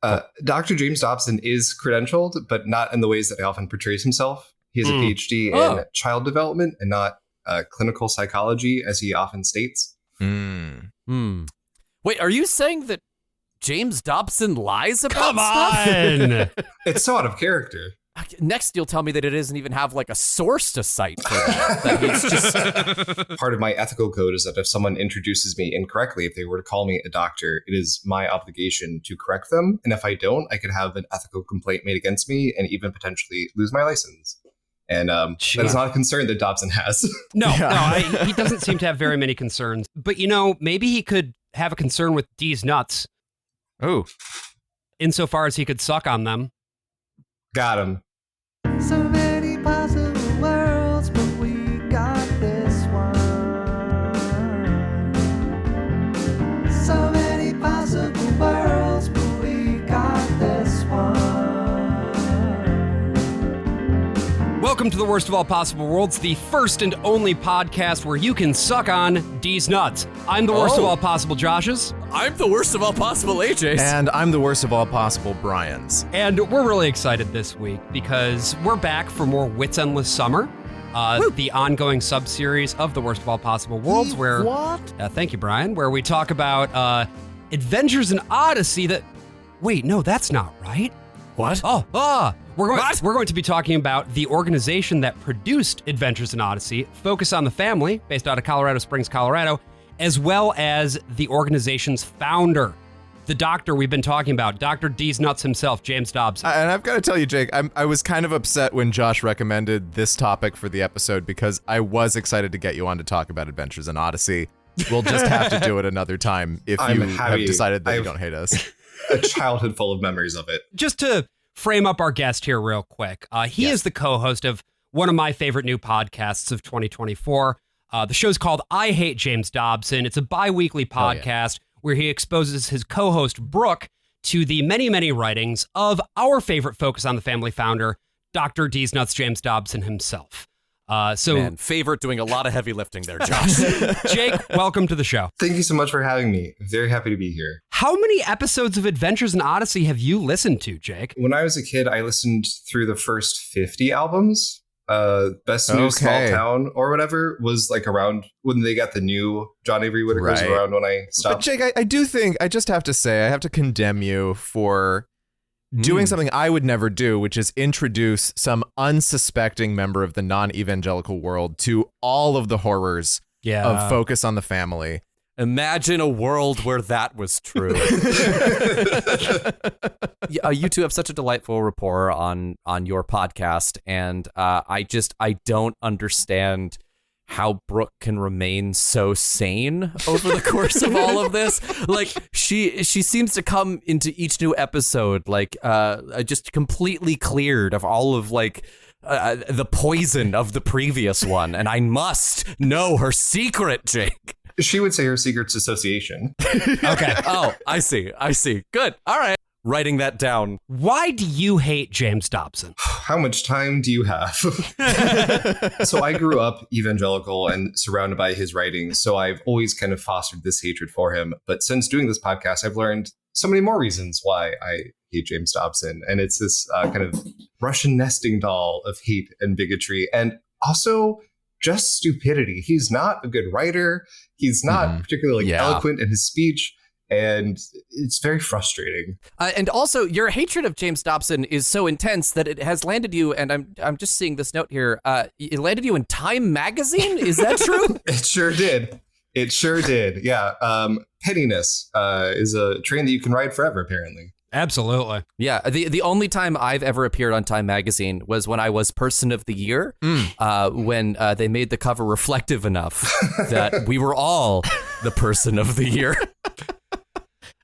Dr. James Dobson is credentialed, but not in the ways that he often portrays himself. He has a PhD in child development and not clinical psychology, as he often states. Wait, are you saying that James Dobson lies about Come stuff? on! It's so out of character. Next, you'll tell me that it doesn't even have like a source to cite for that. That he's just... Part of my ethical code is that if someone introduces me incorrectly, if they were to call me a doctor, it is my obligation to correct them. And if I don't, I could have an ethical complaint made against me and even potentially lose my license. And that is not a concern that Dobson has. He doesn't seem to have very many concerns. But, maybe he could have a concern with D's nuts. Oh. Insofar as he could suck on them. Got him. So many possible worlds, but we got this one. So many possible worlds, but we got this one. Welcome to the Worst of All Possible Worlds, the first and only podcast where you can suck on D's nuts. I'm the worst of all possible Joshes. I'm the worst of all possible AJs. And I'm the worst of all possible Brians. And we're really excited this week because we're back for more Whit's Endless Summer, the ongoing sub-series of the Worst of All Possible Worlds. Thank you, Brian. Where we talk about Adventures in Odyssey that... Wait, no, that's not right. What? We're going to be talking about the organization that produced Adventures in Odyssey, Focus on the Family, based out of Colorado Springs, Colorado, as well as the organization's founder, the doctor we've been talking about, Dr. D's Nuts himself, James Dobson. And I've got to tell you, Jake, I was kind of upset when Josh recommended this topic for the episode because I was excited to get you on to talk about Adventures in Odyssey. We'll just have to do it another time if you have decided that you don't hate us. A childhood full of memories of it. Just to frame up our guest here real quick, he is the co-host of one of my favorite new podcasts of 2024. The show's called I Hate James Dobson. It's a bi-weekly podcast where he exposes his co-host, Brooke, to the many, many writings of our favorite Focus on the Family founder, Dr. D's Nuts James Dobson himself. Favorite doing a lot of heavy lifting there, Josh. Jake, welcome to the show. Thank you so much for having me. Very happy to be here. How many episodes of Adventures in Odyssey have you listened to, Jake? When I was a kid, I listened through the first 50 albums. Best New Small Town or whatever was like around when they got the new John Avery Whitaker's around when I stopped. But Jake, I do think, I just have to say, I have to condemn you for doing something I would never do, which is introduce some unsuspecting member of the non-evangelical world to all of the horrors of Focus on the Family. Imagine a world where that was true. You two have such a delightful rapport on your podcast, and I don't understand how Brooke can remain so sane over the course of all of this. Like she seems to come into each new episode like just completely cleared of all of like the poison of the previous one, and I must know her secret, Jake. She would say her secret's association. Okay. Oh, I see. Good. All right. Writing that down. Why do you hate James Dobson? How much time do you have? So I grew up evangelical and surrounded by his writings, so I've always kind of fostered this hatred for him. But since doing this podcast, I've learned so many more reasons why I hate James Dobson. And it's this kind of Russian nesting doll of hate and bigotry, and also just stupidity. He's not a good writer. He's not particularly eloquent in his speech. And it's very frustrating. And also, your hatred of James Dobson is so intense that it has landed you, and I'm just seeing this note here, it landed you in Time magazine? Is that true? It sure did. Yeah. Pettiness is a train that you can ride forever, apparently. Absolutely. Yeah. The only time I've ever appeared on Time magazine was when I was Person of the Year, when they made the cover reflective enough that we were all the Person of the Year.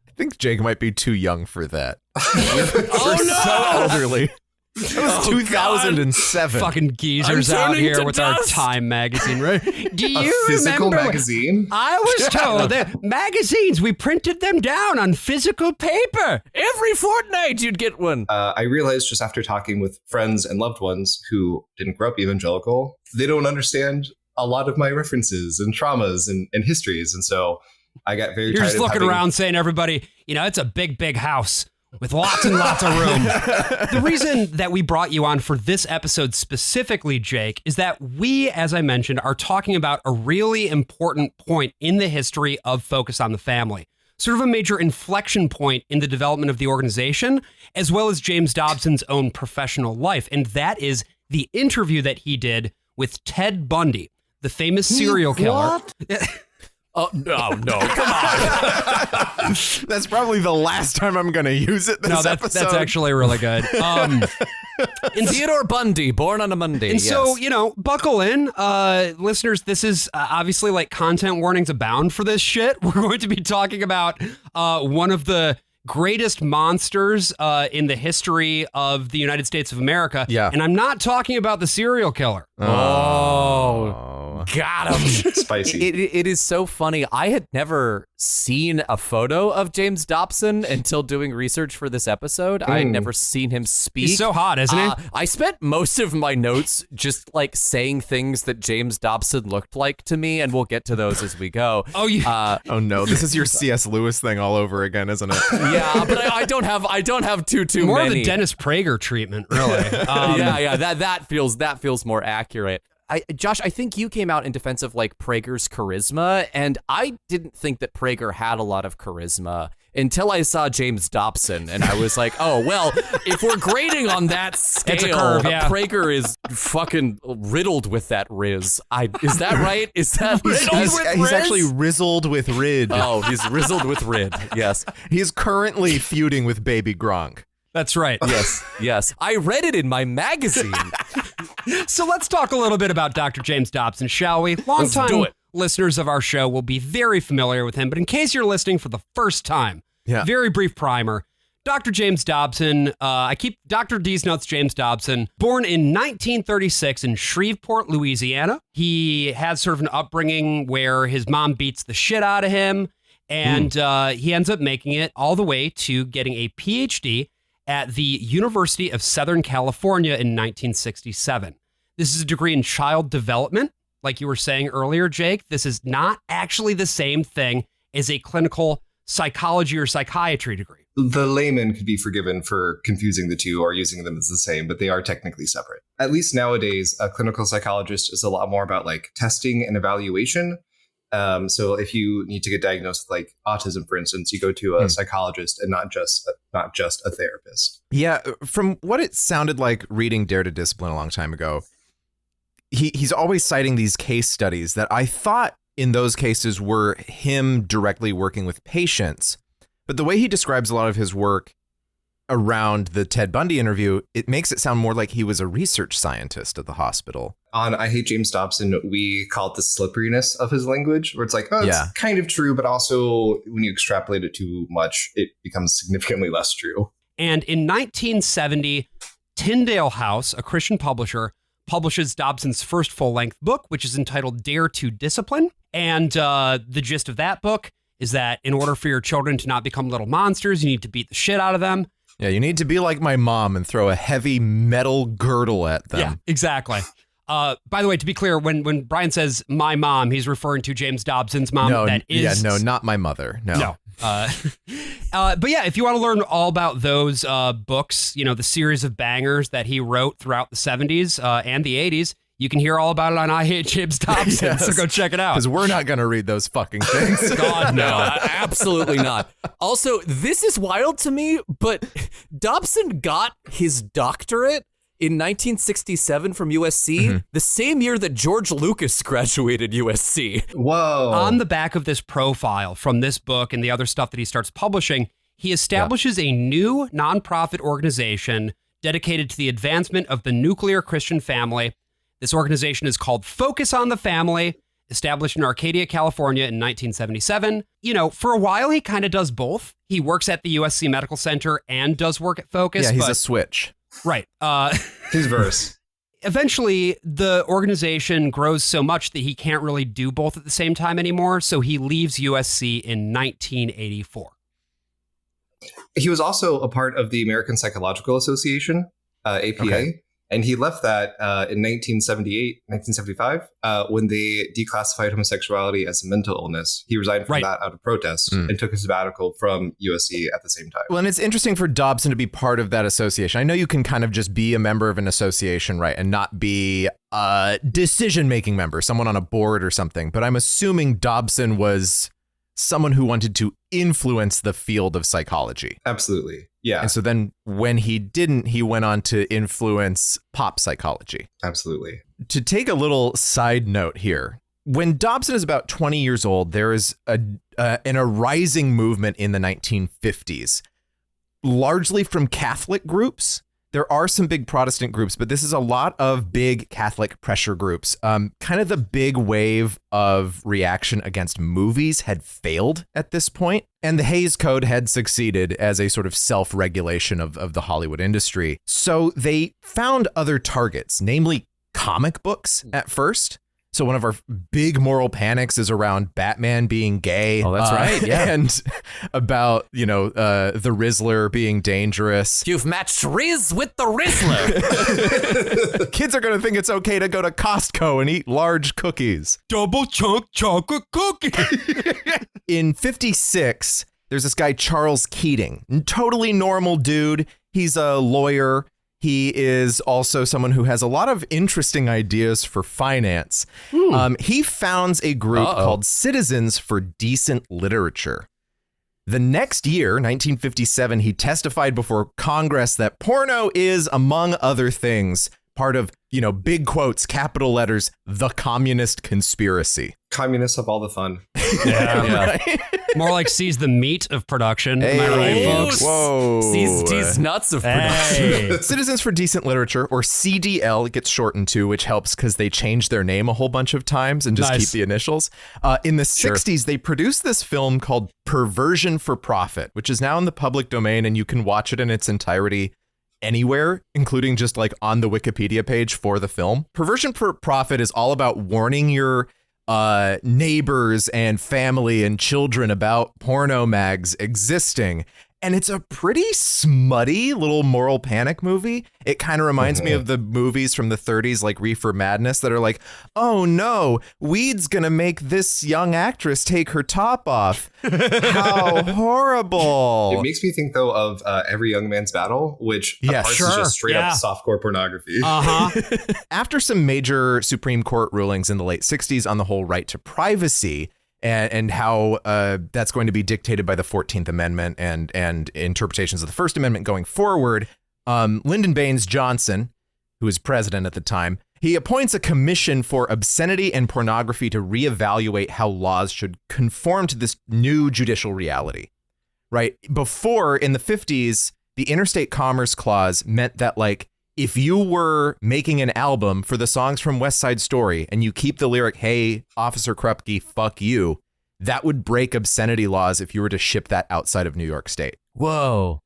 I think Jake might be too young for that. Oh, no! So elderly. It was 2007. Fucking geezers out here with our Time magazine, right? Do you physical remember? magazine? I was told that magazines, we printed them down on physical paper. Every fortnight you'd get one. I realized just after talking with friends and loved ones who didn't grow up evangelical, they don't understand a lot of my references and traumas and histories. And so I got very You're tired just of looking having... around saying, everybody, it's a big, big house with lots and lots of room. The reason that we brought you on for this episode specifically, Jake, is that we, as I mentioned, are talking about a really important point in the history of Focus on the Family. Sort of a major inflection point in the development of the organization, as well as James Dobson's own professional life. And that is the interview that he did with Ted Bundy, the famous serial killer. Oh, no, come on. That's probably the last time I'm going to use it this episode. That's actually really good. Theodore Bundy, born on a Monday. And so, buckle in. Listeners, this is obviously like content warnings abound for this shit. We're going to be talking about one of the greatest monsters in the history of the United States of America. Yeah. And I'm not talking about the serial killer. Oh, got him. Spicy. It is so funny. I had never seen a photo of James Dobson until doing research for this episode. I had never seen him speak. He's so hot, isn't he? I spent most of my notes just like saying things that James Dobson looked like to me, and we'll get to those as we go. Oh, yeah. Oh no, this is your C.S. Lewis thing all over again, isn't it? Yeah, but I don't have too More many. of the Dennis Prager treatment, really. Yeah, that feels more accurate. Josh, I think you came out in defense of like Prager's charisma, and I didn't think that Prager had a lot of charisma until I saw James Dobson, and I was like, oh, well, if we're grading on that scale, It's a curve, yeah. Prager is fucking riddled with that riz. Is that right? Is that He's actually rizzled with rid. Oh, he's rizzled with rid. Yes. He's currently feuding with Baby Gronk. That's right. Yes. I read it in my magazine. So let's talk a little bit about Dr. James Dobson, shall we? Let's do Long-time it. listeners of our show will be very familiar with him, but in case you're listening for the first time, very brief primer. Dr. James Dobson, I keep Dr. D's notes, James Dobson, born in 1936 in Shreveport, Louisiana. He had sort of an upbringing where his mom beats the shit out of him, and he ends up making it all the way to getting a PhD at the University of Southern California in 1967. This is a degree in child development. Like you were saying earlier, Jake, this is not actually the same thing as a clinical psychology or psychiatry degree. The layman could be forgiven for confusing the two or using them as the same, but they are technically separate. At least nowadays, a clinical psychologist is a lot more about like testing and evaluation. So if you need to get diagnosed with like autism, for instance, you go to a psychologist and not just a therapist. Yeah, from what it sounded like reading Dare to Discipline a long time ago, he's always citing these case studies that I thought in those cases were him directly working with patients. But the way he describes a lot of his work around the Ted Bundy interview, it makes it sound more like he was a research scientist at the hospital. On I Hate James Dobson, we call it the slipperiness of his language, where it's like, oh, it's kind of true, but also when you extrapolate it too much, it becomes significantly less true. And in 1970, Tyndale House, a Christian publisher, publishes Dobson's first full-length book, which is entitled Dare to Discipline. And the gist of that book is that in order for your children to not become little monsters, you need to beat the shit out of them. Yeah, you need to be like my mom and throw a heavy metal girdle at them. Yeah, exactly. By the way, to be clear, when Brian says my mom, he's referring to James Dobson's mom. Not my mother. No. But yeah, if you want to learn all about those books, the series of bangers that he wrote throughout the 70s and the 80s, you can hear all about it on I Hate James Dobson. Yes. So go check it out. Because we're not going to read those fucking things. God, no. Absolutely not. Also, this is wild to me, but Dobson got his doctorate in 1967 from USC, the same year that George Lucas graduated USC. Whoa. On the back of this profile from this book and the other stuff that he starts publishing, he establishes a new nonprofit organization dedicated to the advancement of the nuclear Christian family. This organization is called Focus on the Family, established in Arcadia, California in 1977. For a while, he kind of does both. He works at the USC Medical Center and does work at Focus. Yeah, he's a switch. Right. His verse. Eventually, the organization grows so much that he can't really do both at the same time anymore, so he leaves USC in 1984. He was also a part of the American Psychological Association, APA. Okay. And he left that in 1975, when they declassified homosexuality as a mental illness. He resigned from that out of protest and took a sabbatical from USC at the same time. Well, and it's interesting for Dobson to be part of that association. I know you can kind of just be a member of an association, right, and not be a decision-making member, someone on a board or something. But I'm assuming Dobson was someone who wanted to influence the field of psychology. Absolutely. Yeah. And so then when he didn't, he went on to influence pop psychology. Absolutely. To take a little side note here, when Dobson is about 20 years old, there is an arising movement in the 1950s, largely from Catholic groups. There are some big Protestant groups, but this is a lot of big Catholic pressure groups. Kind of the big wave of reaction against movies had failed at this point, and the Hays Code had succeeded as a sort of self-regulation of the Hollywood industry. So they found other targets, namely comic books at first. So one of our big moral panics is around Batman being gay. Oh, that's right. Yeah. And about, the Rizzler being dangerous. You've matched Riz with the Rizzler. Kids are going to think it's okay to go to Costco and eat large cookies. Double chunk chocolate cookie. In 56, there's this guy, Charles Keating, totally normal dude. He's a lawyer. He is also someone who has a lot of interesting ideas for finance. He founds a group called Citizens for Decent Literature. The next year, 1957, he testified before Congress that porno is, among other things, part of, big quotes, capital letters, the communist conspiracy. Communists have all the fun. Yeah. Right? More like sees the meat of production. Am I right, folks? Whoa. Sees nuts of production. Citizens for Decent Literature, or CDL, it gets shortened to, which helps because they changed their name a whole bunch of times and just keep the initials. In the 60s, they produced this film called Perversion for Profit, which is now in the public domain, and you can watch it in its entirety anywhere, including just like on the Wikipedia page for the film. Perversion for Profit is all about warning your neighbors and family and children about porno mags existing. And it's a pretty smutty little moral panic movie. It kind of reminds me of the movies from the 30s, like Reefer Madness, that are like, oh no, weed's gonna make this young actress take her top off. How horrible. It makes me think, though, of Every Young Man's Battle, which is just straight up softcore pornography. After some major Supreme Court rulings in the late 60s on the whole right to privacy, and how that's going to be dictated by the 14th Amendment and interpretations of the First Amendment going forward, Lyndon Baines Johnson, who was president at the time, he appoints a commission for obscenity and pornography to reevaluate how laws should conform to this new judicial reality. Right? Before, in the 50s, the Interstate Commerce Clause meant that, like, if you were making an album for the songs from West Side Story and you keep the lyric, hey, Officer Krupke, fuck you, that would break obscenity laws if you were to ship that outside of New York State. Whoa.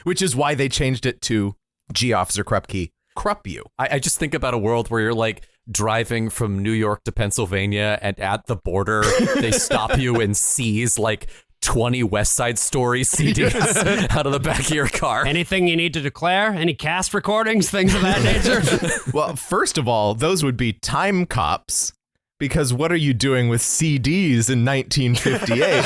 Which is why they changed it to, gee, Officer Krupke, crup you. I just think about a world where you're like driving from New York to Pennsylvania, and at the border, they stop you and seize like 20 West Side Story CDs out of the back of your car. Anything you need to declare? Any cast recordings? Things of that nature? Well, first of all, those would be time cops, because what are you doing with CDs in 1958?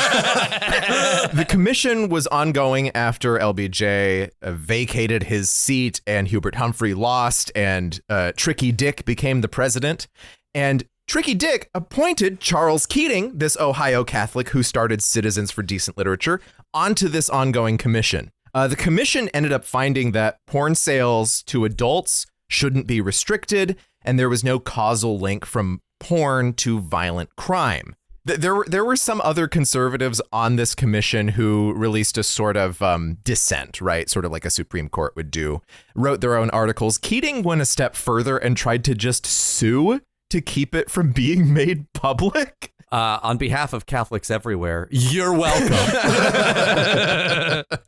The commission was ongoing after LBJ vacated his seat and Hubert Humphrey lost and Tricky Dick became the president. And Tricky Dick appointed Charles Keating, this Ohio Catholic who started Citizens for Decent Literature, onto this ongoing commission. The commission ended up finding that porn sales to adults shouldn't be restricted, and there was no causal link from porn to violent crime. There were some other conservatives on this commission who released a sort of dissent, right? Sort of like a Supreme Court would do, wrote their own articles. Keating went a step further and tried to just sue to keep it from being made public. On behalf of Catholics everywhere, you're welcome.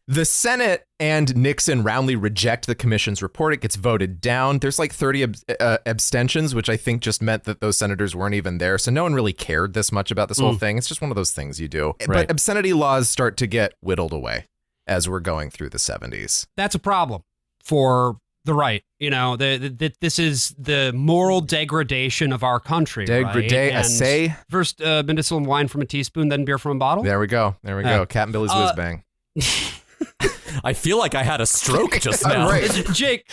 The Senate and Nixon roundly reject the commission's report. It gets voted down. There's like 30 abstentions, which I think just meant that those senators weren't even there. So no one really cared this much about this whole thing. It's just one of those things you do. Right. But obscenity laws start to get whittled away as we're going through the 70s. That's a problem for the right. You know, this is the moral degradation of our country. Degradé, right? I say. First medicinal wine from a teaspoon, then beer from a bottle. There we go. Cat and Billy's whiz bang. I feel like I had a stroke just now. Right. Jake,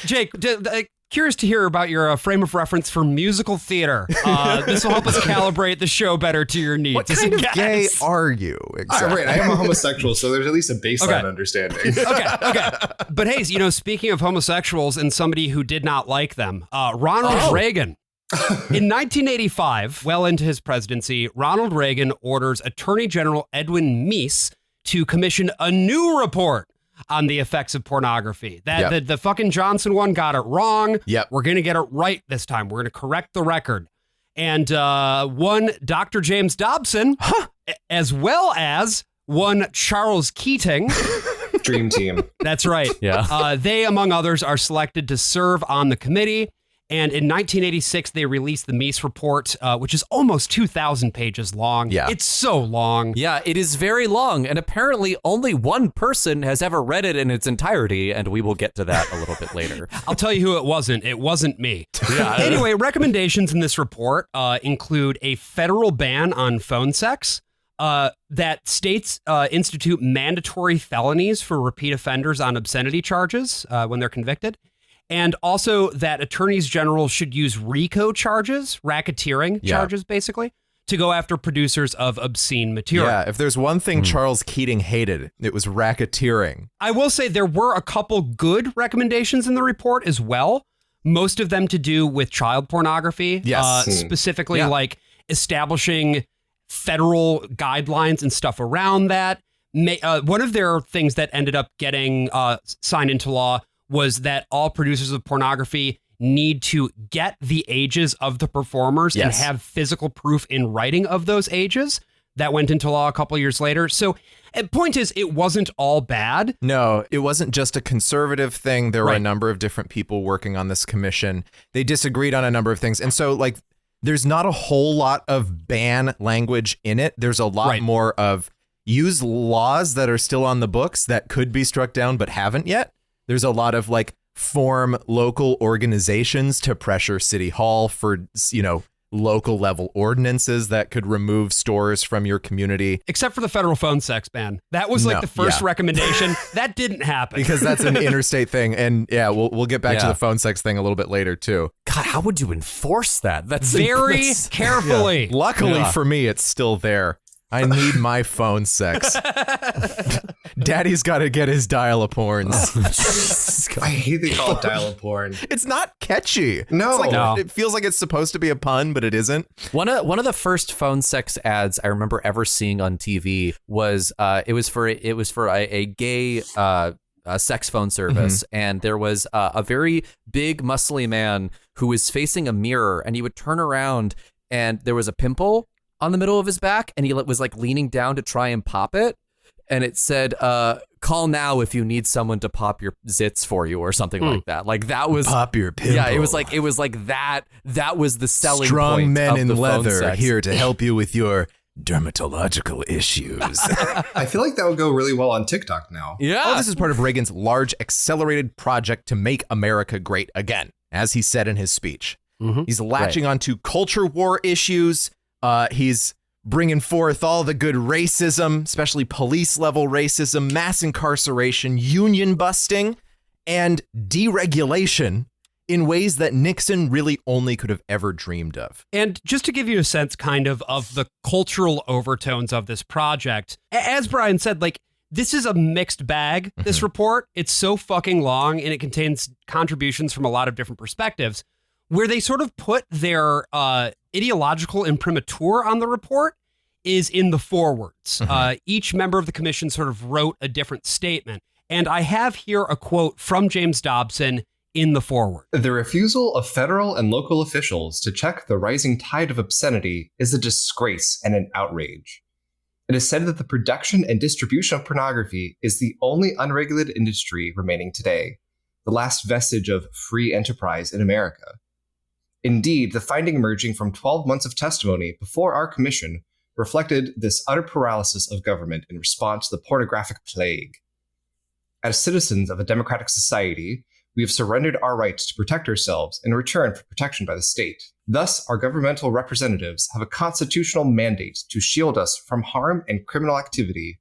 curious to hear about your frame of reference for musical theater. This will help us calibrate the show better to your needs. What kind of gay are you? Exactly. Right, I am a homosexual, so there's at least a baseline understanding. Okay. But hey, you know, speaking of homosexuals and somebody who did not like them, Ronald Reagan. In 1985, well into his presidency, Ronald Reagan orders Attorney General Edwin Meese to commission a new report on the effects of pornography. The fucking Johnson one got it wrong. Yep. We're going to get it right this time. We're going to correct the record. And one Dr. James Dobson, as well as one Charles Keating. Dream team. That's right. Yeah. They, among others, are selected to serve on the committee. And in 1986, they released the Meese report, which is almost 2,000 pages long. Yeah. It's so long. Yeah, it is very long, and apparently only one person has ever read it in its entirety, and we will get to that a little bit later. I'll tell you who it wasn't. It wasn't me. Yeah. Anyway, recommendations in this report include a federal ban on phone sex, that states institute mandatory felonies for repeat offenders on obscenity charges when they're convicted, and also that attorneys general should use RICO charges, racketeering charges, basically, to go after producers of obscene material. Yeah, if there's one thing Charles Keating hated, it was racketeering. I will say there were a couple good recommendations in the report as well, most of them to do with child pornography, specifically like establishing federal guidelines and stuff around that. One of their things that ended up getting signed into law was that all producers of pornography need to get the ages of the performers and have physical proof in writing of those ages. That went into law a couple years later. So the point is, it wasn't all bad. No, it wasn't just a conservative thing. There were a number of different people working on this commission. They disagreed on a number of things. And so, like, there's not a whole lot of ban language in it. There's a lot more of use laws that are still on the books that could be struck down but haven't yet. There's a lot of like form local organizations to pressure City Hall for, you know, local level ordinances that could remove stores from your community. Except for the federal phone sex ban. That was like the first recommendation. That didn't happen. Because that's an interstate thing. And we'll get back to the phone sex thing a little bit later too. God, how would you enforce that? That's very carefully. Yeah. Luckily for me, it's still there. I need my phone sex. Daddy's got to get his dial-a-porns. I hate they call it dial-a-porn. It's not catchy. No. It's like, it feels like it's supposed to be a pun, but it isn't. One of the first phone sex ads I remember ever seeing on TV was it was for a gay sex phone service, and there was a very big muscly man who was facing a mirror, and he would turn around, and there was a pimple on the middle of his back, and he was like leaning down to try and pop it, and it said call now if you need someone to pop your zits for you or something like that. Like that was pop your pimple. Yeah, it was like that was the selling strong point men of in the phone leather sex. here to help you with your dermatological issues. I feel like that would go really well on TikTok now. Yeah. This is part of Reagan's large accelerated project to make America great again, as he said in his speech. He's latching onto culture war issues. He's bringing forth all the good racism, especially police level racism, mass incarceration, union busting, and deregulation in ways that Nixon really only could have ever dreamed of. And just to give you a sense kind of the cultural overtones of this project, as Brian said, like, this is a mixed bag, this report. It's so fucking long and it contains contributions from a lot of different perspectives. Where they sort of put their ideological imprimatur on the report is in the forewords. Each member of the commission sort of wrote a different statement. And I have here a quote from James Dobson in the foreword. The refusal of federal and local officials to check the rising tide of obscenity is a disgrace and an outrage. It is said that the production and distribution of pornography is the only unregulated industry remaining today, the last vestige of free enterprise in America. Indeed, the finding emerging from 12 months of testimony before our commission reflected this utter paralysis of government in response to the pornographic plague. As citizens of a democratic society, We have surrendered our rights to protect ourselves in return for protection by the state. Thus, our governmental representatives have a constitutional mandate to shield us from harm and criminal activity,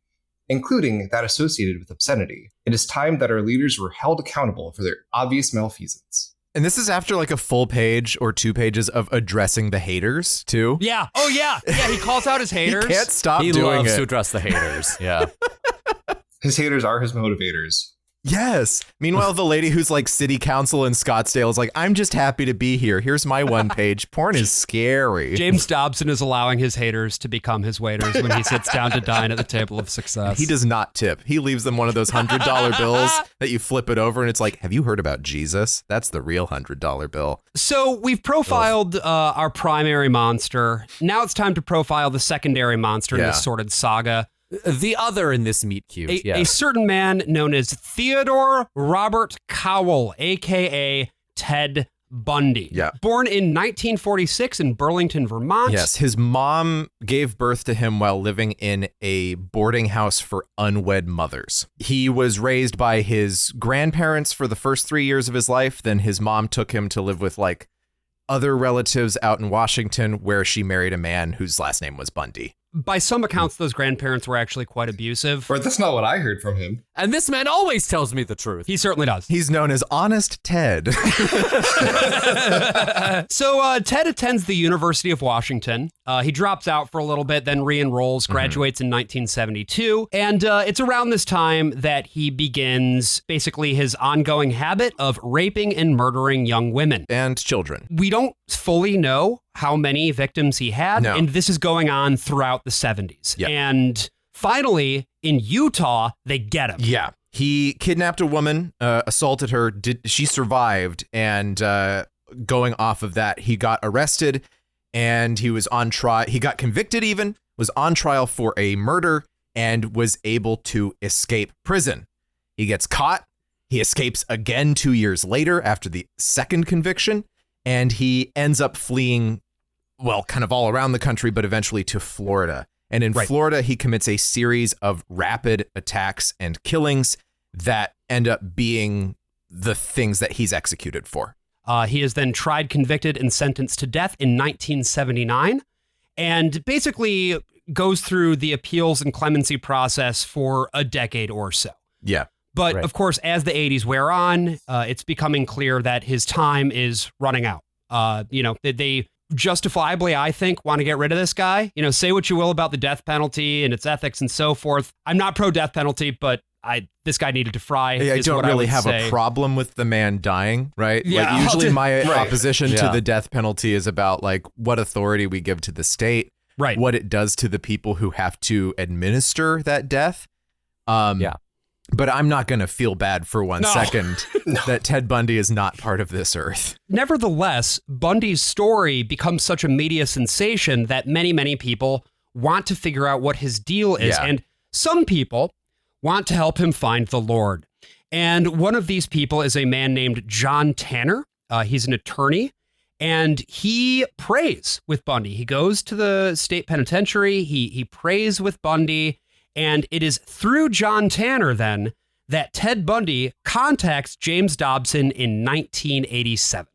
including that associated with obscenity. It is time that our leaders were held accountable for their obvious malfeasance. And this is after like a full page or 2 pages of addressing the haters, too. Yeah. Oh, yeah. Yeah, he calls out his haters. He can't stop He doing loves it. to address the haters. Yeah. His haters are his motivators. Yes. Meanwhile, the lady who's like city council in Scottsdale is like, I'm just happy to be here. Here's my 1 page. Porn is scary. James Dobson is allowing his haters to become his waiters when he sits down to dine at the table of success. He does not tip. He leaves them one of those $100 bills that you flip it over and it's like, have you heard about Jesus? That's the real $100 bill. So we've profiled our primary monster. Now it's time to profile the secondary monster in Yeah. this sordid saga. The other in this meet cute. A certain man known as Theodore Robert Cowell, a.k.a. Ted Bundy. Yeah. Born in 1946 in Burlington, Vermont. Yes, his mom gave birth to him while living in a boarding house for unwed mothers. He was raised by his grandparents for the first 3 years of his life. Then his mom took him to live with like other relatives out in Washington, where she married a man whose last name was Bundy. By some accounts, those grandparents were actually quite abusive. Or that's not what I heard from him. And this man always tells me the truth. He certainly does. He's known as Honest Ted. So Ted attends the University of Washington. He drops out for a little bit, then re-enrolls, graduates in 1972. And it's around this time that he begins basically his ongoing habit of raping and murdering young women. And children. We don't fully know how many victims he had, No. and this is going on throughout the 70s. Yep. And finally, in Utah, they get him. Yeah. He kidnapped a woman, assaulted her. She survived. And going off of that, he got arrested and he was on trial. He got convicted even, was on trial for a murder and was able to escape prison. He gets caught. He escapes again 2 years later after the second conviction. And he ends up fleeing, well, kind of all around the country, but eventually to Florida. And in Florida, he commits a series of rapid attacks and killings that end up being the things that he's executed for. He is then tried, convicted, and sentenced to death in 1979, and basically goes through the appeals and clemency process for a decade or so. Yeah. But Right. of course, as the 80s wear on, it's becoming clear that his time is running out. They justifiably, I think, want to get rid of this guy. Say what you will about the death penalty and its ethics and so forth. I'm not pro death penalty, but this guy needed to fry. I don't really have a problem with the man dying, right? Yeah. Like, usually my Right. opposition to Yeah. the death penalty is about like what authority we give to the state, Right. what it does to the people who have to administer that death. Yeah. But I'm not going to feel bad for one No. second that Ted Bundy is not part of this earth. Nevertheless, Bundy's story becomes such a media sensation that many, many people want to figure out what his deal is. Yeah. And some people want to help him find the Lord. And one of these people is a man named John Tanner. He's an attorney, and he prays with Bundy. He goes to the state penitentiary. He prays with Bundy. And it is through John Tanner, then, that Ted Bundy contacts James Dobson in 1987.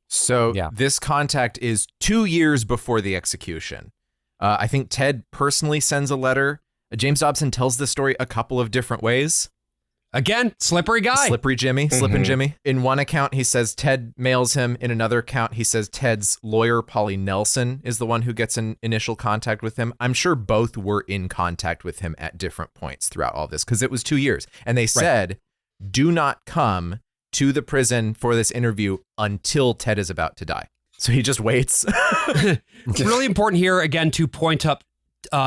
So Yeah. this contact is 2 years before the execution. I think Ted personally sends a letter. James Dobson tells this story a couple of different ways. Again, slippery guy. Slippery Jimmy, Slippin' Jimmy. In one account, he says Ted mails him. In another account, he says Ted's lawyer, Polly Nelson, is the one who gets in initial contact with him. I'm sure both were in contact with him at different points throughout all this because it was 2 years. And they said, do not come to the prison for this interview until Ted is about to die. So he just waits. Really important here, again, to point up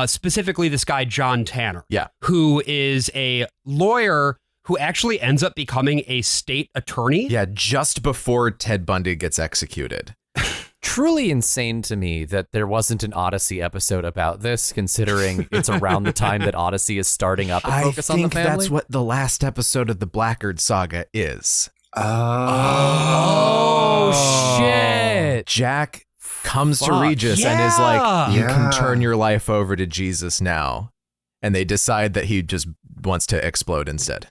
specifically this guy, John Tanner. Yeah. Who is a lawyer who actually ends up becoming a state attorney. Yeah, just before Ted Bundy gets executed. Truly insane to me that there wasn't an Odyssey episode about this, considering it's around the time that Odyssey is starting up and I focus on the think family. that's what the last episode of the Blackguard saga is. Oh, shit. Jack comes to Fuck. Regis and is like, you can Yeah. turn your life over to Jesus now. And they decide that he just wants to explode instead.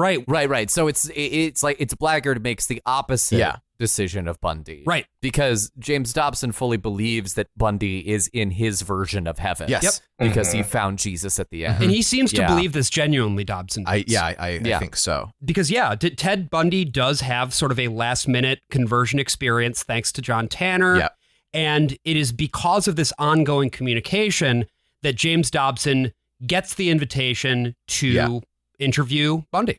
Right. So it's like Blackguard makes the opposite decision of Bundy. Right. Because James Dobson fully believes that Bundy is in his version of heaven. Yes. Yep. Because he found Jesus at the end. And he seems to believe this genuinely, Dobson does. I think so. Because, Ted Bundy does have sort of a last-minute conversion experience thanks to John Tanner. Yeah. And it is because of this ongoing communication that James Dobson gets the invitation to interview Bundy.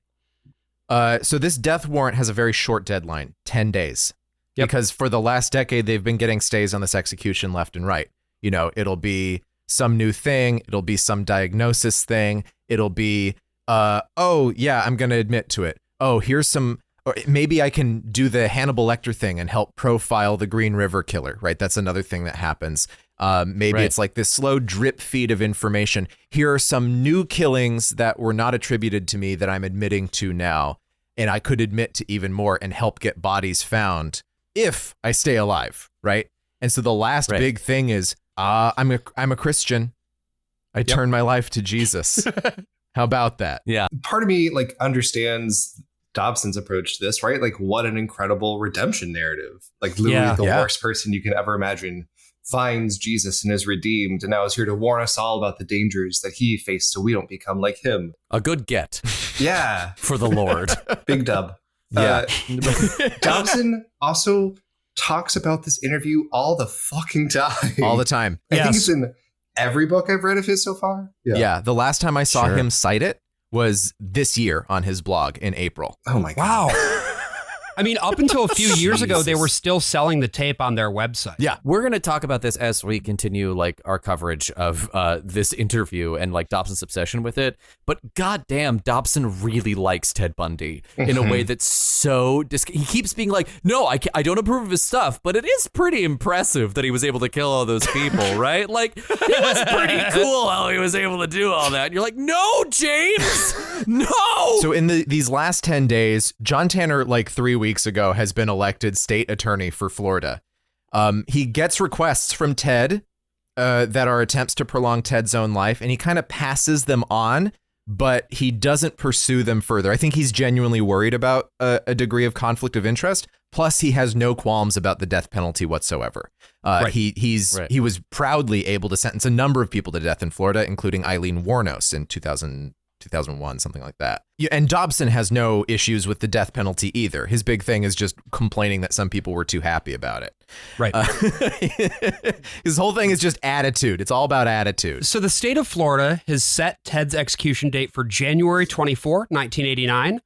So this death warrant has a very short deadline, 10 days. Yep. Because for the last decade, they've been getting stays on this execution left and right. You know, it'll be some new thing. It'll be some diagnosis thing. It'll be, I'm going to admit to it. Oh, here's some, or maybe I can do the Hannibal Lecter thing and help profile the Green River Killer, right? That's another thing that happens. Maybe it's like this slow drip feed of information. Here are some new killings that were not attributed to me that I'm admitting to now. And I could admit to even more and help get bodies found if I stay alive, right? And so the last big thing is, I'm a Christian. I turn my life to Jesus. How about that? Yeah. Part of me like understands Dobson's approach to this, right? Like, what an incredible redemption narrative. Like, literally the worst person you can ever imagine finds Jesus and is redeemed, and now is here to warn us all about the dangers that he faced so we don't become like him. A good get. Yeah. For the Lord. Big dub. Yeah. Dobson also talks about this interview all the fucking time. All the time. I think it's in every book I've read of his so far. Yeah. The last time I saw him cite it was this year on his blog in April. Oh my God. Wow. I mean, up until a few years ago, they were still selling the tape on their website. Yeah. We're going to talk about this as we continue like our coverage of this interview and like Dobson's obsession with it. But goddamn, Dobson really likes Ted Bundy in a way that's so he keeps being like, no, I don't approve of his stuff, but it is pretty impressive that he was able to kill all those people, right? Like, it was pretty cool how he was able to do all that. And you're like, no, James, no. So in these last 10 days, John Tanner, like 3 weeks ago, has been elected state attorney for Florida. He gets requests from Ted that are attempts to prolong Ted's own life, and he kind of passes them on, but he doesn't pursue them further. I think he's genuinely worried about a degree of conflict of interest. Plus, he has no qualms about the death penalty whatsoever. He was proudly able to sentence a number of people to death in Florida, including Eileen Wuornos in 2001, something like that. And Dobson has no issues with the death penalty either. His big thing is just complaining that some people were too happy about it. Right. His whole thing is just attitude. It's all about attitude. So the state of Florida has set Ted's execution date for January 24, 1989,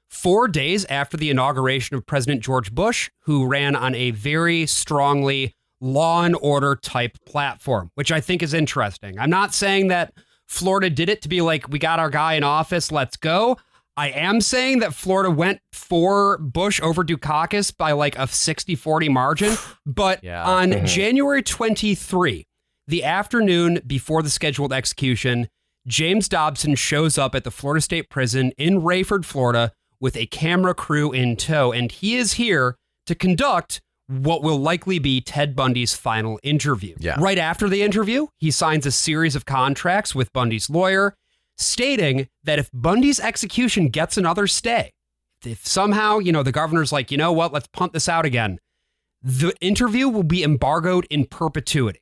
4 days after the inauguration of President George Bush, who ran on a very strongly law and order type platform, which I think is interesting. I'm not saying that Florida did it to be like, we got our guy in office, let's go. I am saying that Florida went for Bush over Dukakis by like a 60-40 margin. But on January 23, the afternoon before the scheduled execution, James Dobson shows up at the Florida State Prison in Rayford, Florida, with a camera crew in tow. And he is here to conduct what will likely be Ted Bundy's final interview. Yeah. Right after the interview, he signs a series of contracts with Bundy's lawyer, stating that if Bundy's execution gets another stay, if somehow, the governor's like, you know what, let's punt this out again, the interview will be embargoed in perpetuity.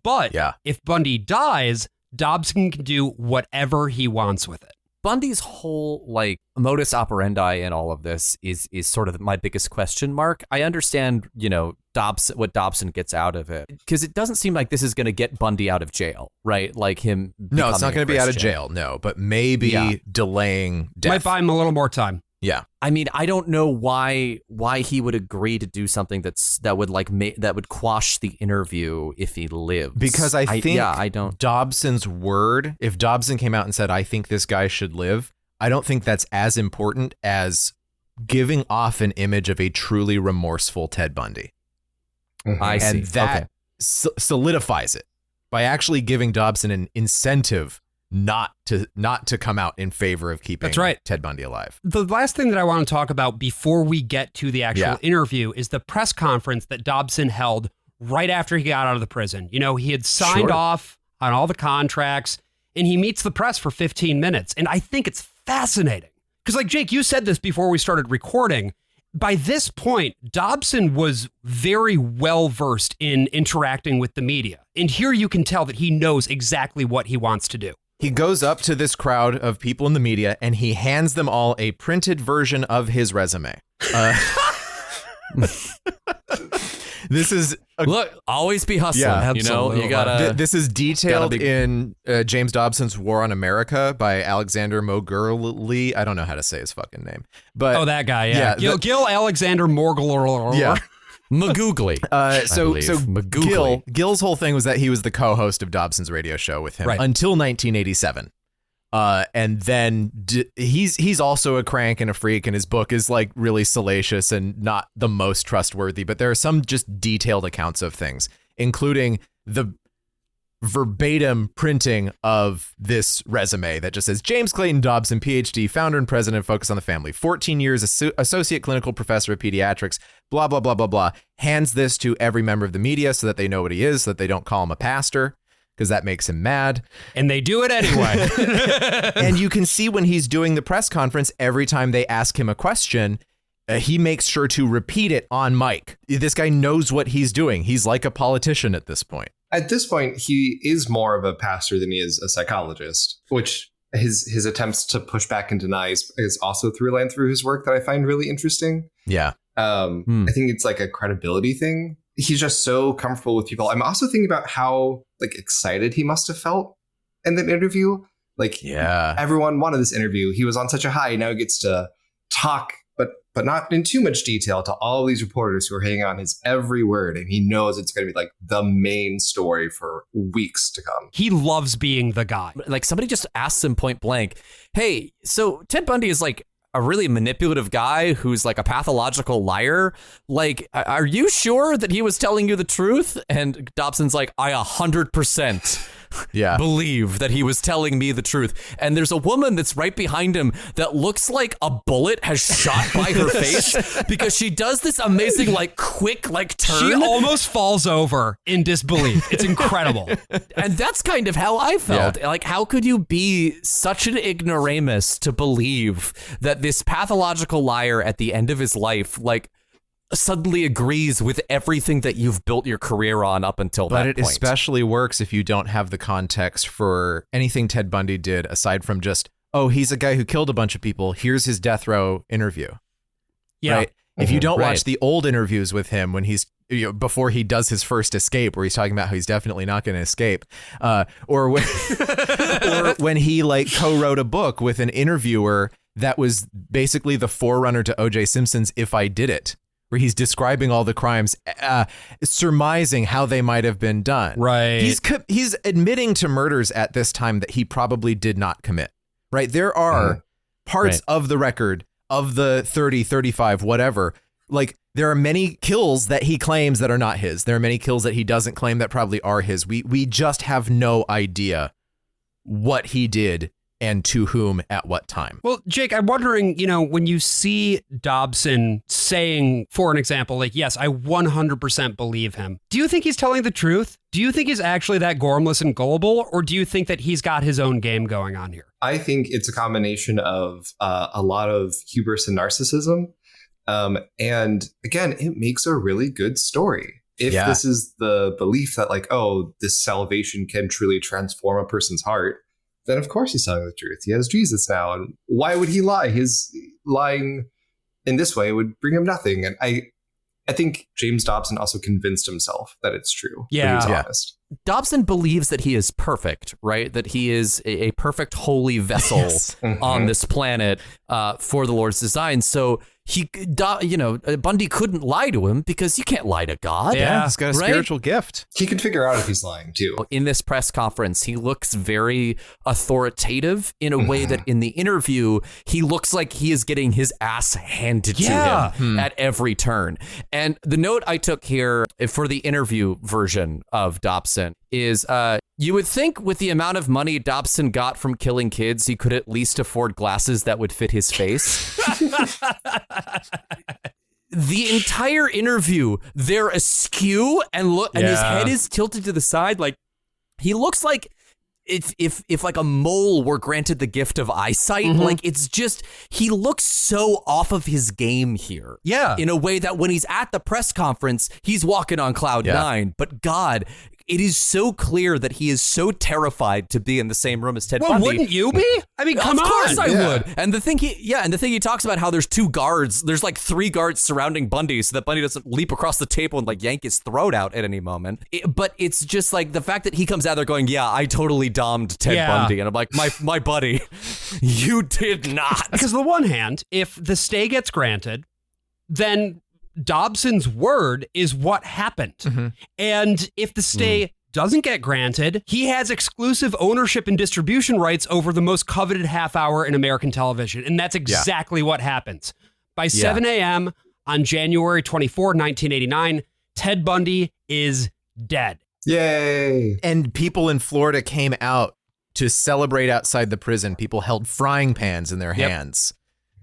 But if Bundy dies, Dobson can do whatever he wants with it. Bundy's whole like modus operandi in all of this is sort of my biggest question mark. I understand, what Dobson gets out of it, because it doesn't seem like this is going to get Bundy out of jail, right? Like him. No, it's not going to be out of jail. No, but maybe delaying death. Might buy him a little more time. Yeah. I mean, I don't know why he would agree to do something that would quash the interview if he lived. Because I think I don't. Dobson's word, if Dobson came out and said, I think this guy should live, I don't think that's as important as giving off an image of a truly remorseful Ted Bundy. I see. And that solidifies it by actually giving Dobson an incentive not to come out in favor of keeping Ted Bundy alive. The last thing that I want to talk about before we get to the actual interview is the press conference that Dobson held right after he got out of the prison. He had signed off on all the contracts, and he meets the press for 15 minutes. And I think it's fascinating Because like, Jake, you said this before we started recording. By this point, Dobson was very well versed in interacting with the media. And here you can tell that he knows exactly what he wants to do. He goes up to this crowd of people in the media and he hands them all a printed version of his resume. This is look, always be hustling. Yeah, you know, you gotta. This is detailed in James Dobson's War on America by Alexander Mogurli. I don't know how to say his fucking name, but that guy, yeah, Gil Alexander Morgul. Yeah. Magoogly. Gil's whole thing was that he was the co-host of Dobson's radio show with him until 1987. And then he's also a crank and a freak, and his book is like really salacious and not the most trustworthy, but there are some just detailed accounts of things, including the verbatim printing of this resume that just says James Clayton Dobson, PhD, founder and president of Focus on the Family, 14 years associate clinical professor of pediatrics, blah, blah, blah, blah, blah. Hands this to every member of the media so that they know what he is, so that they don't call him a pastor, because that makes him mad. And they do it anyway. And you can see when he's doing the press conference, every time they ask him a question, he makes sure to repeat it on mic. This guy knows what he's doing. He's like a politician at this point. At this point, he is more of a pastor than he is a psychologist, which his attempts to push back and deny is also through line through his work that I find really interesting. Yeah. I think it's like a credibility thing. He's just so comfortable with people. I'm also thinking about how like excited he must have felt in that interview. Like, everyone wanted this interview. He was on such a high. Now he gets to talk, but not in too much detail, to all these reporters who are hanging on his every word. And he knows it's going to be like the main story for weeks to come. He loves being the guy. Like somebody just asks him point blank, hey, so Ted Bundy is like a really manipulative guy who's like a pathological liar. Like, are you sure that he was telling you the truth? And Dobson's like, I 100% believe that he was telling me the truth. And there's a woman that's right behind him that looks like a bullet has shot by her face because she does this amazing, like, quick, like, turn. She almost falls over in disbelief. It's incredible. And that's kind of how I felt. Yeah. Like, how could you be such an ignoramus to believe that this pathological liar at the end of his life, like, suddenly agrees with everything that you've built your career on up until that point? But it especially works if you don't have the context for anything Ted Bundy did aside from just, oh, he's a guy who killed a bunch of people. Here's his death row interview. Yeah. Right? If you don't watch the old interviews with him when he's, before he does his first escape, where he's talking about how he's definitely not going to escape, or when he like co-wrote a book with an interviewer that was basically the forerunner to O.J. Simpson's If I Did It, where he's describing all the crimes, surmising how they might have been done. Right. He's admitting to murders at this time that he probably did not commit. Right. There are parts of the record of the 30, 35, whatever. Like, there are many kills that he claims that are not his. There are many kills that he doesn't claim that probably are his. We just have no idea what he did and to whom at what time. Well, Jake, I'm wondering, when you see Dobson saying, for an example, like, yes, I 100% believe him. Do you think he's telling the truth? Do you think he's actually that gormless and gullible? Or do you think that he's got his own game going on here? I think it's a combination of a lot of hubris and narcissism. And again, it makes a really good story. If this is the belief that like, oh, this salvation can truly transform a person's heart, then of course he's telling the truth. He has Jesus now. And why would he lie? His lying in this way would bring him nothing. And I think James Dobson also convinced himself that it's true. Yeah. He was honest. Dobson believes that he is perfect, right? That he is a perfect holy vessel on this planet for the Lord's design. So Bundy couldn't lie to him because you can't lie to God. Yeah, he's got a spiritual gift. He can figure out if he's lying too. In this press conference, he looks very authoritative in a way that in the interview, he looks like he is getting his ass handed to him at every turn. And the note I took here for the interview version of Dobson is you would think with the amount of money Dobson got from killing kids, he could at least afford glasses that would fit his face. The entire interview, they're askew and his head is tilted to the side. Like, he looks like if like a mole were granted the gift of eyesight, like it's just, he looks so off of his game here. Yeah. In a way that when he's at the press conference, he's walking on cloud nine. But God, it is so clear that he is so terrified to be in the same room as Ted Bundy. Wouldn't you be? I mean, come on. Of course I would. And the thing he talks about how there's 2 guards, there's like 3 guards surrounding Bundy so that Bundy doesn't leap across the table and like yank his throat out at any moment. But it's just like the fact that he comes out there going, yeah, I totally domed Ted Bundy. And I'm like, my buddy, you did not. Because on the one hand, if the stay gets granted, then Dobson's word is what happened. And if the stay doesn't get granted, he has exclusive ownership and distribution rights over the most coveted half hour in American television. And that's exactly what happens. By 7 a.m. on January 24, 1989, Ted Bundy is dead. Yay. And people in Florida came out to celebrate outside the prison. People held frying pans in their hands.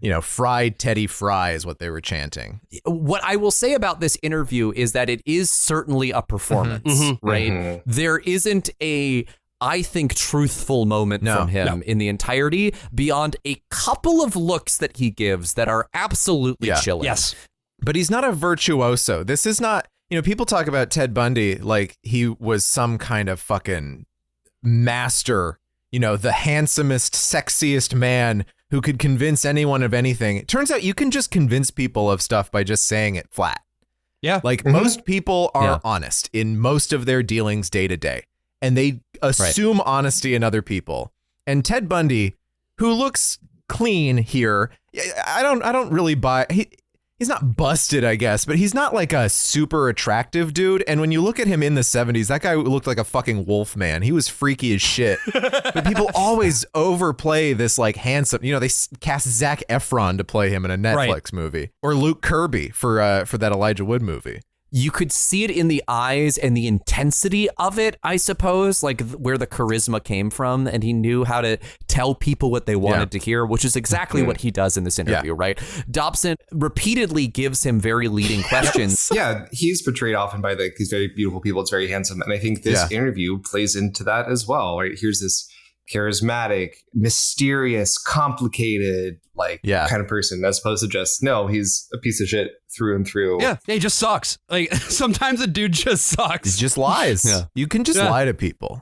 You know, fried Teddy Fry is what they were chanting. What I will say about this interview is that it is certainly a performance, right? There isn't a, I think, truthful moment from him in the entirety beyond a couple of looks that he gives that are absolutely chilling. Yes. But he's not a virtuoso. This is not, you know, people talk about Ted Bundy like he was some kind of fucking master, you know, the handsomest, sexiest man who could convince anyone of anything. It turns out you can just convince people of stuff by just saying it flat. Yeah. Like most people are honest in most of their dealings day to day, and they assume honesty in other people. And Ted Bundy, who looks clean here, I don't really buy. He's not busted, I guess, but he's not like a super attractive dude. And when you look at him in the 70s, that guy looked like a fucking wolf man. He was freaky as shit. But people always overplay this like handsome, you know, they cast Zac Efron to play him in a Netflix movie, or Luke Kirby for that Elijah Wood movie. You could see it in the eyes and the intensity of it, I suppose, like where the charisma came from. And he knew how to tell people what they wanted to hear, which is exactly what he does in this interview, right? Dobson repeatedly gives him very leading questions. He's portrayed often by these very beautiful people. It's very handsome. And I think this interview plays into that as well, right? Here's this charismatic, mysterious, complicated, kind of person, as opposed to just, no, he's a piece of shit through and through. Yeah, he just sucks. Like, sometimes a dude just sucks. He just lies. You can just lie to people.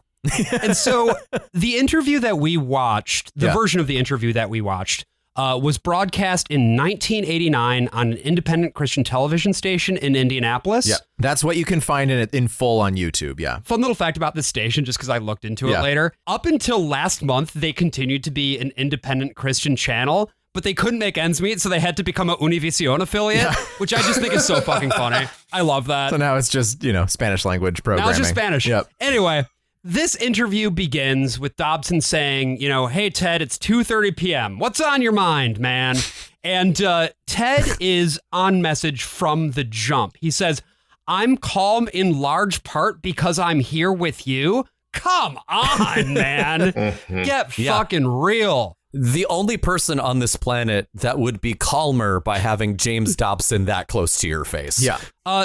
And so the interview that we watched, the version of the interview that we watched, was broadcast in 1989 on an independent Christian television station in Indianapolis. Yeah, that's what you can find in full on YouTube. Yeah. Fun little fact about this station, just because I looked into it later. Up until last month, they continued to be an independent Christian channel, but they couldn't make ends meet, so they had to become a Univision affiliate, which I just think is so fucking funny. I love that. So now it's just, you know, Spanish language programming. Now it's just Spanish. Yep. Anyway, this interview begins with Dobson saying, you know, hey, Ted, it's 2:30 p.m. What's on your mind, man? And Ted is on message from the jump. He says, I'm calm in large part because I'm here with you. Come on, man. Get fucking real. The only person on this planet that would be calmer by having James Dobson that close to your face. Yeah.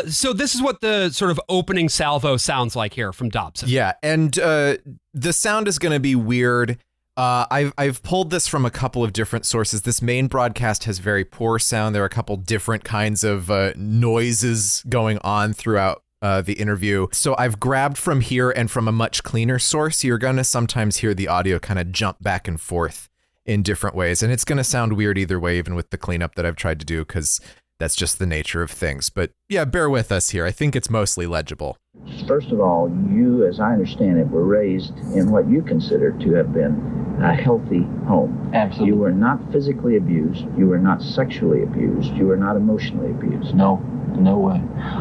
So this is what the sort of opening salvo sounds like here from Dobson. Yeah. And the sound is going to be weird. I've pulled this from a couple of different sources. This main broadcast has very poor sound. There are a couple different kinds of noises going on throughout the interview. So I've grabbed from here and from a much cleaner source. You're going to sometimes hear the audio kind of jump back and forth in different ways. And it's going to sound weird either way, even with the cleanup that I've tried to do, because that's just the nature of things. But yeah, bear with us here. I think it's mostly legible. First of all, you, as I understand it, were raised in what you consider to have been a healthy home. Absolutely. You were not physically abused. You were not sexually abused. You were not emotionally abused. No way.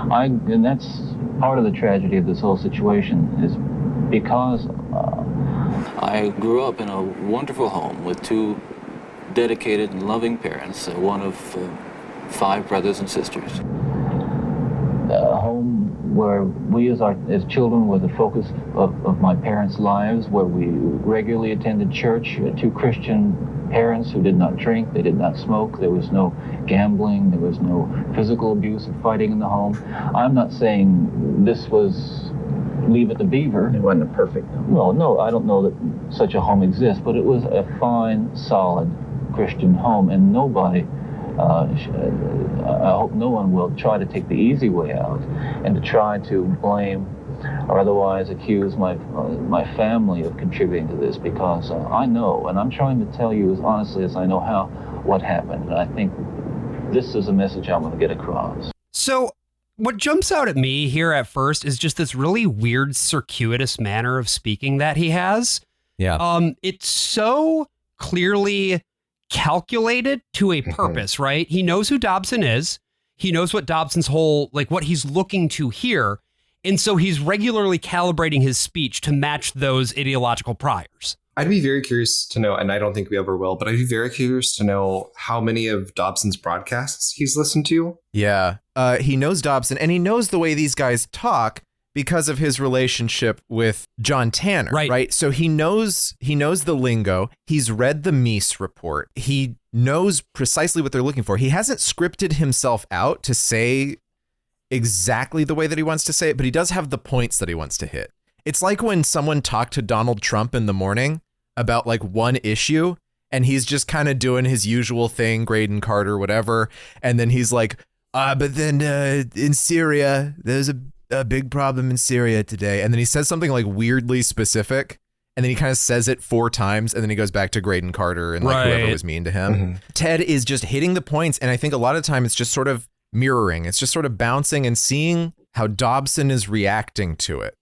And that's part of the tragedy of this whole situation, is because I grew up in a wonderful home with 2 dedicated and loving parents, one of 5 brothers and sisters. A home where we as children were the focus of my parents' lives, where we regularly attended church, 2 Christian parents who did not drink, they did not smoke, there was no gambling, there was no physical abuse or fighting in the home. I'm not saying this was Leave It to Beaver. It wasn't a perfect home. Well, no, I don't know that such a home exists, but it was a fine, solid Christian home, and nobody, I hope no one will try to take the easy way out and to try to blame or otherwise accuse my family of contributing to this, because I know, and I'm trying to tell you as honestly as I know how, what happened, and I think this is a message I'm going to get across. So what jumps out at me here at first is just this really weird, circuitous manner of speaking that he has. Yeah. It's so clearly calculated to a purpose, right? He knows who Dobson is. He knows what Dobson's whole, like what he's looking to hear. And so he's regularly calibrating his speech to match those ideological priors. I'd be very curious to know, and I don't think we ever will, but I'd be very curious to know how many of Dobson's broadcasts he's listened to. Yeah. He knows Dobson, and he knows the way these guys talk because of his relationship with John Tanner, right? So he knows the lingo. He's read the Meese report. He knows precisely what they're looking for. He hasn't scripted himself out to say exactly the way that he wants to say it, but he does have the points that he wants to hit. It's like when someone talked to Donald Trump in the morning about like one issue, and he's just kind of doing his usual thing, Graydon Carter, whatever. And then he's like, but then in Syria, there's a big problem in Syria today. And then he says something like weirdly specific, and then he kind of says it 4 times, and then he goes back to Graydon Carter and like whoever was mean to him. Ted is just hitting the points, and I think a lot of the time it's just sort of mirroring. It's just sort of bouncing and seeing how Dobson is reacting to it.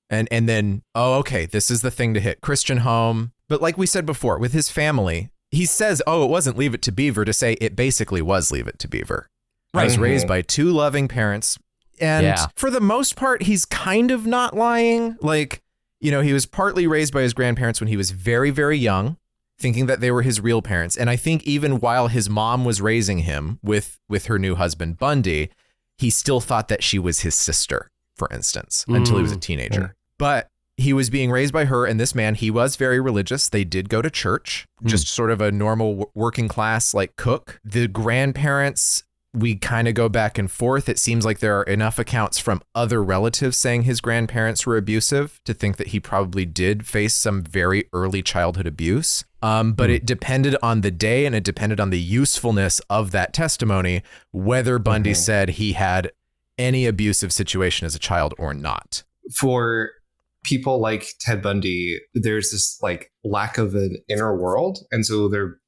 And then, oh, okay, this is the thing to hit. Christian home. But like we said before, with his family, he says, oh, it wasn't Leave It to Beaver, to say it basically was Leave It to Beaver. I was raised by 2 loving parents. And for the most part, he's kind of not lying. Like, you know, he was partly raised by his grandparents when he was very, very young, thinking that they were his real parents. And I think even while his mom was raising him with her new husband, Bundy, he still thought that she was his sister, for instance, until he was a teenager. But he was being raised by her, and this man, he was very religious. They did go to church, just sort of a normal working class like cook. The grandparents, we kind of go back and forth. It seems like there are enough accounts from other relatives saying his grandparents were abusive to think that he probably did face some very early childhood abuse. But it depended on the day, and it depended on the usefulness of that testimony, whether Bundy said he had any abusive situation as a child or not. For people like Ted Bundy, there's this like lack of an inner world. And so they're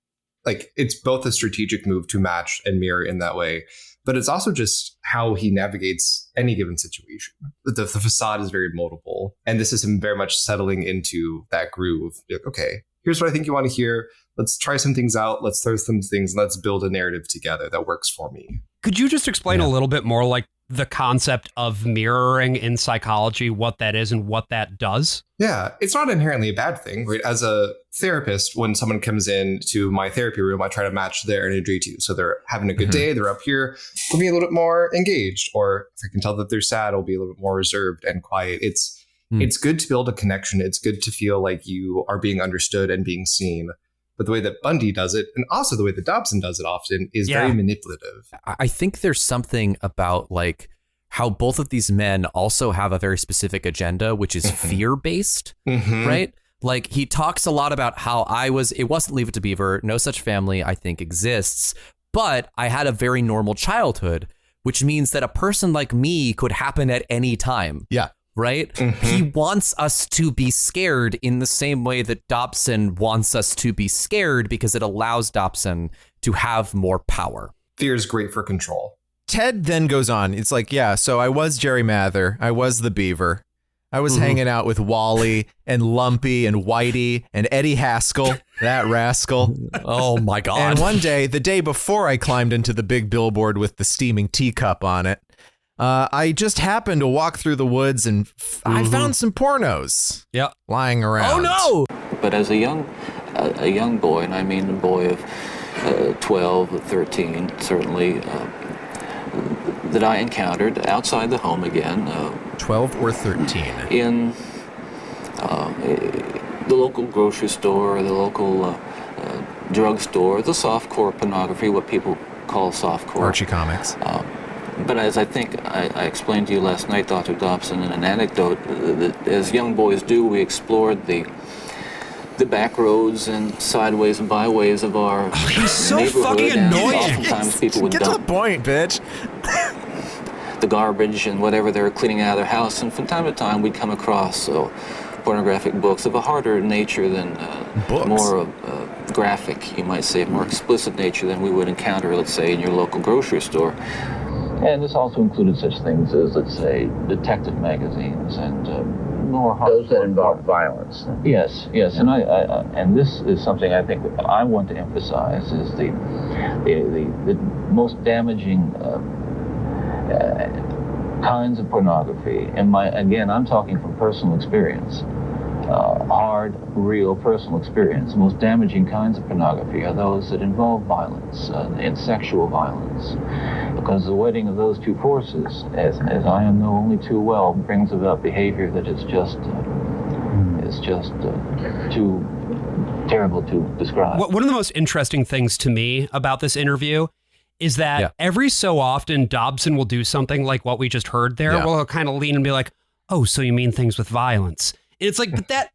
like, it's both a strategic move to match and mirror in that way, but it's also just how he navigates any given situation. The facade is very moldable. And this is him very much settling into that groove. Like, okay, here's what I think you want to hear. Let's try some things out. Let's throw some things and let's build a narrative together that works for me. Could you just explain a little bit more like the concept of mirroring in psychology, what that is and what that does? Yeah, it's not inherently a bad thing, right? As a therapist, when someone comes in to my therapy room, I try to match their energy to. So they're having a good day, they're up here, we'll be a little bit more engaged. Or if I can tell that they're sad, I'll be a little bit more reserved and quiet. It's good to build a connection. It's good to feel like you are being understood and being seen. But the way that Bundy does it, and also the way that Dobson does it often, is very manipulative. I think there's something about like how both of these men also have a very specific agenda, which is fear-based, right? Like he talks a lot about how it wasn't Leave It to Beaver. No such family, I think, exists. But I had a very normal childhood, which means that a person like me could happen at any time. Yeah. Right? He wants us to be scared in the same way that Dobson wants us to be scared because it allows Dobson to have more power. Fear is great for control. Ted then goes on. It's like, yeah, so I was Jerry Mather. I was the Beaver. I was hanging out with Wally and Lumpy and Whitey and Eddie Haskell, that rascal. Oh, my God. And one day, the day before I climbed into the big billboard with the steaming teacup on it, I just happened to walk through the woods and I found some pornos lying around. Oh, no. But as a young boy, and I mean a boy of 12, 13, certainly, that I encountered outside the home again. 12 or 13. In the local grocery store, the local drugstore, the softcore pornography, what people call softcore. Archie Comics. But as I think I explained to you last night, Dr. Dobson, in an anecdote, that as young boys do, we explored the back roads and sideways and byways of our He's so neighborhood. fucking And annoying. oftentimes people would Get to the dump point, bitch. the garbage and whatever they were cleaning out of their house, and from time to time we'd come across pornographic books of a harder nature than Books? more graphic, you might say, more explicit nature than we would encounter, let's say, in your local grocery store. And this also included such things as, let's say, detective magazines and more Those that involve violence. Yes, and I and this is something I think I want to emphasize is the most damaging kinds of pornography. And I'm talking from personal experience, hard, real personal experience. The most damaging kinds of pornography are those that involve violence and sexual violence, because the wedding of those two forces, as I know only too well, brings about behavior that is just too terrible to describe. One of the most interesting things to me about this interview is that every so often Dobson will do something like what we just heard there, where he'll kind of lean and be like, "Oh, so you mean things with violence?" And it's like, but that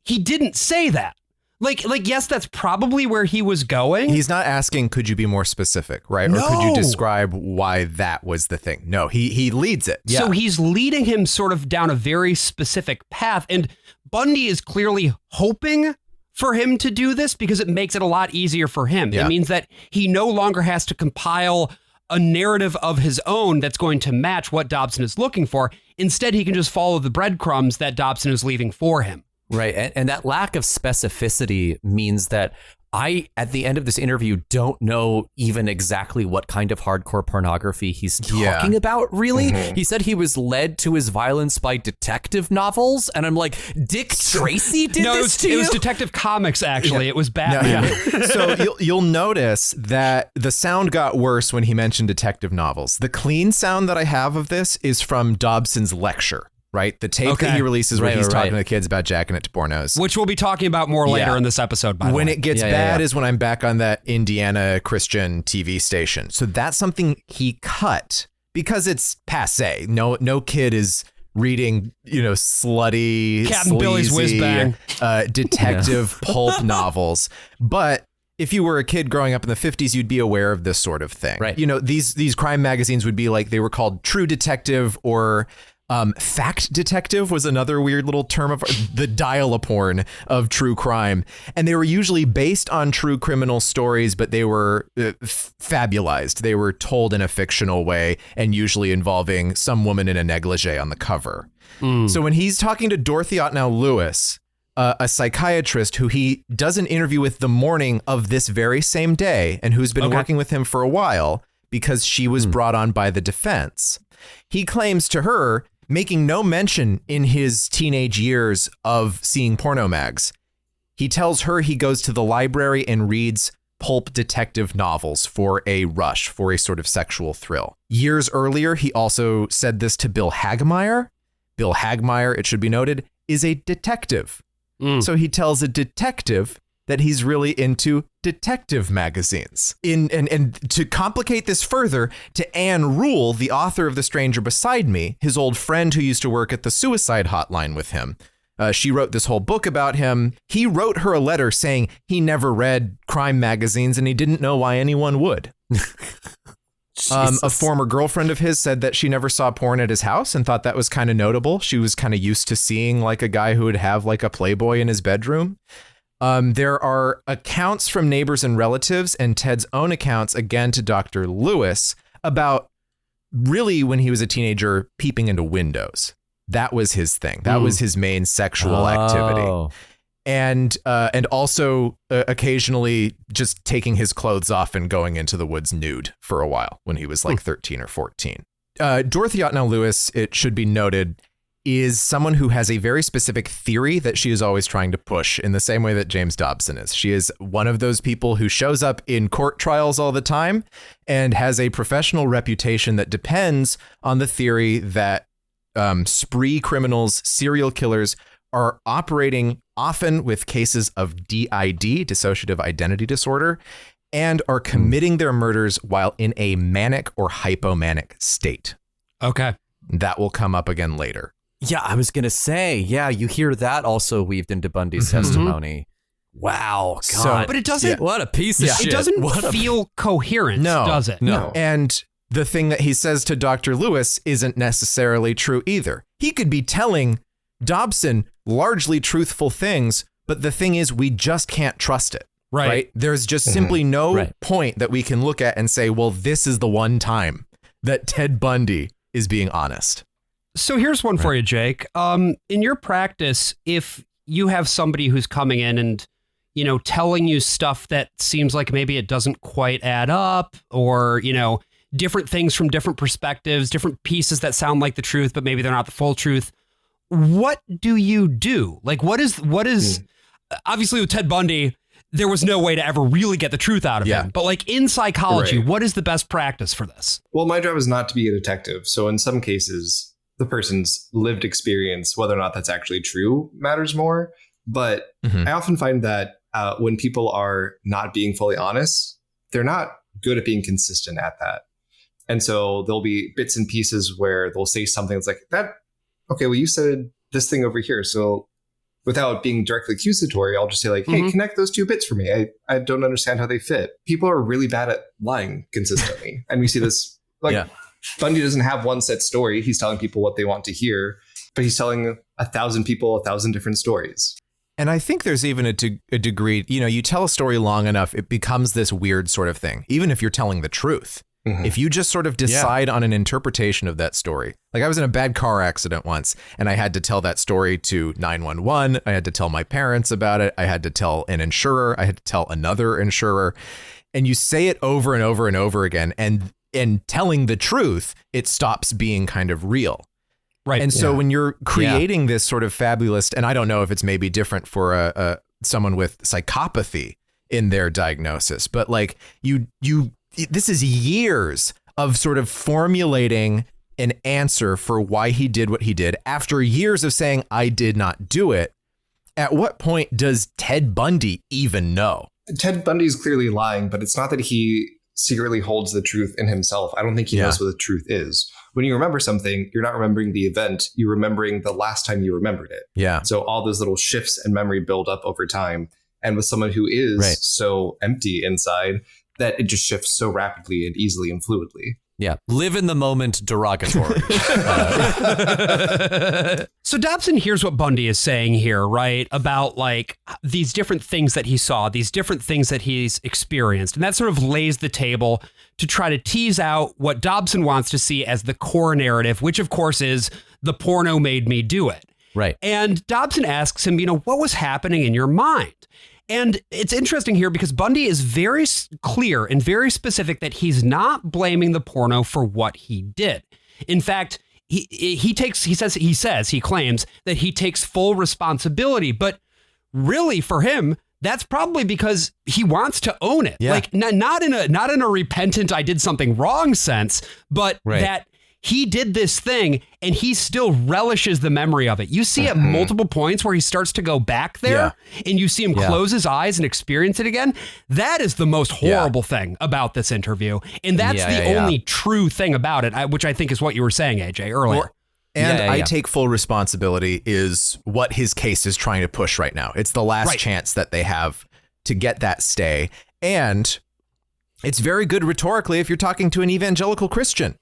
he didn't say that. Like, yes, that's probably where he was going. He's not asking, could you be more specific, right? No. Or could you describe why that was the thing? No, he leads it. So he's leading him sort of down a very specific path. And Bundy is clearly hoping for him to do this because it makes it a lot easier for him. Yeah. It means that he no longer has to compile a narrative of his own that's going to match what Dobson is looking for. Instead, he can just follow the breadcrumbs that Dobson is leaving for him. Right. And that lack of specificity means that I, at the end of this interview, don't know even exactly what kind of hardcore pornography he's talking about, really. Mm-hmm. He said he was led to his violence by detective novels. And I'm like, Dick Tracy did this to you? It was Detective Comics, actually. It was Batman. So you'll notice that the sound got worse when he mentioned detective novels. The clean sound that I have of this is from Dobson's lecture. Right? The tape that he releases where he's talking to the kids about jacking it to pornos. Which we'll be talking about more later in this episode, by the way. When it gets bad is when I'm back on that Indiana Christian TV station. So that's something he cut because it's passé. No kid is reading, slutty, Captain Billy's whiz-bang. Detective pulp novels. But if you were a kid growing up in the 50s, you'd be aware of this sort of thing. Right. These crime magazines would be like, they were called True Detective or Fact Detective was another weird little term of the dial-a-porn of true crime. And they were usually based on true criminal stories, but they were fabulized. They were told in a fictional way and usually involving some woman in a negligee on the cover. So when he's talking to Dorothy Otnow Lewis, a psychiatrist who he does an interview with the morning of this very same day and who's been working with him for a while because she was brought on by the defense, he claims to her, making no mention in his teenage years of seeing porno mags, he tells her he goes to the library and reads pulp detective novels for a rush, for a sort of sexual thrill. Years earlier, he also said this to Bill Hagmaier. Bill Hagmaier, it should be noted, is a detective. So he tells a detective that he's really into detective magazines. And to complicate this further, to Anne Rule, the author of The Stranger Beside Me, his old friend who used to work at the suicide hotline with him, she wrote this whole book about him. He wrote her a letter saying he never read crime magazines and he didn't know why anyone would. A former girlfriend of his said that she never saw porn at his house and thought that was kind of notable. She was kind of used to seeing like a guy who would have like a Playboy in his bedroom. There are accounts from neighbors and relatives and Ted's own accounts, again, to Dr. Lewis about really when he was a teenager peeping into windows. That was his thing. That was his main sexual activity. And also occasionally just taking his clothes off and going into the woods nude for a while when he was like 13 or 14. Dorothy Otnow Lewis, it should be noted, is someone who has a very specific theory that she is always trying to push in the same way that James Dobson is. She is one of those people who shows up in court trials all the time and has a professional reputation that depends on the theory that spree criminals, serial killers, are operating often with cases of DID, dissociative identity disorder, and are committing their murders while in a manic or hypomanic state. Okay. That will come up again later. Yeah, I was going to say, you hear that also weaved into Bundy's testimony. Wow. God. But it doesn't. What a piece of shit. It doesn't feel coherent, does it? No. And the thing that he says to Dr. Lewis isn't necessarily true either. He could be telling Dobson largely truthful things, but the thing is, we just can't trust it. Right? There's just simply no point that we can look at and say, well, this is the one time that Ted Bundy is being honest. So here's one for you, Jake. In your practice, if you have somebody who's coming in and, telling you stuff that seems like maybe it doesn't quite add up, or, different things from different perspectives, different pieces that sound like the truth, but maybe they're not the full truth, what do you do? Like, what is obviously with Ted Bundy, there was no way to ever really get the truth out of him. But like in psychology, what is the best practice for this? Well, my job is not to be a detective. So in some cases, the person's lived experience, whether or not that's actually true, matters more. But I often find that when people are not being fully honest, they're not good at being consistent at that. And so there'll be bits and pieces where they'll say something that's like, okay, well, you said this thing over here. So without being directly accusatory, I'll just say like, hey, connect those two bits for me. I don't understand how they fit. People are really bad at lying consistently. And we see this, Bundy doesn't have one set story. He's telling people what they want to hear, but he's telling 1,000 people 1,000 different stories. And I think there's even a degree, you tell a story long enough, it becomes this weird sort of thing, even if you're telling the truth. If you just sort of decide on an interpretation of that story. Like I was in a bad car accident once and I had to tell that story to 911. I had to tell my parents about it. I had to tell an insurer. I had to tell another insurer. And you say it over and over and over again. And telling the truth, it stops being kind of real. Right. And so when you're creating this sort of fabulous, and I don't know if it's maybe different for someone with psychopathy in their diagnosis, but like this is years of sort of formulating an answer for why he did what he did after years of saying, I did not do it. At what point does Ted Bundy even know? Ted Bundy is clearly lying, but it's not that he secretly holds the truth in himself. I don't think he knows what the truth is. When you remember something, you're not remembering the event. You're remembering the last time you remembered it. Yeah. So all those little shifts in memory build up over time. And with someone who is so empty inside, that it just shifts so rapidly and easily and fluidly. Yeah. Live in the moment derogatory. So Dobson hears what Bundy is saying here, right? About like these different things that he saw, these different things that he's experienced. And that sort of lays the table to try to tease out what Dobson wants to see as the core narrative, which of course is the porno made me do it. Right. And Dobson asks him, what was happening in your mind? And it's interesting here because Bundy is very clear and very specific that he's not blaming the porno for what he did. In fact, he claims that he takes full responsibility, but really for him, that's probably because he wants to own it. Yeah. Like not in a repentant, I did something wrong sense, but that he did this thing and he still relishes the memory of it. You see at multiple points where he starts to go back there and you see him close his eyes and experience it again. That is the most horrible thing about this interview. And that's the only true thing about it, which I think is what you were saying, AJ, earlier. Well, and I take full responsibility is what his case is trying to push right now. It's the last chance that they have to get that stay. And it's very good rhetorically if you're talking to an evangelical Christian.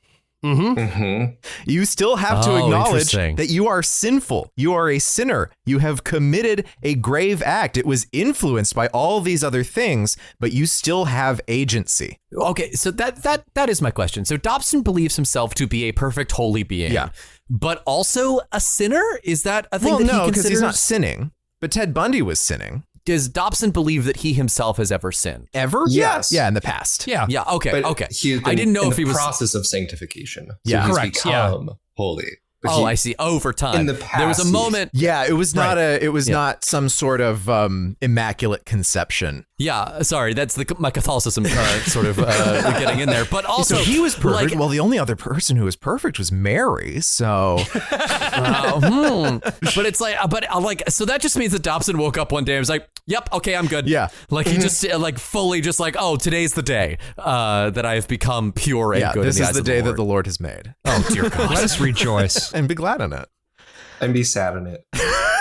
You still have to acknowledge that you are sinful. You are a sinner. You have committed a grave act. It was influenced by all these other things, but you still have agency. Okay, so that is my question. So Dobson believes himself to be a perfect holy being, but also a sinner? Is that a thing that he considers? No, because he's not sinning, but Ted Bundy was sinning. Does Dobson believe that he himself has ever sinned? Ever? Yes. Yeah, in the past. Yeah. Yeah. Okay. But okay. I didn't know if he was in the process of sanctification. So he's become holy. But I see. Over time. In the past, there was a moment. Yeah, it was not not some sort of immaculate conception Yeah, sorry, that's my Catholicism sort of getting in there. But also, so he was perfect. like, Well, the only other person who was perfect was Mary. So, but it's like, so that just means that Dobson woke up one day and was like, "Yep, okay, I'm good." Yeah, like he just like fully just like, "Oh, today's the day that I have become pure and good." This in the is eyes the of day the that the Lord has made. Oh dear God, Let us rejoice. And be glad in it. And be sad in it.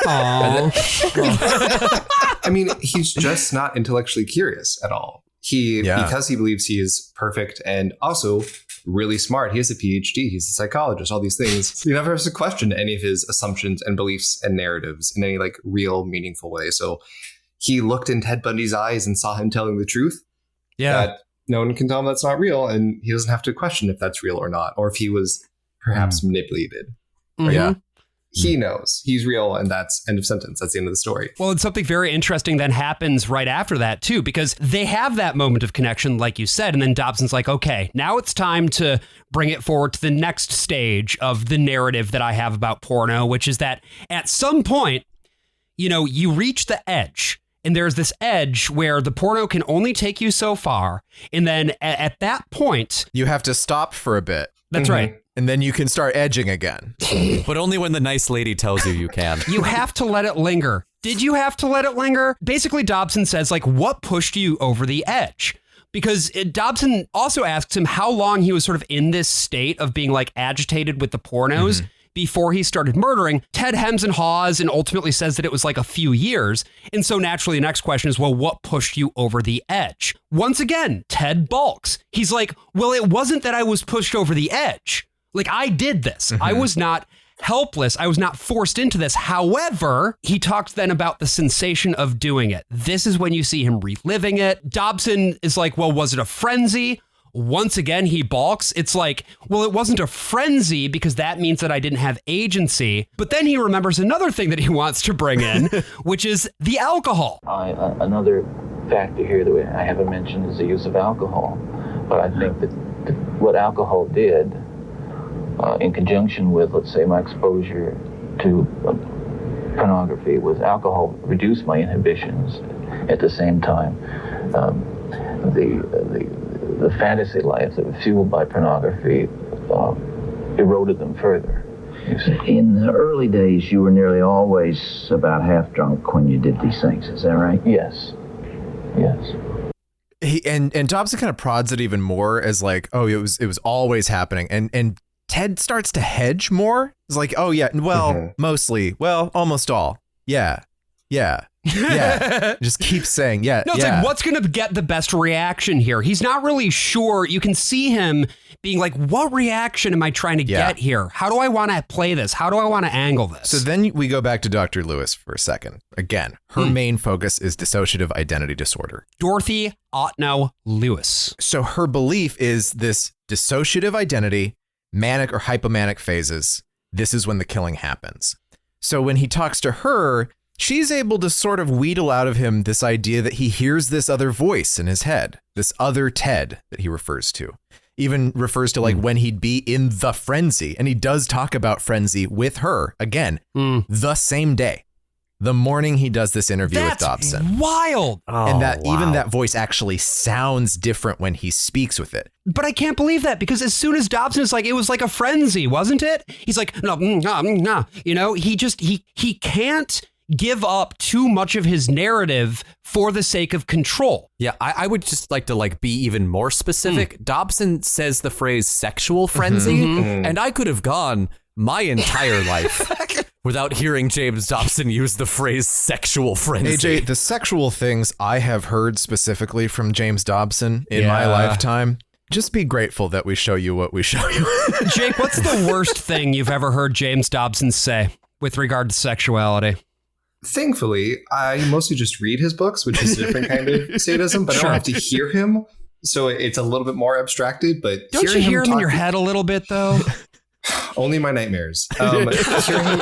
Aww. I mean, he's just not intellectually curious at all. Because he believes he is perfect and also really smart. He has a PhD. He's a psychologist, all these things. He never has to question any of his assumptions and beliefs and narratives in any like real meaningful way. So he looked in Ted Bundy's eyes and saw him telling the truth. Yeah. That no one can tell him that's not real. And he doesn't have to question if that's real or not, or if he was perhaps manipulated. Mhm. Yeah. He knows he's real, and that's end of sentence. That's the end of the story. Well, and something very interesting then happens right after that, too, because they have that moment of connection, like you said, and then Dobson's like, okay, now it's time to bring it forward to the next stage of the narrative that I have about porno, which is that at some point, you know, you reach the edge. And there's this edge where the porno can only take you so far. And then at that point, You have to stop for a bit. that's right. And then you can start edging again. but only when the nice lady tells you can. You have to let it linger. Did you have to let it linger? Basically, Dobson says, like, what pushed you over the edge? Because Dobson also asks him how long he was sort of in this state of being like agitated with the pornos before he started murdering. Ted hems and haws and ultimately says that it was like a few years. And so naturally, the next question is, well, what pushed you over the edge? Once again, Ted balks. He's like, well, it wasn't that I was pushed over the edge. Like, I did this. I was not helpless. I was not forced into this. However, he talked then about the sensation of doing it. This is when you see him reliving it. Dobson is like, well, was it a frenzy? Once again, he balks. It's like, well, it wasn't a frenzy because that means that I didn't have agency. But then he remembers another thing that he wants to bring in, which is the alcohol. Another factor here that I haven't mentioned is the use of alcohol. But I think that what alcohol did, in conjunction with, let's say, my exposure to pornography, was alcohol reduced my inhibitions. At the same time, the fantasy life that was fueled by pornography eroded them further. In the early days, you were nearly always about half drunk when you did these things. Is that right? Yes. Yes. And Dobson kind of prods it even more as like, oh, it was always happening. And Ted starts to hedge more. It's like, oh yeah, well, mostly, well, almost all. Yeah. Just keep saying, yeah. No, it's like, what's going to get the best reaction here? He's not really sure. You can see him being like, what reaction am I trying to get here? How do I want to play this? How do I want to angle this? So then we go back to Dr. Lewis for a second. Again, her main focus is dissociative identity disorder. Dorothy Otno Lewis. So her belief is this dissociative identity, manic or hypomanic phases. This is when the killing happens. So when he talks to her, she's able to sort of wheedle out of him this idea that he hears this other voice in his head, this other Ted that he refers to. Even refers to like when he'd be in the frenzy. And he does talk about frenzy with her again, the same day, the morning he does this interview with Dobson. Wild. And that even that voice actually sounds different when he speaks with it. But I can't believe that, because as soon as Dobson is like, it was like a frenzy, wasn't it? He's like, no, you know, he can't give up too much of his narrative for the sake of control. Yeah, I would just like to be even more specific. Dobson says the phrase sexual frenzy, and I could have gone my entire life without hearing James Dobson use the phrase sexual frenzy. AJ, the sexual things I have heard specifically from James Dobson in my lifetime, just be grateful that we show you what we show you. Jake, what's the worst thing you've ever heard James Dobson say with regard to sexuality? Thankfully, I mostly just read his books, which is a different kind of sadism, but I don't have to hear him. So it's a little bit more abstracted, but don't you hear him in your head a little bit, though? Only my nightmares. Hearing him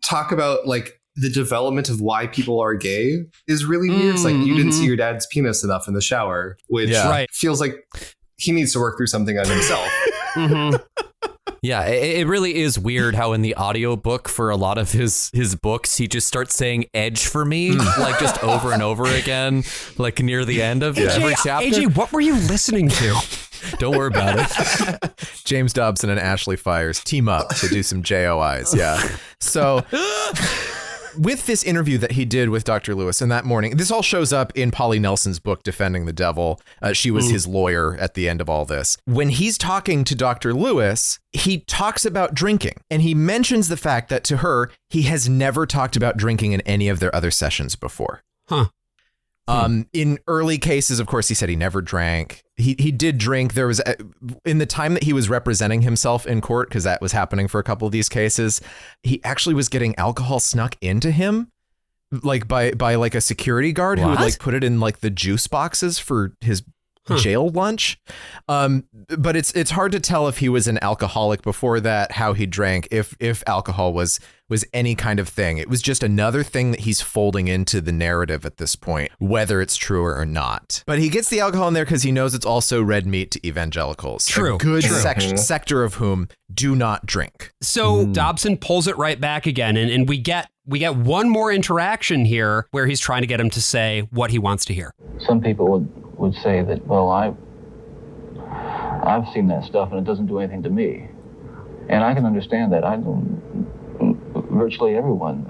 talk about like the development of why people are gay is really weird. It's like you didn't see your dad's penis enough in the shower, which feels like he needs to work through something on himself. Yeah, it really is weird how in the audiobook for a lot of his books, he just starts saying edge for me, like just over and over again, like near the end of every chapter. AJ, what were you listening to? Don't worry about it. James Dobson and Ashley Fires team up to do some JOIs. Yeah. So with this interview that he did with Dr. Lewis in that morning, this all shows up in Polly Nelson's book, Defending the Devil. She was his lawyer at the end of all this. When he's talking to Dr. Lewis, he talks about drinking, and he mentions the fact that to her, he has never talked about drinking in any of their other sessions before. Huh. In early cases, of course, he said he never drank. He did drink. There was in the time that he was representing himself in court, because that was happening for a couple of these cases, he actually was getting alcohol snuck into him, like by like a security guard who would like put it in like the juice boxes for his jail lunch. But it's hard to tell if he was an alcoholic before that, how he drank, if alcohol was any kind of thing. It was just another thing that he's folding into the narrative at this point, whether it's true or not. But he gets the alcohol in there because he knows it's also red meat to evangelicals. True. A good sector of whom do not drink. So Dobson pulls it right back again, and we get one more interaction here where he's trying to get him to say what he wants to hear. Some people would say that, well, I've seen that stuff and it doesn't do anything to me. And I can understand that. Virtually everyone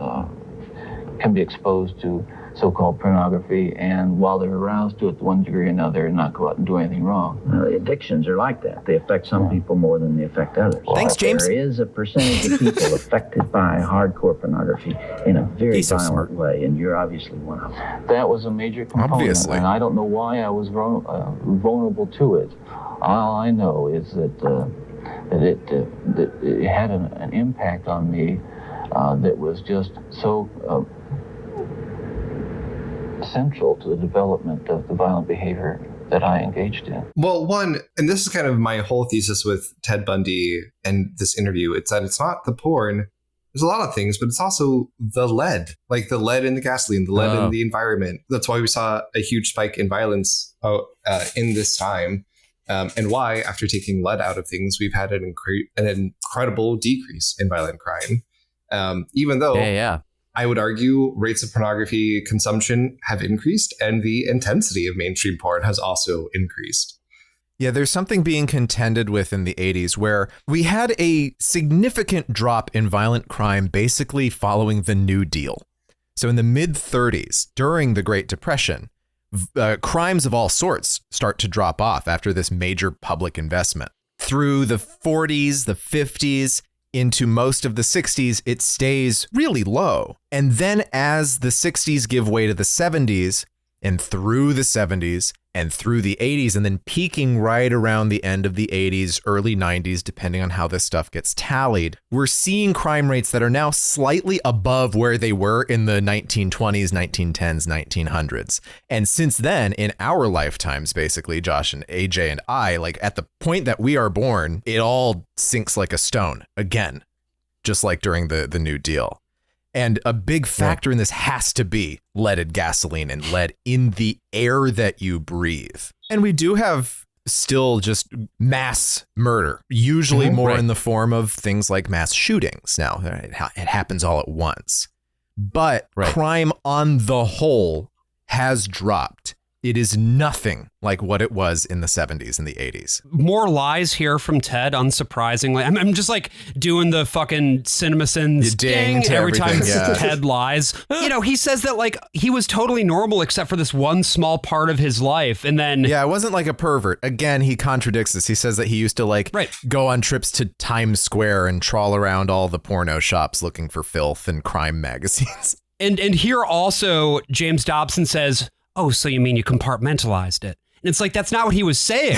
can be exposed to so-called pornography, and while they're aroused to it to one degree or another, not go out and do anything wrong. Addictions are like that. They affect some people more than they affect others. Thanks, James. There is a percentage of people affected by hardcore pornography in a very violent way, and you're obviously one of them. That was a major component, Obviously. and I don't know why I was vulnerable to it. All I know is that it had an impact on me that was just so central to the development of the violent behavior that I engaged in. Well, one, and this is kind of my whole thesis with Ted Bundy and this interview, it's that it's not the porn. There's a lot of things, but it's also the lead, like the lead in the gasoline, the lead in the environment. That's why we saw a huge spike in violence in this time. And why, after taking lead out of things, we've had an incredible decrease in violent crime. Even though I would argue rates of pornography consumption have increased and the intensity of mainstream porn has also increased. Yeah, there's something being contended with in the 80s where we had a significant drop in violent crime basically following the New Deal. So in the mid-30s, during the Great Depression, crimes of all sorts start to drop off after this major public investment. Through the 40s, the 50s, into most of the 60s, it stays really low. And then as the 60s give way to the 70s, and through the 70s, and through the 80s, and then peaking right around the end of the 80s, early 90s, depending on how this stuff gets tallied, we're seeing crime rates that are now slightly above where they were in the 1920s, 1910s, 1900s. And since then, in our lifetimes, basically, Josh and AJ and I, like at the point that we are born, it all sinks like a stone again, just like during the New Deal. And a big factor in this has to be leaded gasoline and lead in the air that you breathe. And we do have still just mass murder, usually more in the form of things like mass shootings. Now, it happens all at once. But crime on the whole has dropped. It is nothing like what it was in the 70s and the 80s. More lies here from Ted, unsurprisingly. I'm just like doing the fucking CinemaSins ding every time Ted lies. You know, he says that like he was totally normal except for this one small part of his life. And then... Yeah, it wasn't like a pervert. Again, he contradicts this. He says that he used to like go on trips to Times Square and trawl around all the porno shops looking for filth and crime magazines. And here also, James Dobson says... Oh, so you mean you compartmentalized it? And it's like, that's not what he was saying,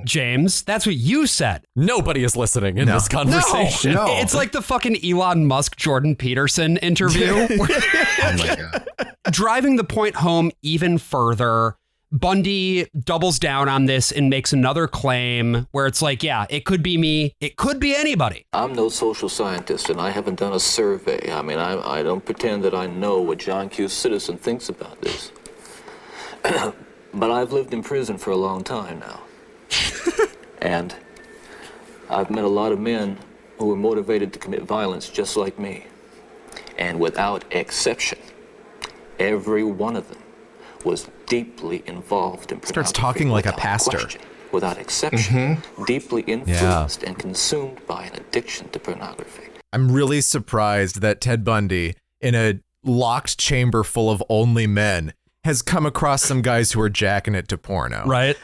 James. That's what you said. Nobody is listening in this conversation. No. It's like the fucking Elon Musk, Jordan Peterson interview. Oh my God. Driving the point home even further, Bundy doubles down on this and makes another claim where it's like, yeah, it could be me. It could be anybody. I'm no social scientist, and I haven't done a survey. I mean, I don't pretend that I know what John Q. Citizen thinks about this. But I've lived in prison for a long time now. And I've met a lot of men who were motivated to commit violence just like me. And without exception, every one of them was deeply involved in pornography. Starts talking like a pastor. Question, without exception, deeply influenced and consumed by an addiction to pornography. I'm really surprised that Ted Bundy, in a locked chamber full of only men, has come across some guys who are jacking it to porno. Right.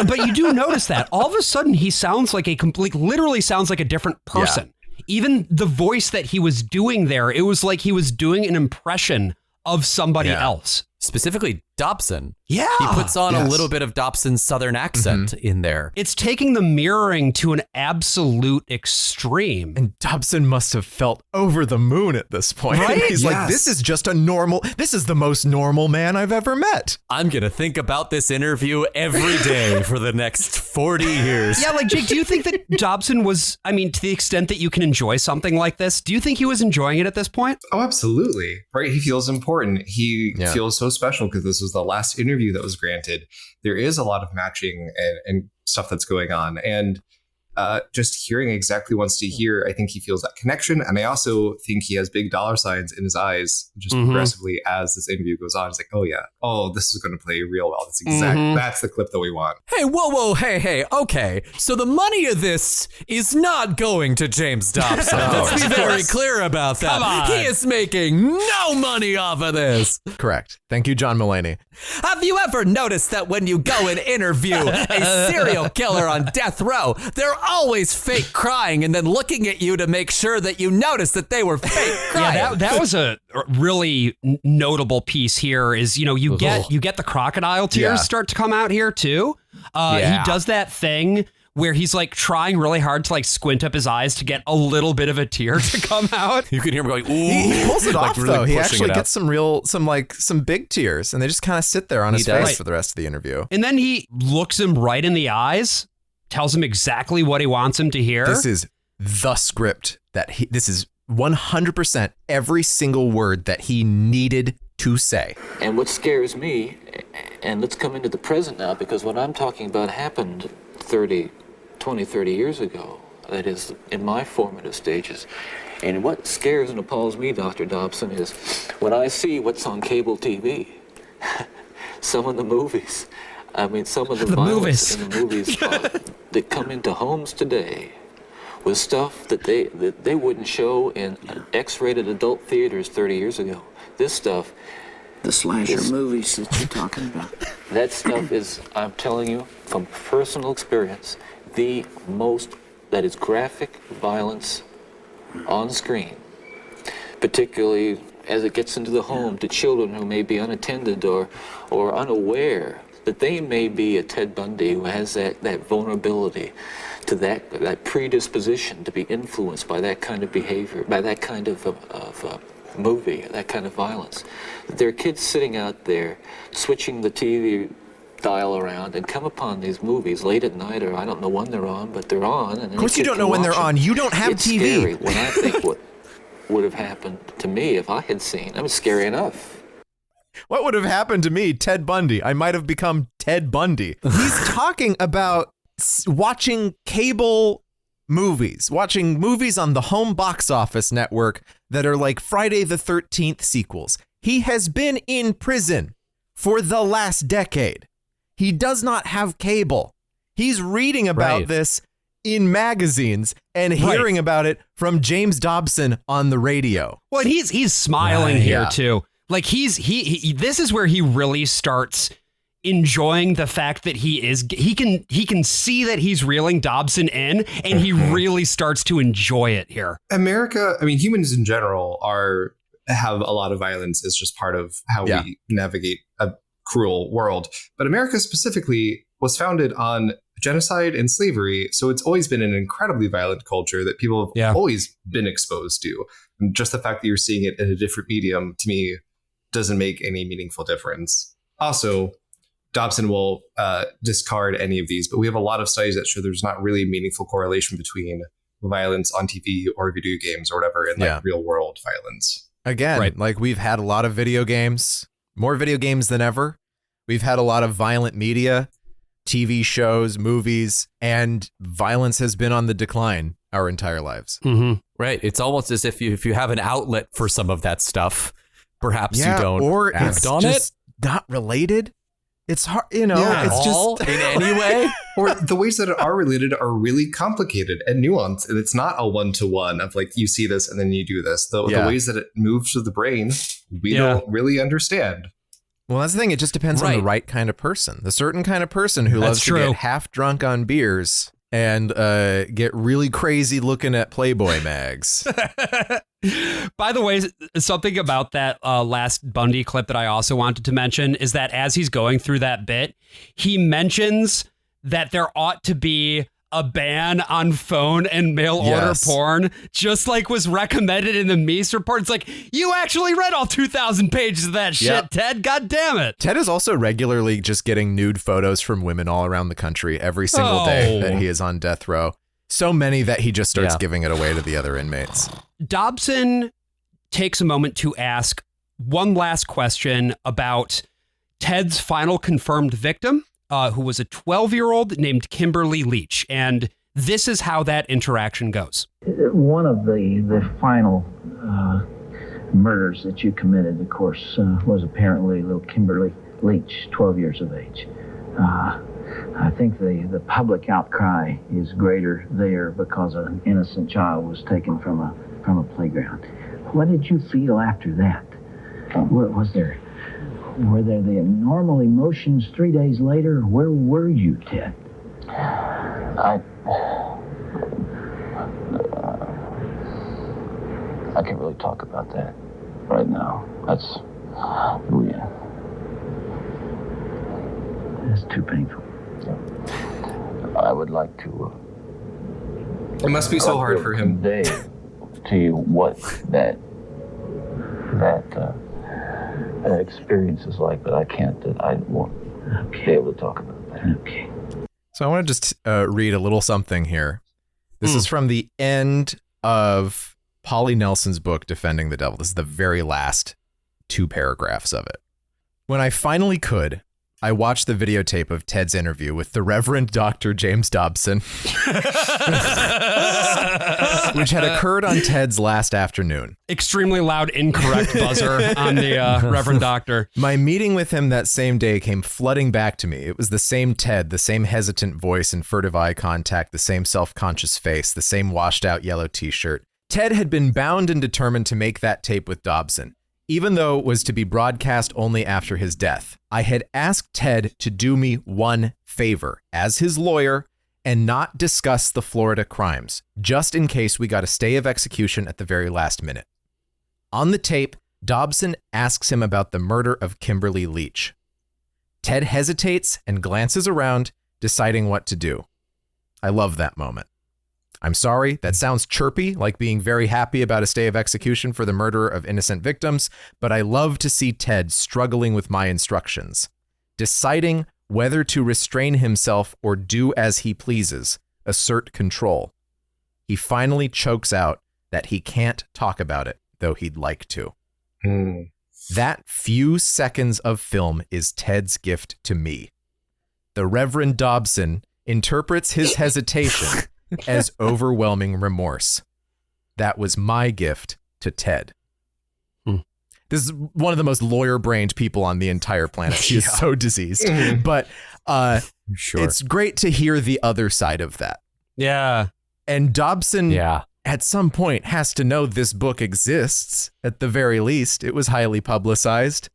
But you do notice that all of a sudden he sounds like literally sounds like a different person. Yeah. Even the voice that he was doing there, it was like he was doing an impression of somebody else. Specifically Dobson. Yeah. He puts on a little bit of Dobson's southern accent in there. It's taking the mirroring to an absolute extreme. And Dobson must have felt over the moon at this point. Right? He's like, this is the most normal man I've ever met. I'm going to think about this interview every day for the next 40 years. Yeah, like, Jake, do you think that Dobson was, I mean, to the extent that you can enjoy something like this, do you think he was enjoying it at this point? Oh, absolutely. Right. He feels important. He feels so special because this was the last interview that was granted. There is a lot of matching and stuff that's going on. And just hearing exactly what he wants to hear, I think he feels that connection. And I also think he has big dollar signs in his eyes just progressively as this interview goes on. It's like, oh yeah, this is going to play real well. That's the clip that we want. Hey, whoa, hey, okay. So the money of this is not going to James Dobson. Let's be very clear about that. Come on. He is making no money off of this. Correct. Thank you, John Mulaney. Have you ever noticed that when you go and interview a serial killer on death row, they're always fake crying and then looking at you to make sure that you notice that they were fake crying? Yeah, that was a really notable piece here is, you get the crocodile tears start to come out here too. He does that thing where he's like trying really hard to like squint up his eyes to get a little bit of a tear to come out. You can hear him going, ooh. He pulls it off really though. He pushing actually it gets some big tears, and they just kind of sit there on his face for the rest of the interview. And then he looks him right in the eyes, tells him exactly what he wants him to hear. This is the script this is 100% every single word that he needed to say. And what scares me, and let's come into the present now, because what I'm talking about happened 30 years ago. That is, in my formative stages. And what scares and appalls me, Dr. Dobson, is when I see what's on cable TV, some of the movies, some of the violence in the movies that come into homes today with stuff that they wouldn't show in X-rated adult theaters 30 years ago. This stuff... The slasher movies that you're talking about. That stuff is, I'm telling you, from personal experience, that is graphic violence on screen, particularly as it gets into the home to children who may be unattended or unaware that they may be a Ted Bundy who has that vulnerability to that predisposition to be influenced by that kind of behavior, by that kind of movie, that kind of violence. There are kids sitting out there switching the TV dial around and come upon these movies late at night, or I don't know when they're on, but they're on. And of course you don't know when they're on. You don't have it's TV. Scary when I think what would have happened to me if I had seen. Scary enough. What would have happened to me, Ted Bundy? I might have become Ted Bundy. He's talking about watching cable movies, watching movies on the home box office network that are like Friday the 13th sequels. He has been in prison for the last decade. He does not have cable. He's reading about this in magazines and hearing about it from James Dobson on the radio. Well, and he's smiling here too. Like he this is where he really starts enjoying the fact that he can see that he's reeling Dobson in, and he really starts to enjoy it here. America, humans in general have a lot of violence as just part of how we navigate a cruel world. But America specifically was founded on genocide and slavery. So it's always been an incredibly violent culture that people have always been exposed to. And just the fact that you're seeing it in a different medium, to me, doesn't make any meaningful difference. Also, Dobson will discard any of these, but we have a lot of studies that show there's not really meaningful correlation between violence on TV or video games or whatever and like real world violence. Again, like we've had a lot of video games, more video games than ever. We've had a lot of violent media TV shows, movies, and violence has been on the decline our entire lives. Mm-hmm. Right. It's almost as if you have an outlet for some of that stuff, perhaps you don't or act it's on just it. not related. It's hard, Yeah, it's All just in any way. Or the ways that are related are really complicated and nuanced. And it's not a one-to-one of like, you see this and then you do this. The ways that it moves through the brain, we don't really understand. Well, that's the thing. It just depends on the right kind of person. The certain kind of person who loves to get half drunk on beers and get really crazy looking at Playboy mags. By the way, something about that last Bundy clip that I also wanted to mention is that as he's going through that bit, he mentions that there ought to be a ban on phone and mail order porn, just like was recommended in the Meese report. It's like, you actually read all 2,000 pages of that shit, Ted. God damn it. Ted is also regularly just getting nude photos from women all around the country every single day that he is on death row. So many that he just starts giving it away to the other inmates. Dobson takes a moment to ask one last question about Ted's final confirmed victim, who was a 12-year-old named Kimberly Leach. And this is how that interaction goes. One of the final murders that you committed, of course, was apparently little Kimberly Leach, 12 years of age. I think the public outcry is greater there because an innocent child was taken from a playground. What did you feel after that? Were there the normal emotions 3 days later? Where were you, Ted? I can't really talk about that right now. That's too painful. I would like to. It must be so hard for him. Convey to you what that experience is like, but I can't. I won't be able to talk about that. Okay. So I want to just read a little something here. This is from the end of Polly Nelson's book, Defending the Devil. This is the very last 2 paragraphs of it. When I finally could, I watched the videotape of Ted's interview with the Reverend Dr. James Dobson, which had occurred on Ted's last afternoon. Extremely loud, incorrect buzzer on the Reverend Doctor. My meeting with him that same day came flooding back to me. It was the same Ted, the same hesitant voice and furtive eye contact, the same self-conscious face, the same washed-out yellow t-shirt. Ted had been bound and determined to make that tape with Dobson, even though it was to be broadcast only after his death. I had asked Ted to do me one favor as his lawyer and not discuss the Florida crimes, just in case we got a stay of execution at the very last minute. On the tape, Dobson asks him about the murder of Kimberly Leach. Ted hesitates and glances around, deciding what to do. I love that moment. I'm sorry, that sounds chirpy, like being very happy about a stay of execution for the murder of innocent victims, but I love to see Ted struggling with my instructions, deciding whether to restrain himself or do as he pleases, assert control. He finally chokes out that he can't talk about it, though he'd like to. That few seconds of film is Ted's gift to me. The Reverend Dobson interprets his hesitation as overwhelming remorse. That was my gift to Ted. This is one of the most lawyer-brained people on the entire planet. He is so diseased. But it's great to hear the other side of that. Yeah. And Dobson, at some point, has to know this book exists. At the very least, it was highly publicized.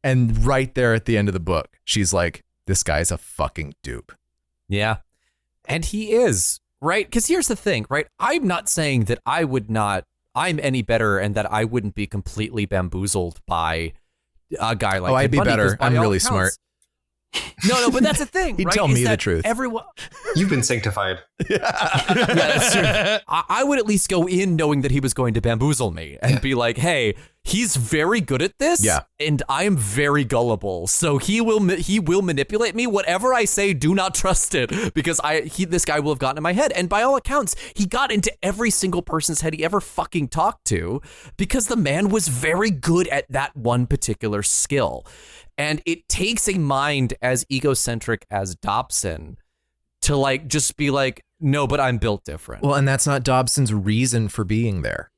And right there at the end of the book, she's like, this guy's a fucking dupe. Yeah. And he is. Right? Because here's the thing, right? I'm not saying that I'm any better and that I wouldn't be completely bamboozled by a guy like I'd be Bundy, better. I'm really smart. No, but that's the thing. He'd right? tell me the truth. Everyone, You've been sanctified. that's true. I would at least go in knowing that he was going to bamboozle me and be like, hey, he's very good at this, and I am very gullible, so he will manipulate me. Whatever I say, do not trust it, because this guy will have gotten in my head. And by all accounts, he got into every single person's head he ever fucking talked to, because the man was very good at that one particular skill. And it takes a mind as egocentric as Dobson to like just be like, no, but I'm built different. Well, and that's not Dobson's reason for being there.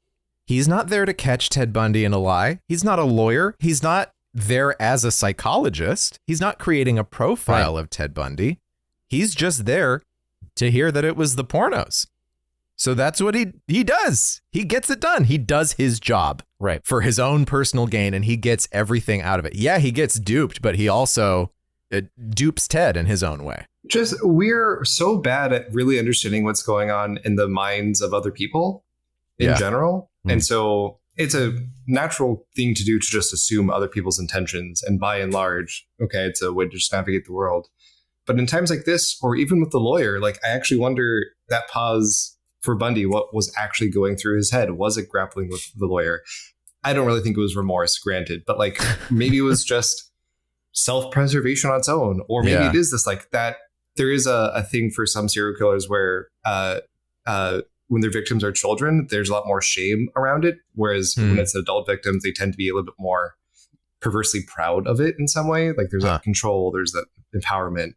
He's not there to catch Ted Bundy in a lie. He's not a lawyer. He's not there as a psychologist. He's not creating a profile of Ted Bundy. He's just there to hear that it was the pornos. So that's what he does. He gets it done. He does his job for his own personal gain, and he gets everything out of it. Yeah, he gets duped, but he also dupes Ted in his own way. Just, we're so bad at really understanding what's going on in the minds of other people in general. Mm. And so it's a natural thing to do to just assume other people's intentions. And by and large, okay, it's a way to just navigate the world. But in times like this, or even with the lawyer, like I actually wonder that pause for Bundy, what was actually going through his head? Was it grappling with the lawyer? I don't really think it was remorse, granted, but like maybe it was just self-preservation on its own. Or maybe it is this like that. There is a thing for some serial killers where when their victims are children, there's a lot more shame around it. Whereas when it's adult victims, they tend to be a little bit more perversely proud of it in some way. Like there's that control, there's that empowerment.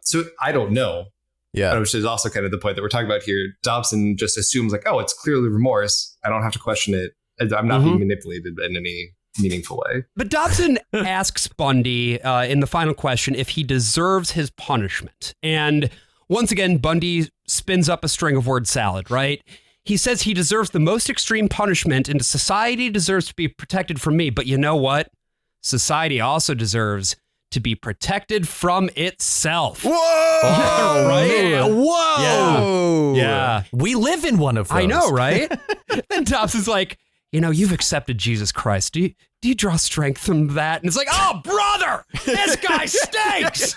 So I don't know. Yeah. Which is also kind of the point that we're talking about here. Dobson just assumes like, oh, it's clearly remorse. I don't have to question it. I'm not being manipulated in any meaningful way. But Dobson asks Bundy in the final question if he deserves his punishment. And once again, Bundy spins up a string of word salad, right? He says he deserves the most extreme punishment and society deserves to be protected from me. But you know what? Society also deserves to be protected from itself. Whoa! Oh, right? Man. Whoa! Yeah. We live in one of those. I know, right? And Dobson's like, you know, you've accepted Jesus Christ. Do you draw strength from that? And it's like, oh, brother, this guy stinks.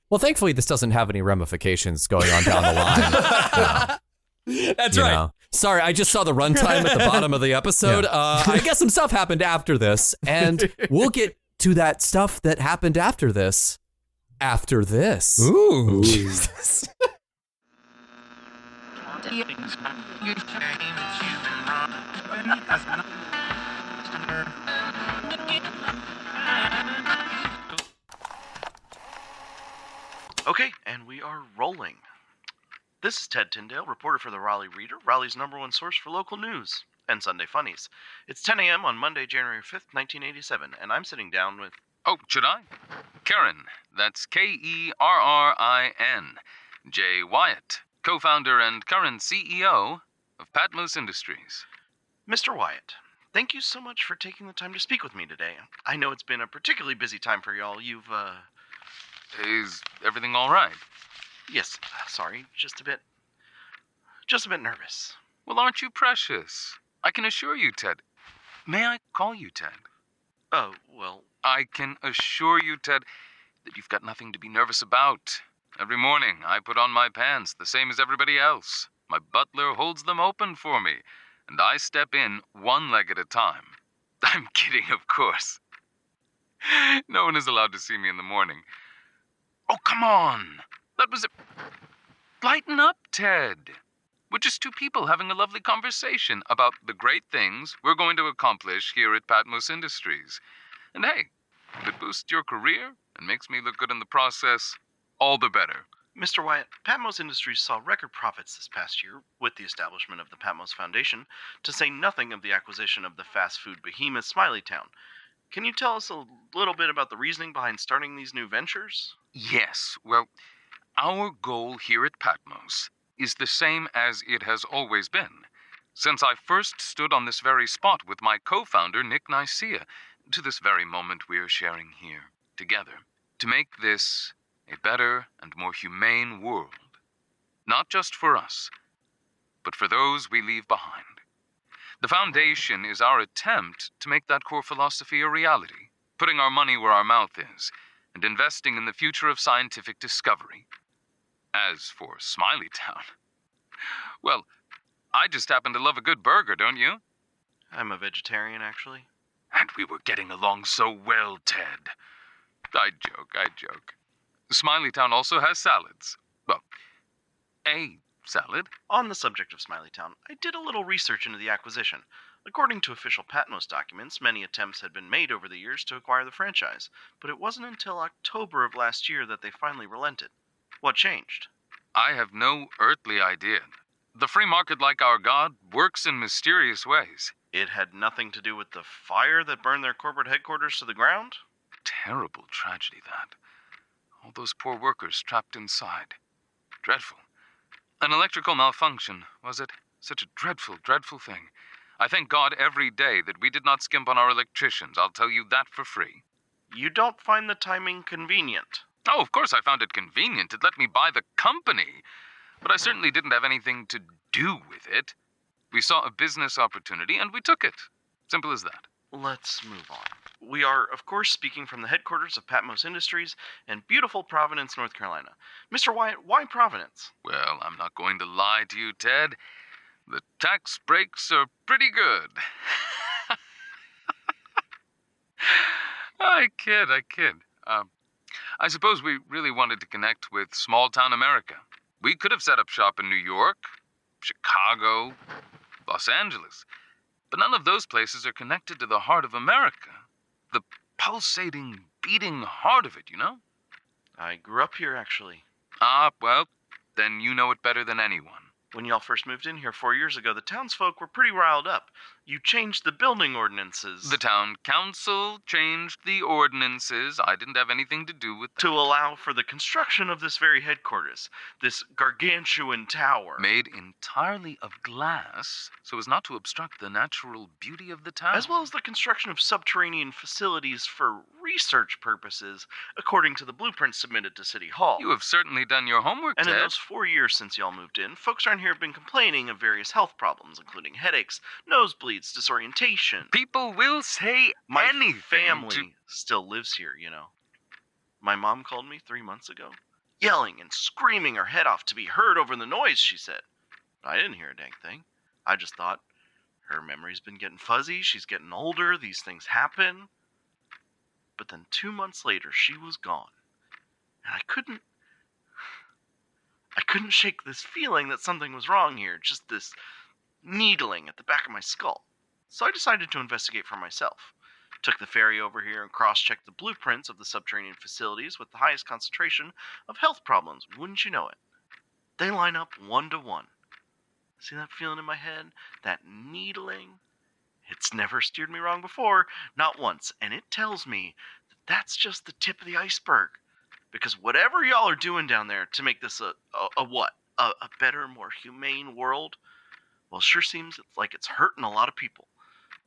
Well, thankfully, this doesn't have any ramifications going on down the line. That's right. Know. Sorry, I just saw the runtime at the bottom of the episode. I guess some stuff happened after this, and we'll get to that stuff that happened after this. After this. Ooh. Jesus. Okay, and we are rolling. This is Ted Tyndale, reporter for the Raleigh Reader, Raleigh's #1 source for local news and Sunday funnies. It's 10 a.m. on Monday, January 5th, 1987, and I'm sitting down with... Oh, should I? Karen, that's Kerrin. Jay Wyatt, co-founder and current CEO of Patmos Industries. Mr. Wyatt, thank you so much for taking the time to speak with me today. I know it's been a particularly busy time for y'all. Is everything all right? Yes, sorry, just a bit nervous. Well, aren't you precious? I can assure you, Ted. May I call you Ted? Oh, well... I can assure you, Ted, that you've got nothing to be nervous about. Every morning, I put on my pants the same as everybody else. My butler holds them open for me, and I step in one leg at a time. I'm kidding, of course. No one is allowed to see me in the morning. Oh, come on! That was it. Lighten up, Ted. We're just two people having a lovely conversation about the great things we're going to accomplish here at Patmos Industries. And hey, if it boosts your career and makes me look good in the process, all the better. Mr. Wyatt, Patmos Industries saw record profits this past year with the establishment of the Patmos Foundation, to say nothing of the acquisition of the fast food behemoth Smileytown. Can you tell us a little bit about the reasoning behind starting these new ventures? Yes, well, our goal here at Patmos is the same as it has always been. Since I first stood on this very spot with my co-founder, Nick Nicaea, to this very moment we are sharing here together, to make this a better and more humane world. Not just for us, but for those we leave behind. The foundation is our attempt to make that core philosophy a reality, putting our money where our mouth is, and investing in the future of scientific discovery. As for Smileytown, well, I just happen to love a good burger, don't you? I'm a vegetarian, actually. And we were getting along so well, Ted. I joke. Smileytown also has salads. Well, a salad. On the subject of Smileytown, I did a little research into the acquisition. According to official Patmos documents, many attempts had been made over the years to acquire the franchise, but it wasn't until October of last year that they finally relented. What changed? I have no earthly idea. The free market, like our God, works in mysterious ways. It had nothing to do with the fire that burned their corporate headquarters to the ground? Terrible tragedy, that. All those poor workers trapped inside. Dreadful. An electrical malfunction, was it? Such a dreadful, dreadful thing. I thank God every day that we did not skimp on our electricians. I'll tell you that for free. You don't find the timing convenient? Oh, of course I found it convenient. It let me buy the company. But I certainly didn't have anything to do with it. We saw a business opportunity and we took it. Simple as that. Let's move on. We are, of course, speaking from the headquarters of Patmos Industries in beautiful Providence, North Carolina. Mr. Wyatt, why Providence? Well, I'm not going to lie to you, Ted. The tax breaks are pretty good. I kid. I suppose we really wanted to connect with small-town America. We could have set up shop in New York, Chicago, Los Angeles. But none of those places are connected to the heart of America. The pulsating, beating heart of it, you know? I grew up here, actually. Ah, well, then you know it better than anyone. When y'all first moved in here 4 years ago, the townsfolk were pretty riled up. You changed the building ordinances. The town council changed the ordinances. I didn't have anything to do with that. To allow for the construction of this very headquarters, this gargantuan tower. Made entirely of glass, so as not to obstruct the natural beauty of the town. As well as the construction of subterranean facilities for research purposes, according to the blueprints submitted to City Hall. You have certainly done your homework, And Ted. in those 4 years since y'all moved in, folks around here have been complaining of various health problems, including headaches, nosebleeds, disorientation. People will say My anything family still lives here, you know. My mom called me 3 months ago, yelling and screaming her head off to be heard over the noise, she said. I didn't hear a dang thing. I just thought, her memory's been getting fuzzy, she's getting older, these things happen. But then 2 months later, she was gone. And I couldn't shake this feeling that something was wrong here, just this needling at the back of my skull. So I decided to investigate for myself. Took the ferry over here and cross-checked the blueprints of the subterranean facilities with the highest concentration of health problems. Wouldn't you know it? They line up 1 to 1. See that feeling in my head? That needling? It's never steered me wrong before, not once. And it tells me that that's just the tip of the iceberg. Because whatever y'all are doing down there to make this a better, more humane world, well, it sure seems like it's hurting a lot of people.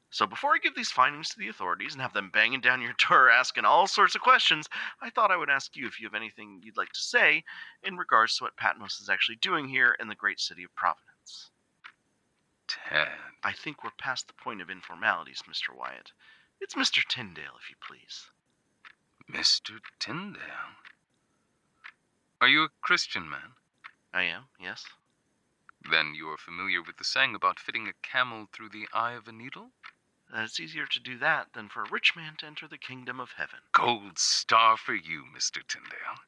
So before I give these findings to the authorities and have them banging down your door asking all sorts of questions, I thought I would ask you if you have anything you'd like to say in regards to what Patmos is actually doing here in the great city of Providence. Ted. I think we're past the point of informalities, Mr. Wyatt. It's Mr. Tyndale, if you please. Mr. Tyndale? Are you a Christian man? I am, yes. Then you are familiar with the saying about fitting a camel through the eye of a needle? It's easier to do that than for a rich man to enter the kingdom of heaven. Gold star for you, Mr. Tyndale.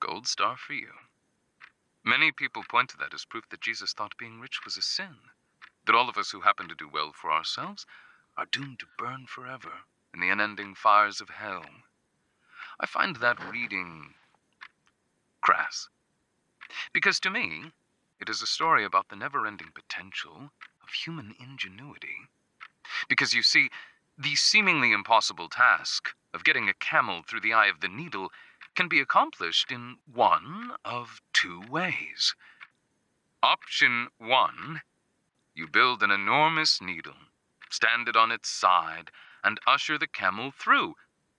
Gold star for you. Many people point to that as proof that Jesus thought being rich was a sin. That all of us who happen to do well for ourselves are doomed to burn forever in the unending fires of hell. I find that reading crass. Because to me, it is a story about the never-ending potential of human ingenuity. Because you see, the seemingly impossible task of getting a camel through the eye of the needle can be accomplished in one of 2 ways. Option 1, you build an enormous needle, stand it on its side, and usher the camel through,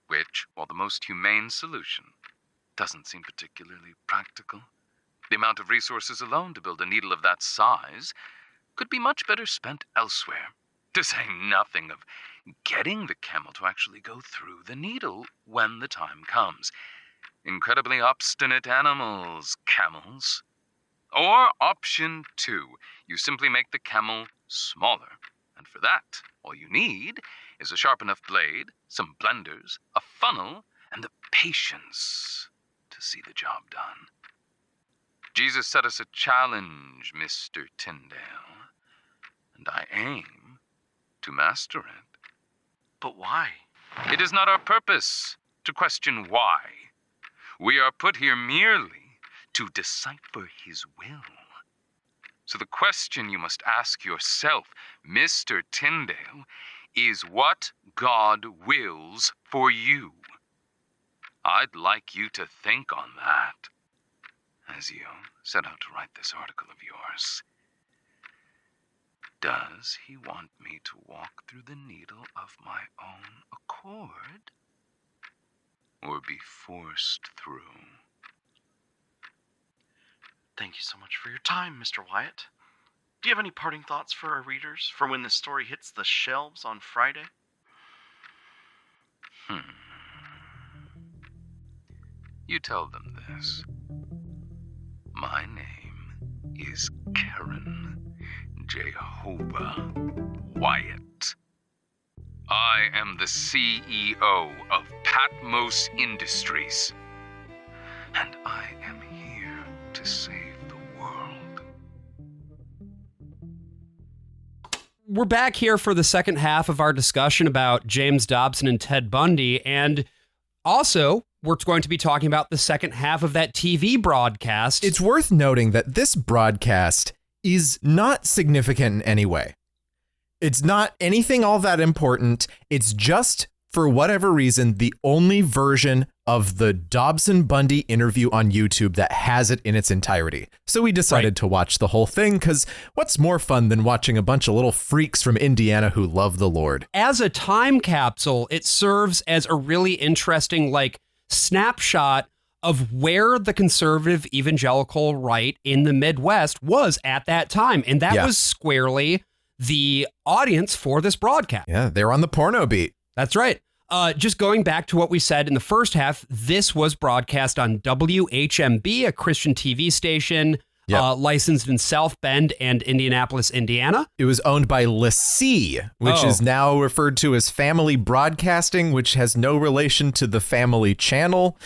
which, while the most humane solution, doesn't seem particularly practical. The amount of resources alone to build a needle of that size could be much better spent elsewhere, to say nothing of getting the camel to actually go through the needle when the time comes. Incredibly obstinate animals, camels. Or option 2, you simply make the camel smaller, and for that, all you need is a sharp enough blade, some blenders, a funnel, and the patience to see the job done. Jesus set us a challenge, Mr. Tyndale, and I aim to master it. But why? It is not our purpose to question why. We are put here merely to decipher his will. So the question you must ask yourself, Mr. Tyndale, is what God wills for you. I'd like you to think on that as you set out to write this article of yours. Does he want me to walk through the needle of my own accord? Or be forced through? Thank you so much for your time, Mr. Wyatt. Do you have any parting thoughts for our readers for when this story hits the shelves on Friday? You tell them this. My name is Karen Jehovah Wyatt. I am the CEO of Patmos Industries, and I am here to save the world. We're back here for the second half of our discussion about James Dobson and Ted Bundy, and also we're going to be talking about the second half of that TV broadcast. It's worth noting that this broadcast is not significant in any way. It's not anything all that important. It's just, for whatever reason, the only version of the Dobson-Bundy interview on YouTube that has it in its entirety. So we decided to watch the whole thing, because what's more fun than watching a bunch of little freaks from Indiana who love the Lord? As a time capsule, it serves as a really interesting, snapshot of where the conservative evangelical right in the Midwest was at that time. And that was squarely the audience for this broadcast. Yeah, they were on the porno beat. That's right. Just going back to what we said in the first half, this was broadcast on WHMB, a Christian TV station licensed in South Bend and Indianapolis, Indiana. It was owned by LaCie, which is now referred to as Family Broadcasting, which has no relation to the Family Channel.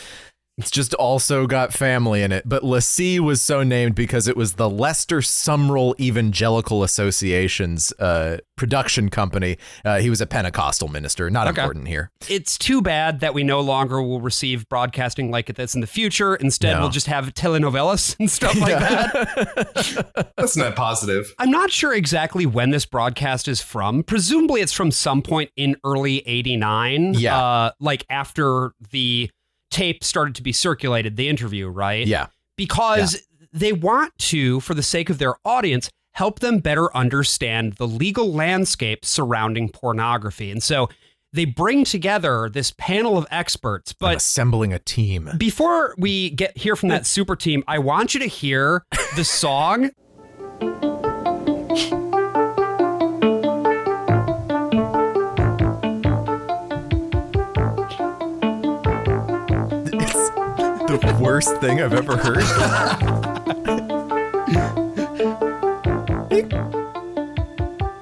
It's just also got family in it. But LaCie was so named because it was the Lester Sumrall Evangelical Association's production company. He was a Pentecostal minister. Not important here. It's too bad that we no longer will receive broadcasting like this in the future. Instead, we'll just have telenovelas and stuff like that. That's not positive. I'm not sure exactly when this broadcast is from. Presumably, it's from some point in early '89. Yeah. After the tape started to be circulated, the interview, right? Yeah. Because they want to, for the sake of their audience, help them better understand the legal landscape surrounding pornography. And so they bring together this panel of experts. But assembling a team. Before we hear from that super team, I want you to hear the song. The worst thing I've ever heard.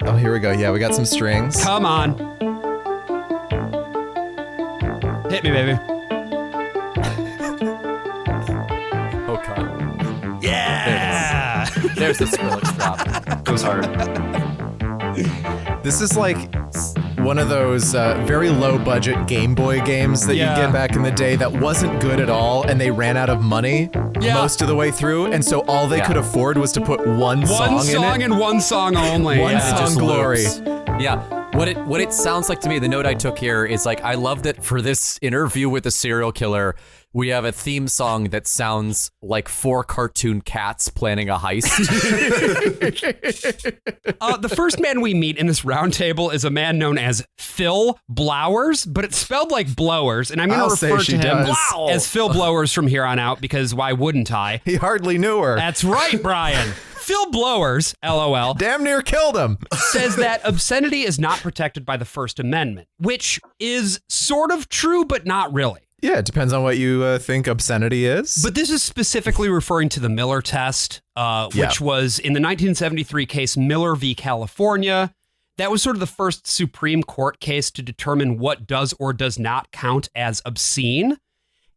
Oh, here we go. Yeah, we got some strings. Come on. Hit me, baby. Oh, God. Yeah! There's the Skrillex drop. Goes hard. This is like one of those very low budget Game Boy games that you get back in the day that wasn't good at all, and they ran out of money most of the way through, and so all they could afford was to put one song in it. One song and one song only. One song glory. Yeah. What it sounds like to me, the note I took here is I love that for this interview with the serial killer, we have a theme song that sounds like 4 cartoon cats planning a heist. The first man we meet in this roundtable is a man known as Phil Blowers, but it's spelled like blowers, and I'm going to refer to him as Phil Blowers from here on out, because why wouldn't I? He hardly knew her. That's right, Brian. Phil Blowers, LOL, damn near killed him, says that obscenity is not protected by the First Amendment, which is sort of true, but not really. Yeah, it depends on what you think obscenity is. But this is specifically referring to the Miller test, which was in the 1973 case Miller v. California. That was sort of the first Supreme Court case to determine what does or does not count as obscene.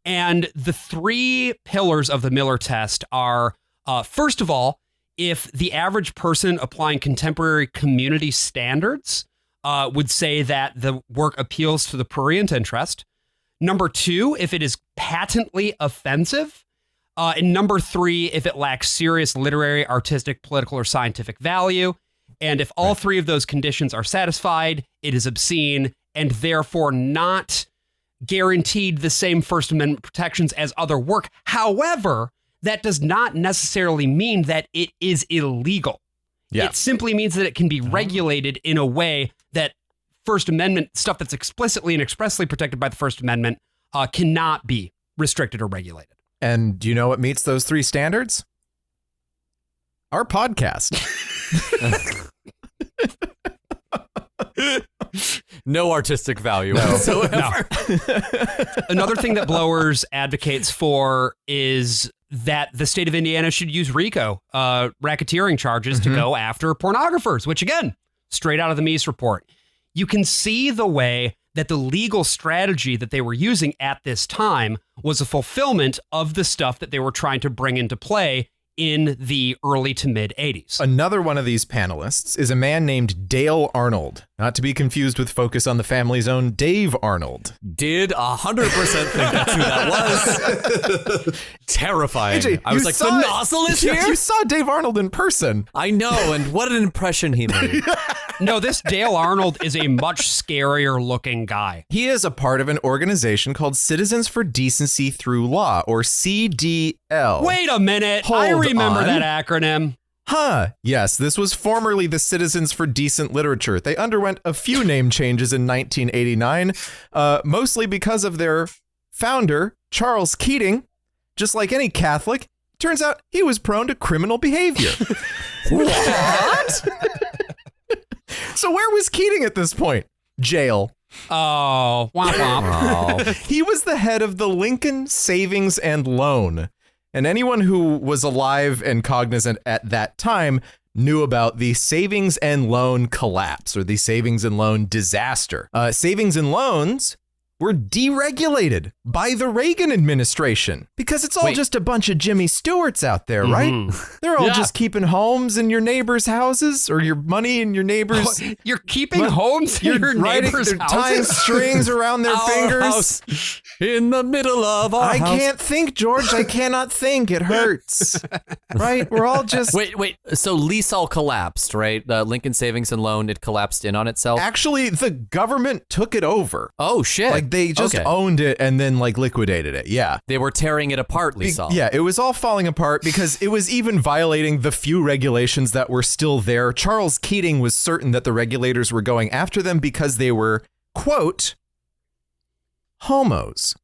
And the 3 pillars of the Miller test are, first of all, if the average person applying contemporary community standards would say that the work appeals to the prurient interest. Number 2, if it is patently offensive. And number 3, if it lacks serious literary, artistic, political, or scientific value. And if all 3 of those conditions are satisfied, it is obscene and therefore not guaranteed the same First Amendment protections as other work. However, that does not necessarily mean that it is illegal. Yeah. It simply means that it can be regulated in a way that First Amendment stuff that's explicitly and expressly protected by the First Amendment cannot be restricted or regulated. And do you know what meets those 3 standards? Our podcast. No artistic value whatsoever. Another thing that Blowers advocates for is that the state of Indiana should use RICO, racketeering charges, to go after pornographers, which, again, straight out of the Meese report. You can see the way that the legal strategy that they were using at this time was a fulfillment of the stuff that they were trying to bring into play in the early to mid 80s. Another one of these panelists is a man named Dale Arnold, not to be confused with Focus on the Family's own Dave Arnold. Did 100% think that's who that was. Terrifying. AJ, I was like, the nozzle is here? You saw Dave Arnold in person. I know, and what an impression he made. No, this Dale Arnold is a much scarier looking guy. He is a part of an organization called Citizens for Decency Through Law, or CDL. Wait a minute. I remember that acronym. Yes, this was formerly the Citizens for Decent Literature. They underwent a few name changes in 1989, mostly because of their founder, Charles Keating. Just like any Catholic, turns out he was prone to criminal behavior. What? So where was Keating at this point? Jail. Oh, womp womp. He was the head of the Lincoln Savings and Loan. And anyone who was alive and cognizant at that time knew about the savings and loan collapse, or the savings and loan disaster. Savings and loans were deregulated by the Reagan administration because it's all just a bunch of Jimmy Stewarts out there, right? They're all just keeping homes in your neighbors' houses, or your money in your neighbors'. You're keeping homes in your neighbors' houses? Tying strings around their fingers. House in the middle of our house. I can't think, George. I cannot think. It hurts. Right? We're all just... Wait. So lease all collapsed, right? Lincoln Savings and Loan, it collapsed in on itself? Actually, the government took it over. Oh, shit. Like, they just owned it and then liquidated it. Yeah. They were tearing it apart, Lisa. Yeah, it was all falling apart because it was even violating the few regulations that were still there. Charles Keating was certain that the regulators were going after them because they were, quote, homos.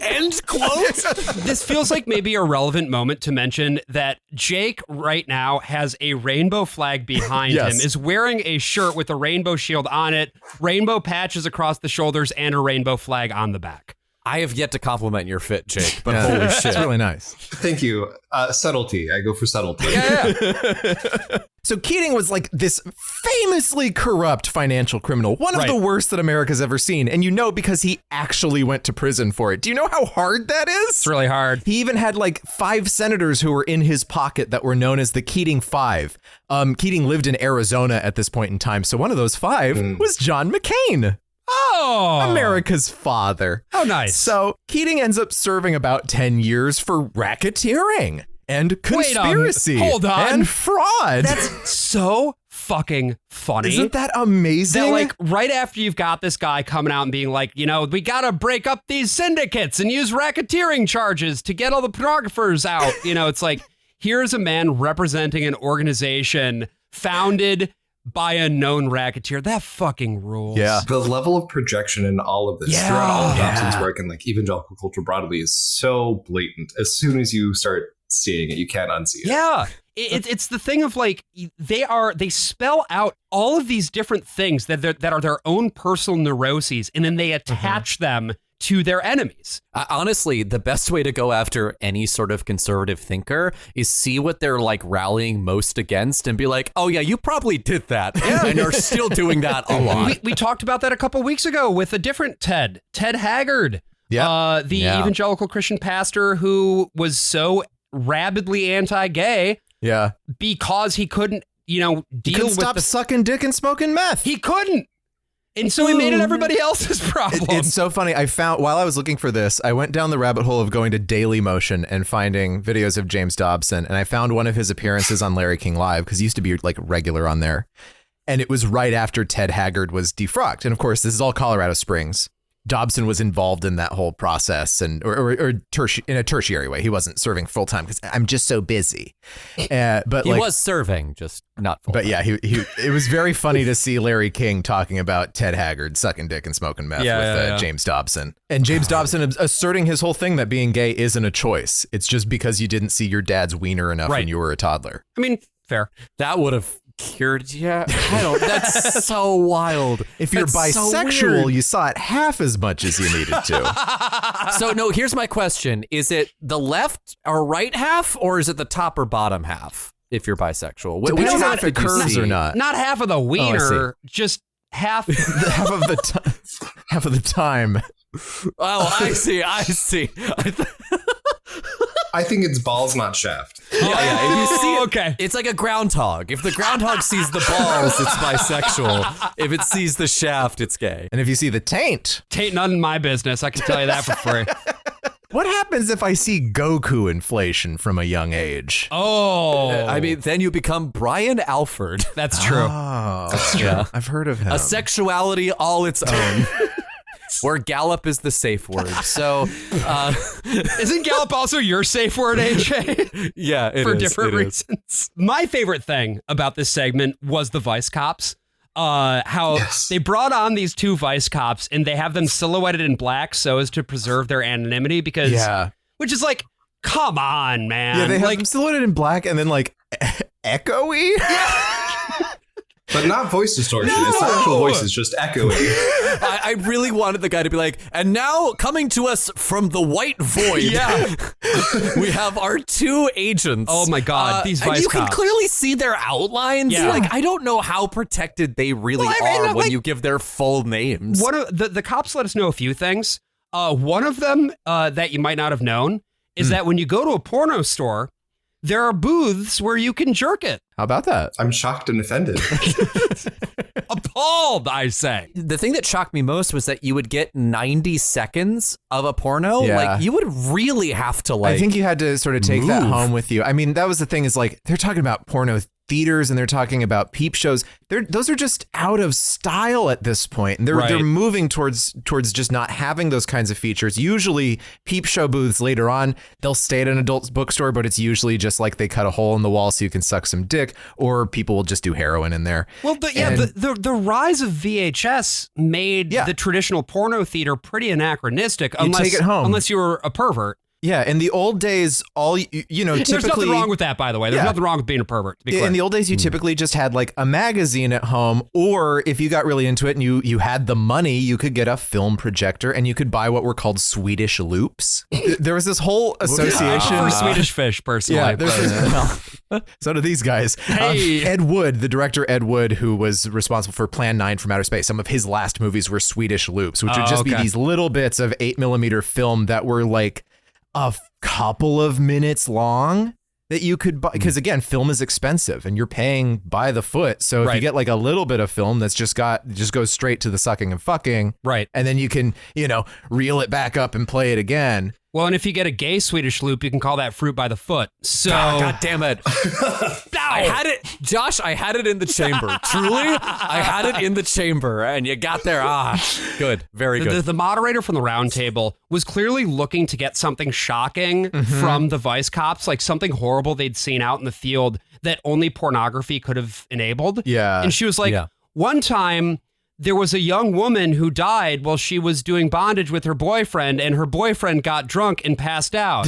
End quote. This feels like maybe a relevant moment to mention that Jake right now has a rainbow flag behind him, is wearing a shirt with a rainbow shield on it, rainbow patches across the shoulders, and a rainbow flag on the back. I have yet to compliment your fit, Jake, but holy shit. It's really nice. Thank you. Subtlety. I go for subtlety. Yeah. So Keating was like this famously corrupt financial criminal, one of the worst that America's ever seen. And you know, because he actually went to prison for it. Do you know how hard that is? It's really hard. He even had 5 senators who were in his pocket that were known as the Keating Five. Keating lived in Arizona at this point in time. So one of those 5 was John McCain. Oh, America's father. How nice. So Keating ends up serving about 10 years for racketeering and conspiracy and fraud. That's so fucking funny. Isn't that amazing? That right after you've got this guy coming out and being like, we got to break up these syndicates and use racketeering charges to get all the pornographers out. It's like, here's a man representing an organization founded by a known racketeer. That fucking rules. Yeah. The level of projection in all of this throughout all of Dobson's work and evangelical culture broadly is so blatant. As soon as you start seeing it, you can't unsee it. Yeah. It's the thing of they spell out all of these different things that are their own personal neuroses, and then they attach them to their enemies. Honestly, the best way to go after any sort of conservative thinker is see what they're rallying most against and be like, oh yeah, you probably did that. Yeah. And are still doing that a lot. We talked about that a couple weeks ago with a different Ted Haggard. Yeah. The evangelical Christian pastor who was so rabidly anti-gay. Yeah. Because he couldn't deal couldn't with stop sucking dick and smoking meth. He couldn't. And so he made it everybody else's problem. It's so funny. While I was looking for this, I went down the rabbit hole of going to Daily Motion and finding videos of James Dobson. And I found one of his appearances on Larry King Live, because he used to be like regular on there. And it was right after Ted Haggard was defrocked. And of course, this is all Colorado Springs. Dobson was involved in that whole process, and or in a tertiary way. He wasn't serving full time because I'm just so busy. But he was serving, just not full time. But yeah, it was very funny to see Larry King talking about Ted Haggard sucking dick and smoking meth with James Dobson. And James Dobson asserting his whole thing that being gay isn't a choice. It's just because you didn't see your dad's wiener enough when you were a toddler. I mean, fair. That would have cured that's so wild. If you're bisexual, you saw it half as much as you needed to. So no, here's my question. Is it the left or right half, or is it the top or bottom half if you're bisexual? Depends on if it curves or not. Not half of the wiener, just half half of the time. Oh, I see. I think it's balls, not shaft. Yeah. If you see it, it's like a groundhog. If the groundhog sees the balls, it's bisexual. If it sees the shaft, it's gay. And if you see the taint none in my business. I can tell you that for free. What happens if I see Goku inflation from a young age? Oh, I mean, then you become Brian Alford. That's true. Oh, that's true. Yeah. I've heard of him. A sexuality all its own. Where Gallop is the safe word. So, isn't Gallop also your safe word, AJ? Yeah, for different reasons. My favorite thing about this segment was the Vice cops. They brought on these two Vice cops and they have them silhouetted in black so as to preserve their anonymity which is like, come on, man. Yeah, they have them silhouetted in black and then like echoey. But not voice distortion. No! It's the actual voice is just echoing. I really wanted the guy to be like, and now coming to us from the white void, we have our two agents. Oh my God, these Vice you cops. can clearly see their outlines. Yeah. Like, I don't know how protected they really are when you give their full names. One of the cops let us know a few things. One of them that you might not have known is that when you go to a porno store, there are booths where you can jerk it. How about that? I'm shocked and offended. Appalled, I say. The thing that shocked me most was that you would get 90 seconds of a porno. Yeah. Like, you would really have to, like, I think you had to sort of take that home with you. I mean, that was the thing, is like, they're talking about porno theaters and they're talking about peep shows. Those are just out of style at this point. And they're moving towards just not having those kinds of features. Usually peep show booths later on, they'll stay at an adult bookstore, but it's usually just like they cut a hole in the wall so you can suck some dick, or people will just do heroin in there. Well, the rise of VHS made the traditional porno theater pretty anachronistic. Take it home. Unless you were a pervert. Yeah, in the old days, typically... There's nothing wrong with that, by the way. There's nothing wrong with being a pervert, to be clear. In the old days, you typically just had like a magazine at home, or if you got really into it and you had the money, you could get a film projector and you could buy what were called Swedish loops. There was this whole association... for Swedish Fish, personally. Yeah, so do these guys. Hey. Ed Wood, the director Ed Wood, who was responsible for Plan 9 from Outer Space, some of his last movies were Swedish loops, which would just be these little bits of 8mm film that were like a couple of minutes long that you could buy, because again, film is expensive and you're paying by the foot. So if you get like a little bit of film that's just goes straight to the sucking and fucking, right, and then you can reel it back up and play it again. Well, and if you get a gay Swedish loop, you can call that fruit by the foot. So, God damn it. I had it, Josh, I had it in the chamber. Truly, I had it in the chamber, and you got there. Good. Very good. The moderator from the round table was clearly looking to get something shocking from the Vice cops, like something horrible they'd seen out in the field that only pornography could have enabled. Yeah. And she was like, one time... there was a young woman who died while she was doing bondage with her boyfriend, and her boyfriend got drunk and passed out.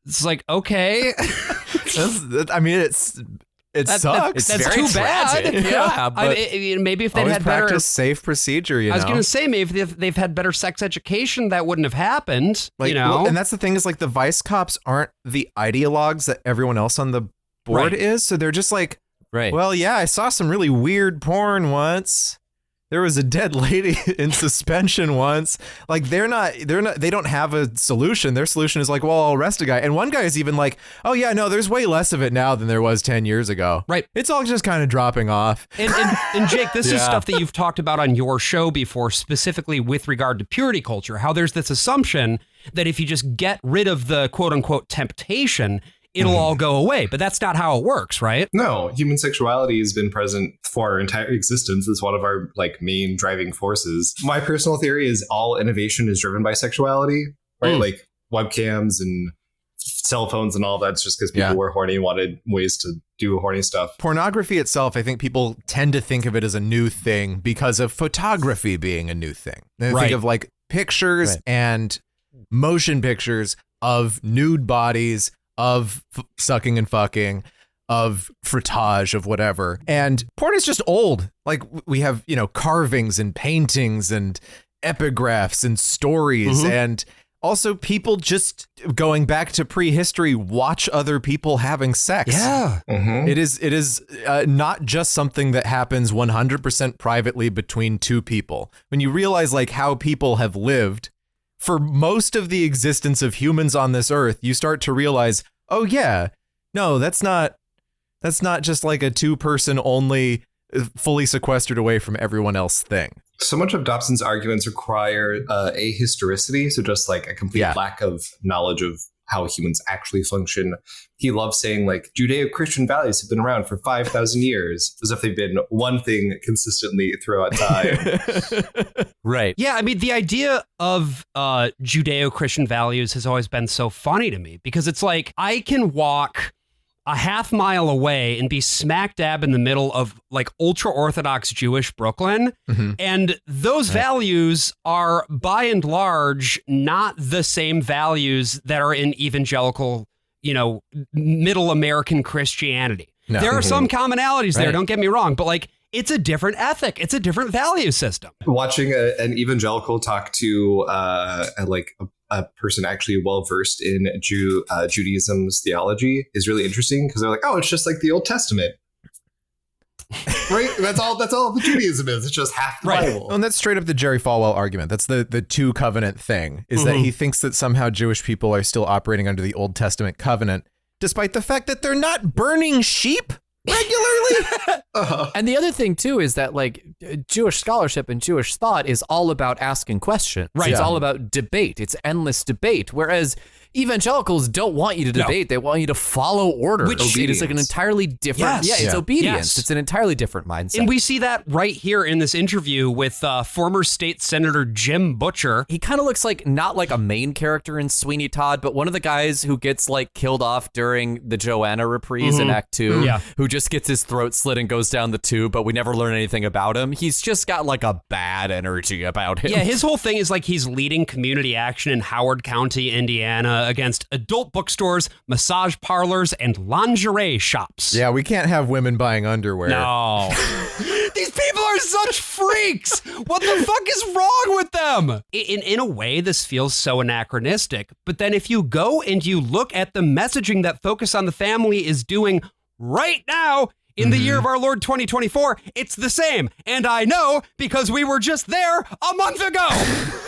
It's like, okay. I mean, it sucks. That's too bad. Yeah, but maybe if they'd had practice better safe procedure. I was going to say, maybe if they've had better sex education, that wouldn't have happened. And that's the thing, is like the Vice cops aren't the ideologues that everyone else on the board is. So they're just like, well, yeah, I saw some really weird porn once. there was a dead lady in suspension once. Like they don't have a solution. Their solution is like, well, I'll arrest a guy. And one guy is even like, oh yeah, no, there's way less of it now than there was 10 years ago. Right. It's all just kind of dropping off. And Jake, this is stuff that you've talked about on your show before, specifically with regard to purity culture, how there's this assumption that if you just get rid of the quote unquote temptation, it'll all go away. But that's not how it works, right? No, human sexuality has been present for our entire existence. It's one of our like main driving forces. My personal theory is all innovation is driven by sexuality, right? Like webcams and cell phones and all that's just because people were horny and wanted ways to do horny stuff. Pornography itself, I think people tend to think of it as a new thing because of photography being a new thing. They think of like pictures and motion pictures of nude bodies, of sucking and fucking, of frottage, of whatever. And porn is just old. Like we have, carvings and paintings and epigraphs and stories. And also people just going back to prehistory, watch other people having sex. Yeah. It is not just something that happens 100% privately between two people. When you realize like how people have lived for most of the existence of humans on this earth, you start to realize, oh yeah, no, that's not just like a 2-person only fully sequestered away from everyone else thing. So much of Dobson's arguments require ahistoricity, so just like a complete lack of knowledge of how humans actually function. He loves saying like Judeo-Christian values have been around for 5,000 years, as if they've been one thing consistently throughout time. Right. Yeah, I mean, the idea of Judeo-Christian values has always been so funny to me because it's like I can walk a half mile away and be smack dab in the middle of like ultra Orthodox Jewish Brooklyn. And those values are by and large not the same values that are in evangelical, middle American Christianity. No. There are some commonalities there, don't get me wrong, but like it's a different ethic. It's a different value system. Watching an evangelical talk to a person actually well-versed in Judaism's theology is really interesting because they're like, oh, it's just like the Old Testament. Right? That's all the Judaism is. It's just half the Bible. And that's straight up the Jerry Falwell argument. That's the two covenant thing, is that he thinks that somehow Jewish people are still operating under the Old Testament covenant, despite the fact that they're not burning sheep regularly. And the other thing too is that like Jewish scholarship and Jewish thought is all about asking questions. Right. It's all about debate. It's endless debate. Whereas evangelicals don't want you to debate. They want you to follow order. Which is like an entirely different. Yes. It's obedience. It's an entirely different mindset. And we see that right here in this interview with former state senator Jim Butcher. He kind of looks like not like a main character in Sweeney Todd, but one of the guys who gets like killed off during the Joanna reprise in Act 2, who just gets his throat slit and goes down the tube, but we never learn anything about him. He's just got like a bad energy about him. Yeah, his whole thing is like he's leading community action in Howard County, Indiana, against adult bookstores, massage parlors, and lingerie shops. Yeah, we can't have women buying underwear. No. These people are such freaks. What the fuck is wrong with them? In a way, this feels so anachronistic. But then if you go and you look at the messaging that Focus on the Family is doing right now, in the year of our Lord 2024, it's the same. And I know because we were just there a month ago.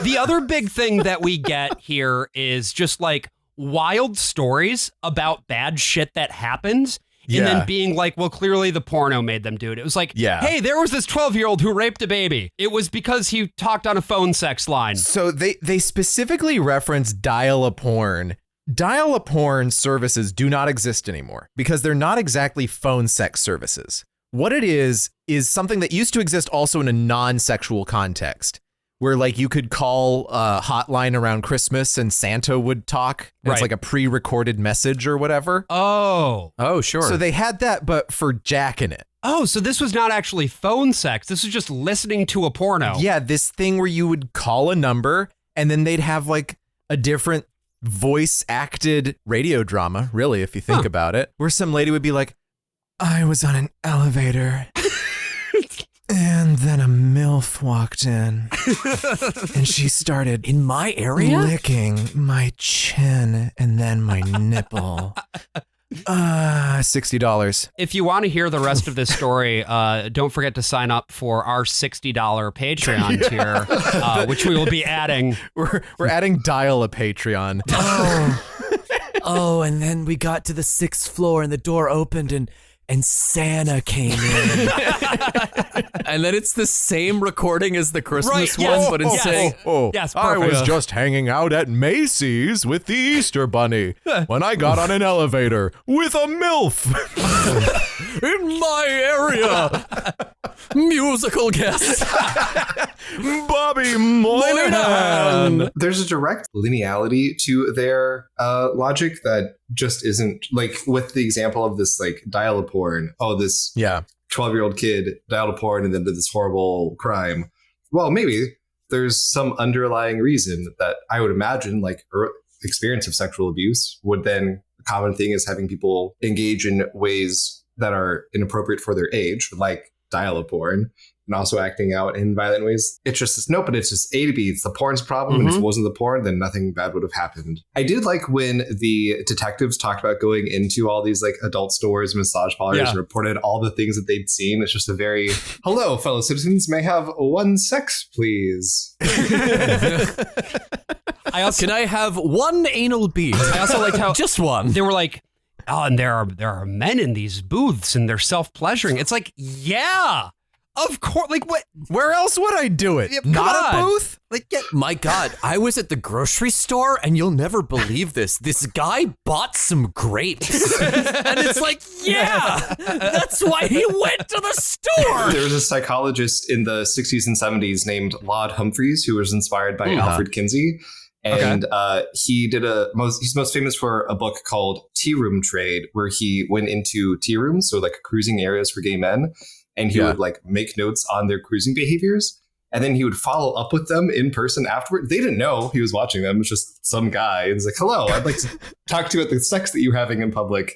The other big thing that we get here is just like wild stories about bad shit that happened. And then being like, well, clearly the porno made them do it. It was like, hey, there was this 12-year-old who raped a baby. It was because he talked on a phone sex line. So they specifically reference dial-a-porn. Dial-a-porn services do not exist anymore because they're not exactly phone sex services. What it is something that used to exist also in a non-sexual context, where like you could call a hotline around Christmas and Santa would talk. And it's like a pre-recorded message or whatever. Oh, sure. So they had that, but for jacking it. Oh, so this was not actually phone sex. This was just listening to a porno. Yeah, this thing where you would call a number and then they'd have like a different voice acted radio drama, really, if you think about it, where some lady would be like, I was on an elevator and then a MILF walked in and she started in my area licking my chin and then my nipple. $60. If you want to hear the rest of this story, don't forget to sign up for our $60 Patreon tier, which we will be adding. We're adding Dial a Patreon. Oh, and then we got to the 6th floor and the door opened and Santa came in. And then it's the same recording as the Christmas one, but instead... Yes, I perfect. was just hanging out at Macy's with the Easter Bunny when I got on an elevator with a MILF. In my area, musical guest, Bobby Moynihan. There's a direct lineality to their logic that just isn't, like, with the example of this, like, dial a porn. Oh, this 12-year-old kid dialed a porn and then did this horrible crime. Well, maybe there's some underlying reason that I would imagine, like, experience of sexual abuse would then, a common thing is having people engage in ways that are inappropriate for their age, like dial a porn, and also acting out in violent ways. It's just this, no, but it's just A to B. It's the porn's problem. And if it wasn't the porn, then nothing bad would have happened. I did like when the detectives talked about going into all these like adult stores, massage parlors, and reported all the things that they'd seen. It's just a very, hello, fellow citizens, may I have one sex, please? Can I have one anal bead? I also liked how just one. They were like, oh, and there are men in these booths and they're self-pleasuring. It's like, yeah. Of course, like what? Where else would I do it? Not a booth? Like, my God, I was at the grocery store and you'll never believe this. This guy bought some grapes. And it's like, yeah, that's why he went to the store. There was a psychologist in the 60s and 70s named Laud Humphreys who was inspired by Alfred Kinsey. And he did he's most famous for a book called Tea Room Trade, where he went into tea rooms, so like cruising areas for gay men. And he would like make notes on their cruising behaviors. And then he would follow up with them in person afterward. They didn't know he was watching them. It was just some guy. And he's like, hello, I'd like to talk to you about the sex that you were having in public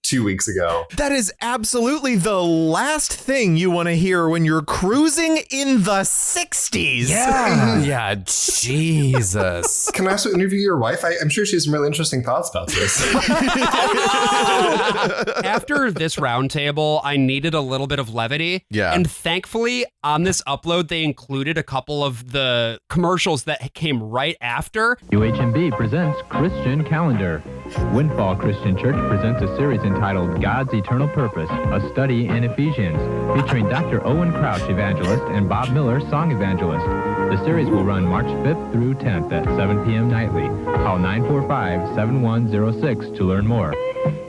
2 weeks ago. That is absolutely the last thing you want to hear when you're cruising in the 60s. Yeah. Yeah, Jesus. Can I also interview your wife? I'm sure she has some really interesting thoughts about this. After this roundtable, I needed a little bit of levity. Yeah. And thankfully, on this upload, they included a couple of the commercials that came right after. UHMB presents Christian Calendar. Windfall Christian Church presents a series entitled God's Eternal Purpose, a study in Ephesians, featuring Dr. Owen Crouch, evangelist, and Bob Miller, song evangelist. The series will run March 5th through 10th at 7 p.m. nightly. Call 945-7106 to learn more.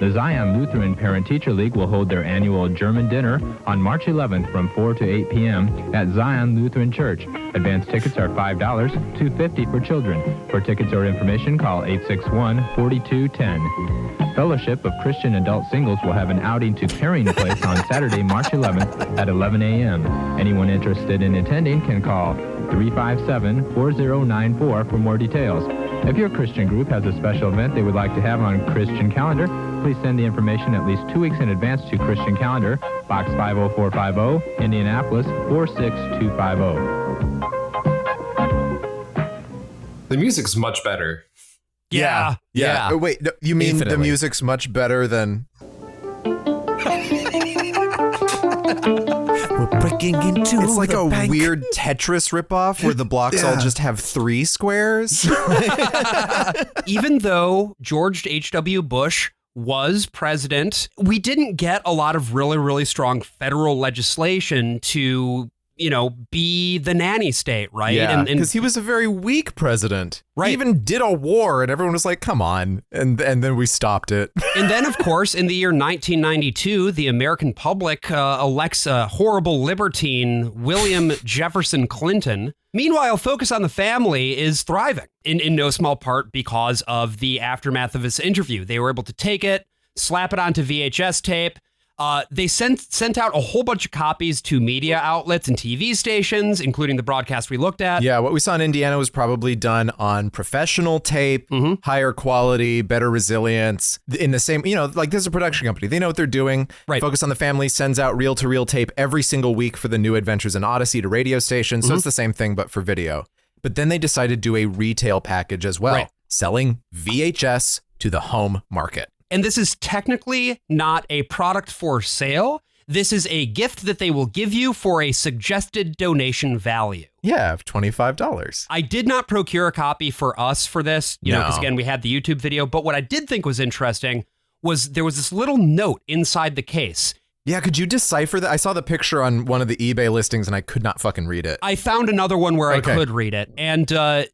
The Zion Lutheran Parent-Teacher League will hold their annual German dinner on March 11th from 4 to 8 p.m. at Zion Lutheran Church. Advance tickets are $5, $2.50 for children. For tickets or information, call 861-4210. Fellowship of Christian Adult Singles will have an outing to Pairing Place on Saturday, March 11th at 11 a.m. Anyone interested in attending can call 357-4094 for more details. If your Christian group has a special event they would like to have on Christian Calendar, please send the information at least 2 weeks in advance to Christian Calendar, Box 50450, Indianapolis 46250. The music's much better. Yeah. Oh, wait, no, you mean Infinitely. the music's much better than... We're breaking into It's like the a bank. weird Tetris ripoff where the blocks all just have 3 squares. Even though George H.W. Bush was president, we didn't get a lot of really, really strong federal legislation to, be the nanny state, right? Yeah, And because he was a very weak president. Right. He even did a war, and everyone was like, come on. And then we stopped it. And then, of course, in the year 1992, the American public elects a horrible libertine, William Jefferson Clinton. Meanwhile, Focus on the Family is thriving, in no small part because of the aftermath of this interview. They were able to take it, slap it onto VHS tape. They sent out a whole bunch of copies to media outlets and TV stations, including the broadcast we looked at. Yeah, what we saw in Indiana was probably done on professional tape, higher quality, better resilience. In the same, like this is a production company. They know what they're doing. Right. Focus on the Family sends out reel-to-reel tape every single week for the New Adventures in Odyssey to radio stations. So it's the same thing, but for video. But then they decided to do a retail package as well, Right. selling VHS to the home market. And this is technically not a product for sale. This is a gift that they will give you for a suggested donation value. Yeah, of $25. I did not procure a copy for us for this, you know, because again, we had the YouTube video. But what I did think was interesting was there was this little note inside the case. Yeah, could you decipher that? I saw the picture on one of the eBay listings and I could not fucking read it. I found another one where I could read it. And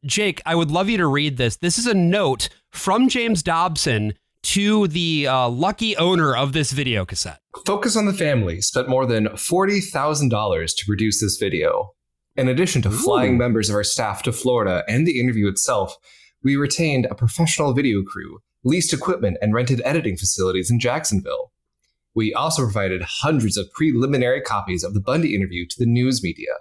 Jake, I would love you to read this. This is a note from James Dobson to the lucky owner of this video cassette. Focus on the Family spent more than $40,000 to produce this video. In addition to flying members of our staff to Florida and the interview itself, we retained a professional video crew, leased equipment, and rented editing facilities in Jacksonville. We also provided hundreds of preliminary copies of the Bundy interview to the news media.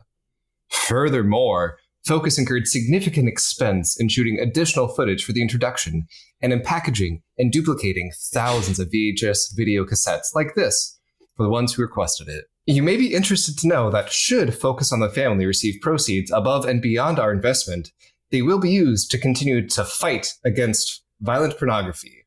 Furthermore, Focus incurred significant expense in shooting additional footage for the introduction and in packaging and duplicating thousands of VHS video cassettes like this for the ones who requested it. You may be interested to know that should Focus on the Family receive proceeds above and beyond our investment, they will be used to continue to fight against violent pornography.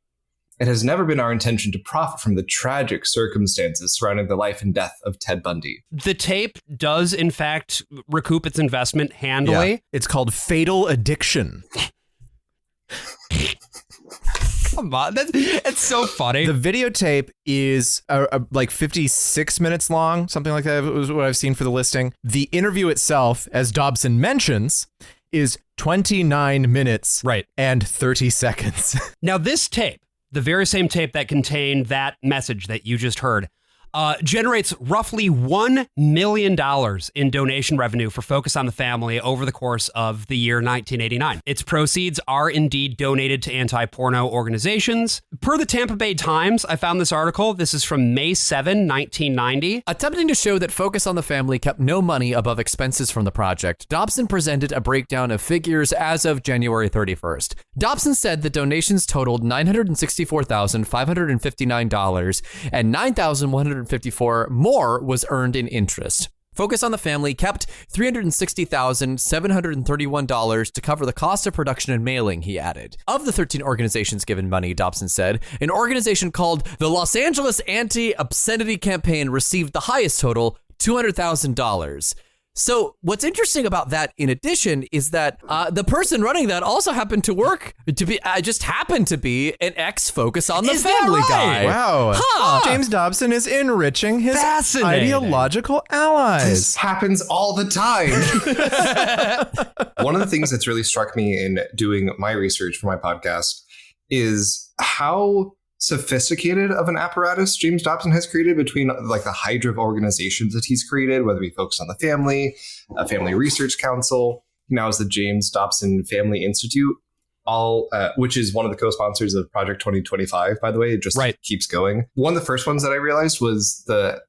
It has never been our intention to profit from the tragic circumstances surrounding the life and death of Ted Bundy. The tape does, in fact, recoup its investment handily. Yeah. It's called Fatal Addiction. Come on, it's so funny. The videotape is like 56 minutes long, something like that was what I've seen for the listing. The interview itself, as Dobson mentions, is 29 minutes and 30 seconds. Now, this tape, the very same tape that contained that message that you just heard, generates roughly $1 million in donation revenue for Focus on the Family over the course of the year 1989. Its proceeds are indeed donated to anti-porno organizations. Per the Tampa Bay Times, I found this article. This is from May 7, 1990. Attempting to show that Focus on the Family kept no money above expenses from the project, Dobson presented a breakdown of figures as of January 31st. Dobson said that donations totaled $964,559 and $9,154 more was earned in interest. Focus on the Family kept $360,731 to cover the cost of production and mailing, he added. Of the 13 organizations given money, Dobson said, an organization called the Los Angeles Anti-Obscenity Campaign received the highest total, $200,000. So what's interesting about that, in addition, is that the person running that also happened to be an ex-Focus on the Family guy. Wow. Huh. James Dobson is enriching his ideological allies. This happens all the time. One of the things that's really struck me in doing my research for my podcast is how sophisticated of an apparatus James Dobson has created between like the hydra of organizations that he's created, whether we focus on the family, a family research council, now is the James Dobson Family Institute, all which is one of the co-sponsors of Project 2025, by the way. It just keeps going. One of the first ones that I realized was the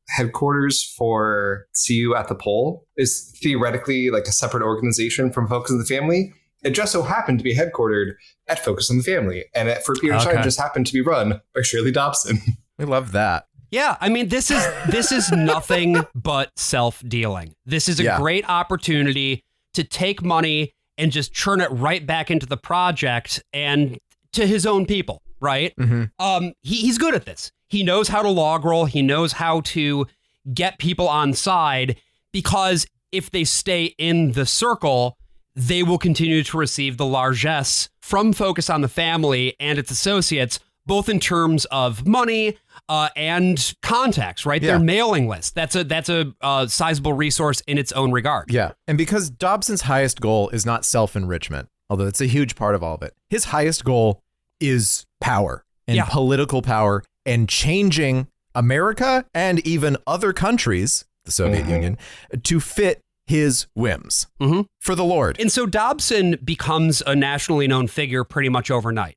headquarters for See You at the Pole is theoretically like a separate organization from Focus on the Family. It just so happened to be headquartered at Focus on the Family. And for a period of time, just happened to be run by Shirley Dobson. We love that. Yeah, I mean, this is nothing but self-dealing. This is a great opportunity to take money and just churn it right back into the project and to his own people, right? Mm-hmm. He's good at this. He knows how to log roll. He knows how to get people on side, because if they stay in the circle, they will continue to receive the largesse from Focus on the Family and its associates, both in terms of money and contacts, right? Their mailing list. That's a sizable resource in its own regard. Yeah. And because Dobson's highest goal is not self-enrichment, although it's a huge part of all of it, his highest goal is power and political power and changing America and even other countries, the Soviet Union, to fit his whims for the Lord. And so Dobson becomes a nationally known figure pretty much overnight.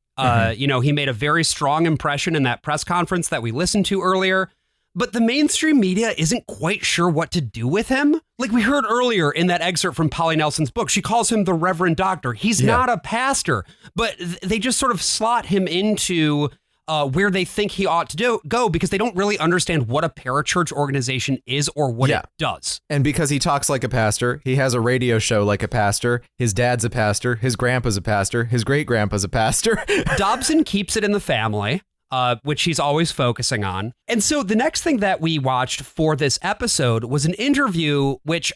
You know, he made a very strong impression in that press conference that we listened to earlier, but the mainstream media isn't quite sure what to do with him. Like we heard earlier in that excerpt from Polly Nelson's book, she calls him the Reverend Doctor. He's not a pastor, but they just sort of slot him into where they think he ought to go because they don't really understand what a parachurch organization is or what it does. And because he talks like a pastor, he has a radio show like a pastor, his dad's a pastor, his grandpa's a pastor, his great-grandpa's a pastor. Dobson keeps it in the family. which he's always focusing on. And so the next thing that we watched for this episode was an interview, which,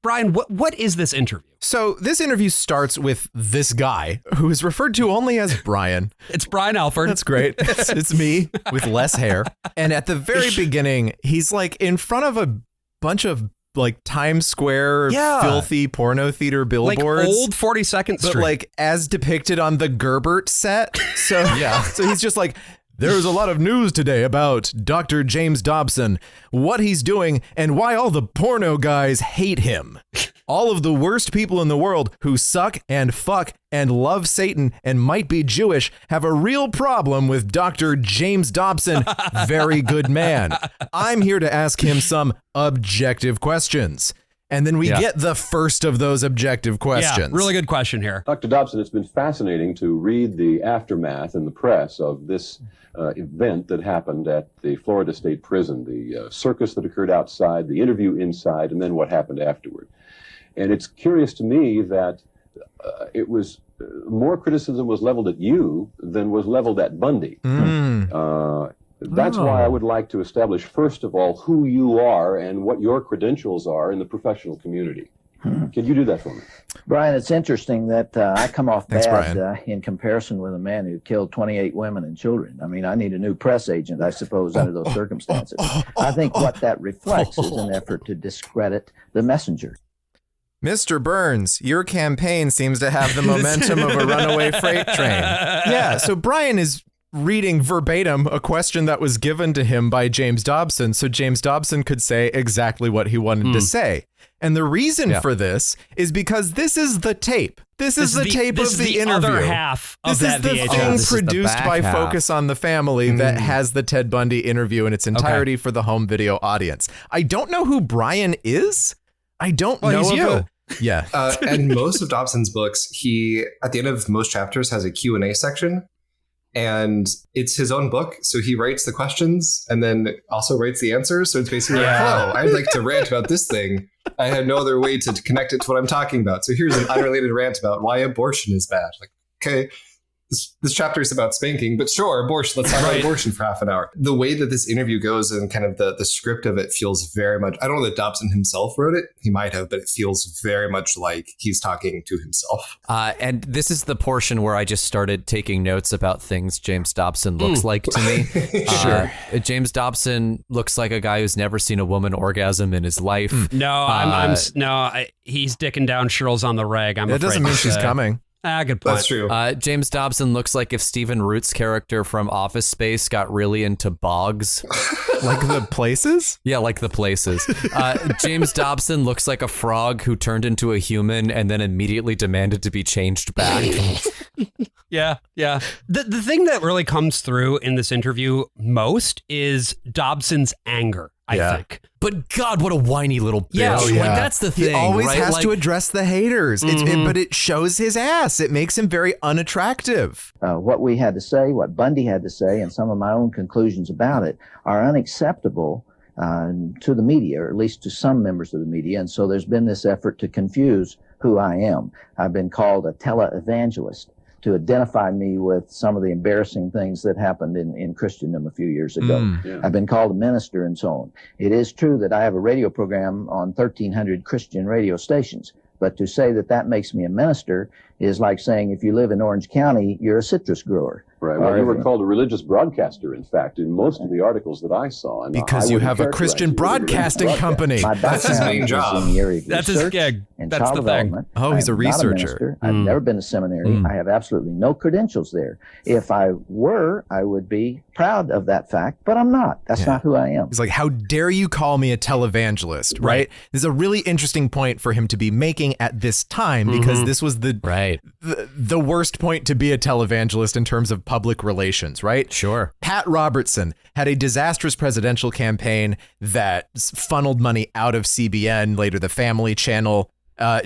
Brian, what is this interview? So this interview starts with this guy who is referred to only as Brian. It's Brian Alford. That's great. It's me with less hair. And at the very beginning, he's like in front of a bunch of like Times Square filthy porno theater billboards. Like old 42nd Street. But like as depicted on the Gerbert set. So so he's just like, there's a lot of news today about Dr. James Dobson, what he's doing, and why all the porno guys hate him. All of the worst people in the world who suck and fuck and love Satan and might be Jewish have a real problem with Dr. James Dobson. Very good man. I'm here to ask him some objective questions. And then we get the first of those objective questions. Yeah, really good question here. Dr. Dobson, it's been fascinating to read the aftermath in the press of this event that happened at the Florida State Prison, the circus that occurred outside, the interview inside, and then what happened afterward. And it's curious to me that it was more criticism was leveled at you than was leveled at Bundy. That's why I would like to establish, first of all, who you are and what your credentials are in the professional community. Can you do that for me? Brian, it's interesting that I come off Thanks, bad in comparison with a man who killed 28 women and children. I mean, I need a new press agent, I suppose, under those circumstances. I think what that reflects is an effort to discredit the messenger. Mr. Burns, your campaign seems to have the momentum of a runaway freight train. Yeah, so Brian is reading verbatim a question that was given to him by James Dobson, so James Dobson could say exactly what he wanted to say. And the reason for this is because this is the tape. This is the tape of the interview. Other half of this is the thing produced by Focus on the Family that has the Ted Bundy interview in its entirety for the home video audience. I don't know who Brian is. I don't know he's you. Yeah. And most of Dobson's books, he, at the end of most chapters, has a Q&A section. And it's his own book. So he writes the questions and then also writes the answers. So it's basically like, hello, I'd like to rant about this thing. I had no other way to connect it to what I'm talking about. So here's an unrelated rant about why abortion is bad. Like, okay, this chapter is about spanking, but sure, abortion. Let's talk about abortion for half an hour. The way that this interview goes and kind of the script of it feels very much, I don't know that Dobson himself wrote it. He might have, but it feels very much like he's talking to himself. And this is the portion where I just started taking notes about things James Dobson looks like to me. Sure. James Dobson looks like a guy who's never seen a woman orgasm in his life. No, he's dicking down Shirls on the reg. It doesn't mean she's coming. Good point. That's true. James Dobson looks like if Stephen Root's character from Office Space got really into bogs. Like the places? Yeah, like the places. James Dobson looks like a frog who turned into a human and then immediately demanded to be changed back. Yeah. The thing that really comes through in this interview most is Dobson's anger, I think. But God, what a whiny little bitch. Yeah. Like, that's the thing. He always right? has to address the haters. But it shows his ass. It makes him very unattractive. What we had to say, what Bundy had to say, and some of my own conclusions about it are unacceptable to the media, or at least to some members of the media. And so there's been this effort to confuse who I am. I've been called a tele-evangelist to identify me with some of the embarrassing things that happened in Christendom a few years ago. I've been called a minister and so on. It is true that I have a radio program on 1,300 Christian radio stations, but to say that makes me a minister is like saying if you live in Orange County, you're a citrus grower. Right. Well, you were called a religious broadcaster, in fact, in most of the articles that I saw. And because you have a Christian broadcasting company. That's his main job. That's his gig. That's the thing. Oh, he's a researcher. I've never been to seminary. I have absolutely no credentials there. If I were, I would be proud of that fact, but I'm not. That's not who I am. He's like, how dare you call me a televangelist, right? This is a really interesting point for him to be making at this time, because this was the worst point to be a televangelist in terms of public relations, right? Sure. Pat Robertson had a disastrous presidential campaign that funneled money out of CBN, later the Family Channel,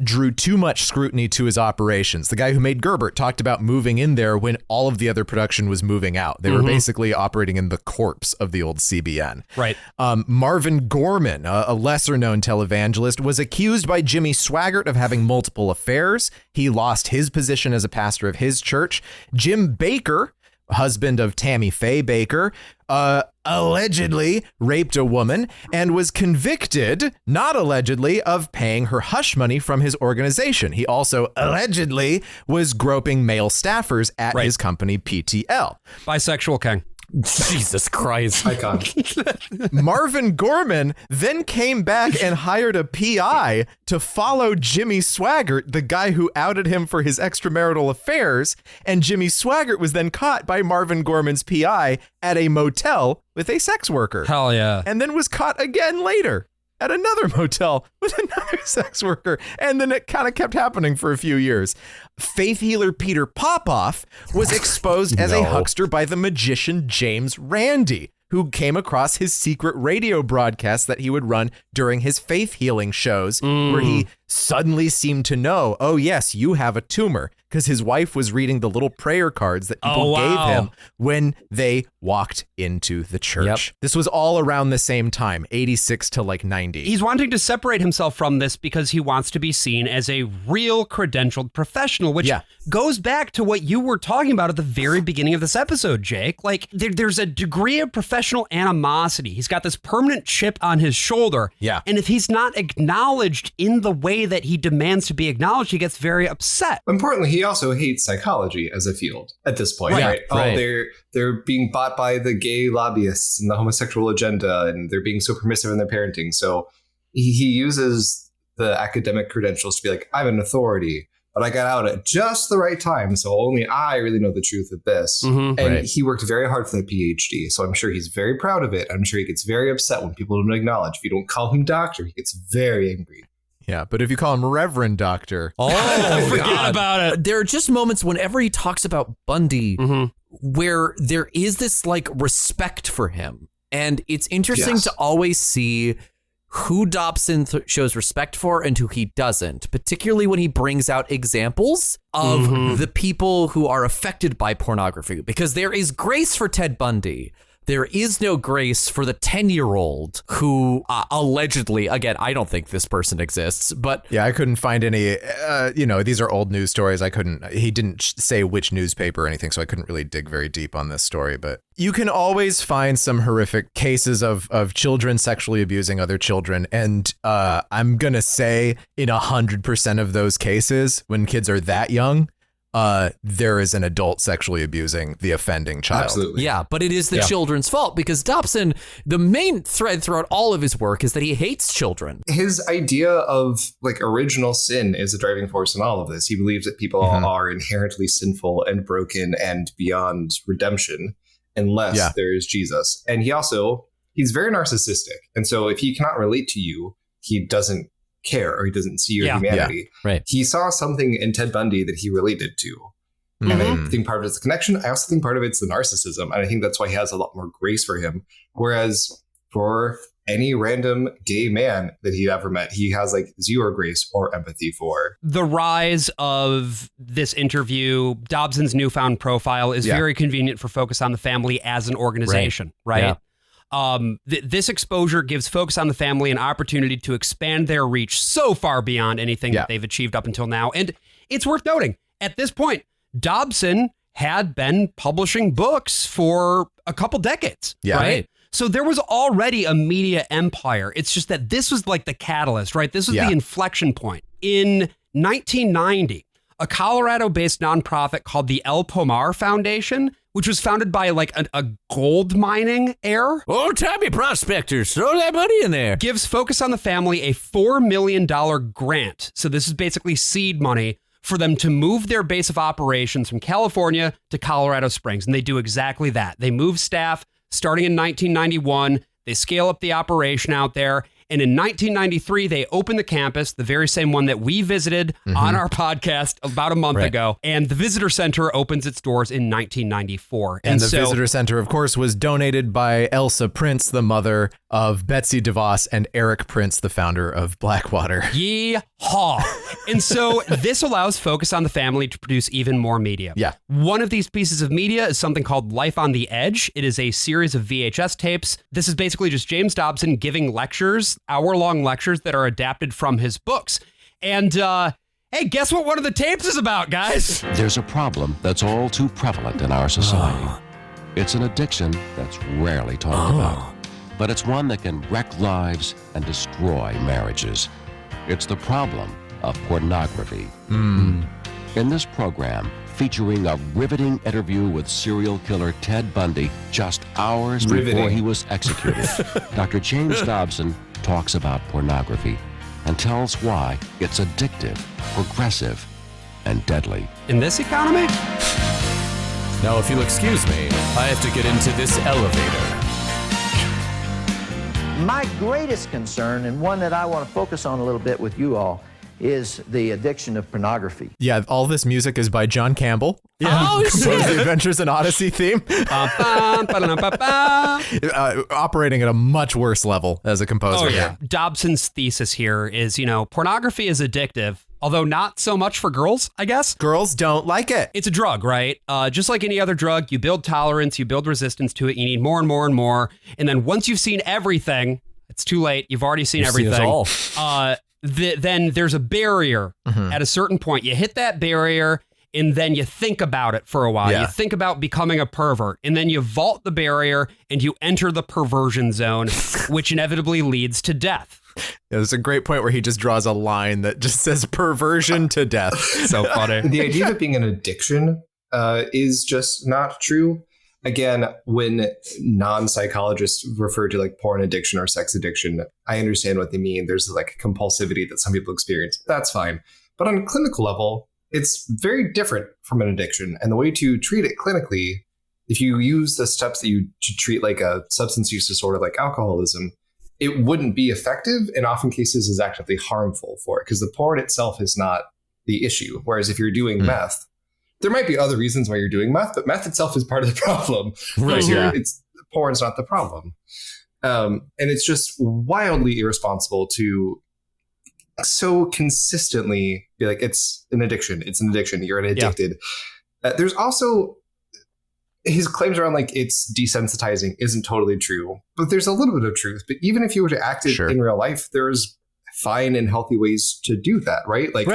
drew too much scrutiny to his operations. The guy who made Gerbert talked about moving in there when all of the other production was moving out. They were basically operating in the corpse of the old CBN. Right. Marvin Gorman, a lesser known televangelist, was accused by Jimmy Swaggart of having multiple affairs. He lost his position as a pastor of his church. Jim Baker, husband of Tammy Faye Baker, allegedly raped a woman and was convicted, not allegedly, of paying her hush money from his organization. He also allegedly was groping male staffers at his company, PTL. Bisexual king. Jesus Christ. Icon. Marvin Gorman then came back and hired a PI to follow Jimmy Swaggart, the guy who outed him for his extramarital affairs. And Jimmy Swaggart was then caught by Marvin Gorman's PI at a motel with a sex worker. Hell yeah. And then was caught again later at another motel with another sex worker. And then it kind of kept happening for a few years. Faith healer Peter Popoff was exposed as a huckster by the magician James Randi, who came across his secret radio broadcasts that he would run during his faith healing shows, where he suddenly seemed to know, oh, yes, you have a tumor, because his wife was reading the little prayer cards that people gave him when they walked into the church. Yep. This was all around the same time, 86 to like 90. He's wanting to separate himself from this because he wants to be seen as a real credentialed professional, which goes back to what you were talking about at the very beginning of this episode, Jake. Like, there's a degree of professional animosity. He's got this permanent chip on his shoulder. Yeah. And if he's not acknowledged in the way that he demands to be acknowledged, he gets very upset. Importantly, he also hates psychology as a field at this point, right? They're being bought by the gay lobbyists and the homosexual agenda, and they're being so permissive in their parenting. So he uses the academic credentials to be like, I'm an authority, but I got out at just the right time, so only I really know the truth of this. And he worked very hard for the PhD, so I'm sure he's very proud of it. I'm sure he gets very upset when people don't acknowledge. If you don't call him doctor, he gets very angry. Yeah, but if you call him Reverend Doctor. Oh, forget about it. There are just moments whenever he talks about Bundy where there is this like respect for him. And it's interesting to always see who Dobson shows respect for and who he doesn't, particularly when he brings out examples of the people who are affected by pornography, because there is grace for Ted Bundy. There is no grace for the 10-year-old who allegedly, again, I don't think this person exists, but yeah, I couldn't find any, these are old news stories. He didn't say which newspaper or anything, so I couldn't really dig very deep on this story, but you can always find some horrific cases of children sexually abusing other children. And I'm going to say in 100% of those cases, when kids are that young, there is an adult sexually abusing the offending child. Absolutely. Yeah, but it is the children's fault, because Dobson, the main thread throughout all of his work is that he hates children. His idea of like original sin is a driving force in all of this. He believes that people are inherently sinful and broken and beyond redemption unless there is Jesus. And he's very narcissistic. And so if he cannot relate to you, he doesn't care, or he doesn't see your humanity. Right. He saw something in Ted Bundy that he related to. And I think part of it's the connection. I also think part of it's the narcissism. And I think that's why he has a lot more grace for him. Whereas for any random gay man that he ever met, he has like zero grace or empathy for. The rise of this interview, Dobson's newfound profile, is very convenient for Focus on the Family as an organization, right? Yeah. This exposure gives Focus on the Family an opportunity to expand their reach so far beyond anything that they've achieved up until now. And it's worth noting, at this point, Dobson had been publishing books for a couple decades, right? So there was already a media empire. It's just that this was like the catalyst, right? This was the inflection point. In 1990, a Colorado-based nonprofit called the El Pomar Foundation, which was founded by like a gold mining heir. Old-timey prospectors, throw that money in there. Gives Focus on the Family a $4 million grant. So this is basically seed money for them to move their base of operations from California to Colorado Springs. And they do exactly that. They move staff starting in 1991. They scale up the operation out there. And in 1993, they opened the campus, the very same one that we visited on our podcast about a month ago. And the visitor center opens its doors in 1994. And the visitor center, of course, was donated by Elsa Prince, the mother of Betsy DeVos, and Eric Prince, the founder of Blackwater. Yeehaw. And so this allows Focus on the Family to produce even more media. Yeah. One of these pieces of media is something called Life on the Edge. It is a series of VHS tapes. This is basically just James Dobson giving lectures, hour-long lectures that are adapted from his books. And Hey, guess what one of the tapes is about, guys? There's a problem that's all too prevalent in our society. It's an addiction that's rarely talked about, but it's one that can wreck lives and destroy marriages. It's the problem of pornography. In this program, featuring a riveting interview with serial killer Ted Bundy just hours before he was executed, Dr. James Dobson talks about pornography and tells why it's addictive, progressive, and deadly. In this economy? Now, if you'll excuse me, I have to get into this elevator. My greatest concern, and one that I want to focus on a little bit with you all, is the addiction of pornography. Yeah, all this music is by John Campbell. Yeah. Oh, composed the Adventures in Odyssey theme. Operating at a much worse level as a composer. Oh, yeah. Dobson's thesis here is, pornography is addictive, although not so much for girls, I guess. Girls don't like it. It's a drug, right? Just like any other drug, you build tolerance, you build resistance to it, you need more and more and more. And then once you've seen everything, it's too late. You've already seen everything. Seen it all. Then there's a barrier at a certain point. You hit that barrier and then you think about it for a while. Yeah. You think about becoming a pervert and then you vault the barrier and you enter the perversion zone, which inevitably leads to death. There's a great point where he just draws a line that just says perversion to death. So funny. The idea of it being an addiction is just not true. Again, when non-psychologists refer to like porn addiction or sex addiction, I understand what they mean. There's like a compulsivity that some people experience. That's fine. But on a clinical level, it's very different from an addiction. And the way to treat it clinically, if you use the steps that you to treat like a substance use disorder like alcoholism, it wouldn't be effective and often cases is actively harmful for it because the porn itself is not the issue. Whereas if you're doing meth, there might be other reasons why you're doing meth, but meth itself is part of the problem. Right? Yeah. Porn's not the problem. And it's just wildly irresponsible to so consistently be like, it's an addiction. It's an addiction. You're addicted. Yeah. There's also his claims around like it's desensitizing isn't totally true, but there's a little bit of truth. But even if you were to act it in real life, there's fine and healthy ways to do that, right? Like,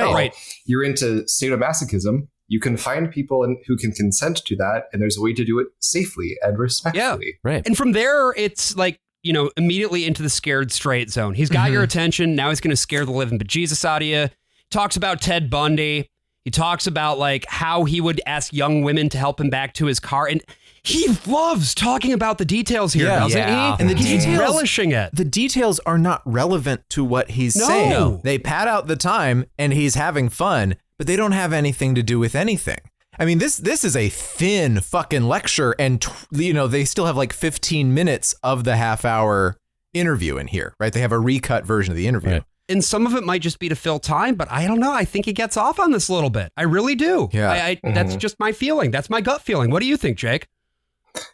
you're into sadomasochism. You can find people who can consent to that, and there's a way to do it safely and respectfully. Yeah, right. And from there, it's like, immediately into the scared straight zone. He's got your attention. Now he's going to scare the living bejesus out of you. Talks about Ted Bundy. He talks about like how he would ask young women to help him back to his car. And he loves talking about the details here, doesn't he? And he's relishing it. The details are not relevant to what he's saying. No. They pad out the time and he's having fun, but they don't have anything to do with anything. I mean, this is a thin fucking lecture, and they still have like 15 minutes of the half-hour interview in here, right? They have a recut version of the interview. Right. And some of it might just be to fill time, but I don't know. I think he gets off on this a little bit. I really do. Yeah. That's just my feeling. That's my gut feeling. What do you think, Jake?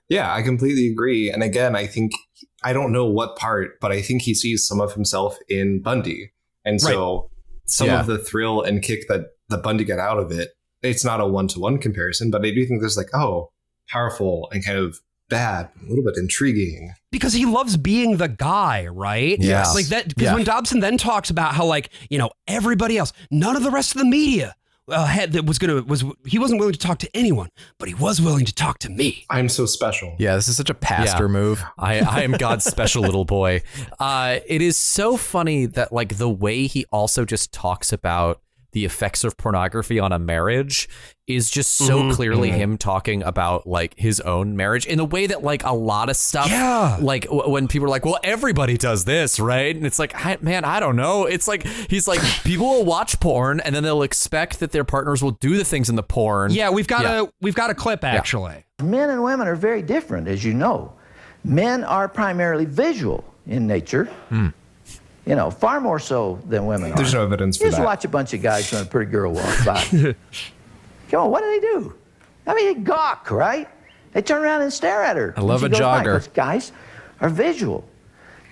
Yeah, I completely agree. And again, I think, I don't know what part, but I think he sees some of himself in Bundy. And so some of the thrill and kick that Bundy got out of it, it's not a one-to-one comparison, but I do think there's like, powerful and kind of bad, a little bit intriguing. Because he loves being the guy, right? Yes. Like that, because when Dobson then talks about how like, everybody else, none of the rest of the media he wasn't willing to talk to anyone, but he was willing to talk to me. I'm so special. Yeah, this is such a pastor move. I am God's special little boy. It is so funny that like the way he also just talks about the effects of pornography on a marriage is just so clearly him talking about like his own marriage in a way that like a lot of stuff, like when people are like, well, everybody does this, right? And it's like, I don't know. It's like, he's like, people will watch porn and then they'll expect that their partners will do the things in the porn. Yeah, we've got a clip actually. Men and women are very different, as you know. Men are primarily visual in nature. Far more so than women are. There's no evidence for that. Just watch a bunch of guys when a pretty girl walks by. Come on, what do they do? I mean, they gawk, right? They turn around and stare at her. I love a jogger. Those guys are visual.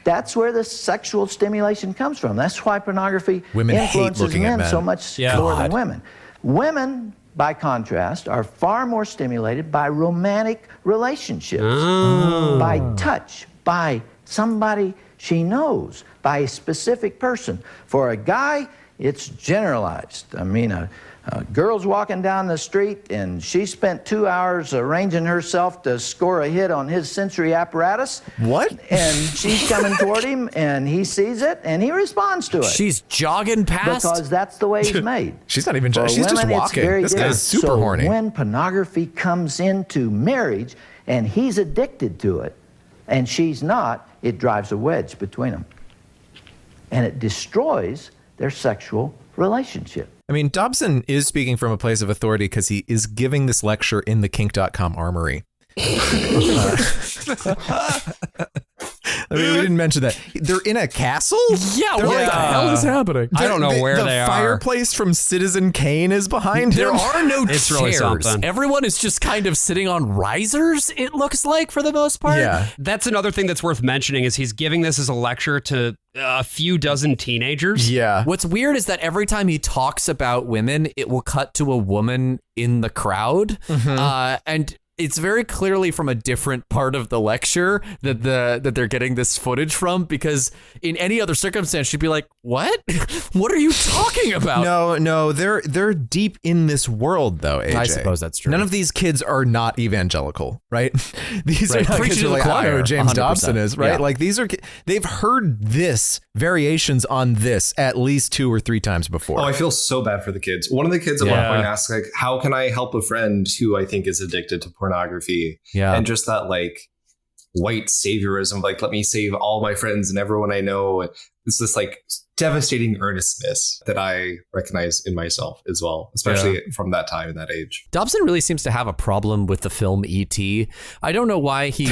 That's where the sexual stimulation comes from. That's why pornography influences men so much more than women. Women, by contrast, are far more stimulated by romantic relationships, by touch, by somebody she knows, by a specific person. For a guy, it's generalized. I mean, a girl's walking down the street and she spent 2 hours arranging herself to score a hit on his sensory apparatus. What? And she's coming toward him and he sees it and he responds to it. She's jogging past? Because that's the way he's made. She's not even jogging. She's just women, walking. It's very This different. guy's super so horny. When pornography comes into marriage and he's addicted to it and she's not, it drives a wedge between them. And it destroys their sexual relationship. I mean, Dobson is speaking from a place of authority because he is giving this lecture in the kink.com armory. I mean, we didn't mention that. They're in a castle? Yeah, They're what the hell is happening? I don't know where they are. The fireplace from Citizen Kane is behind There him. are no It's chairs. really something. Everyone is just kind of sitting on risers, it looks like, for the most part. Yeah. That's another thing that's worth mentioning is he's giving this as a lecture to a few dozen teenagers. Yeah. What's weird is that every time he talks about women, it will cut to a woman in the crowd. And it's very clearly from a different part of the lecture that they're getting this footage from, because in any other circumstance, she'd be like, what? What are you talking about? No, they're deep in this world, though, AJ. I suppose that's true. None of these kids are not evangelical, right? These Right. are not Preaching kids to who are the like, I know who choir, James 100%. Dobson is, right? Yeah. Like they've heard this, variations on this at least 2 or 3 times before. Oh, I feel so bad for the kids. One of the kids at one point asked, like, how can I help a friend who I think is addicted to pornography? Yeah. And just that, like, white saviorism, like, let me save all my friends and everyone I know. It's this, like, devastating earnestness that I recognize in myself as well, especially from that time and that age. Dobson really seems to have a problem with the film E.T. I don't know why he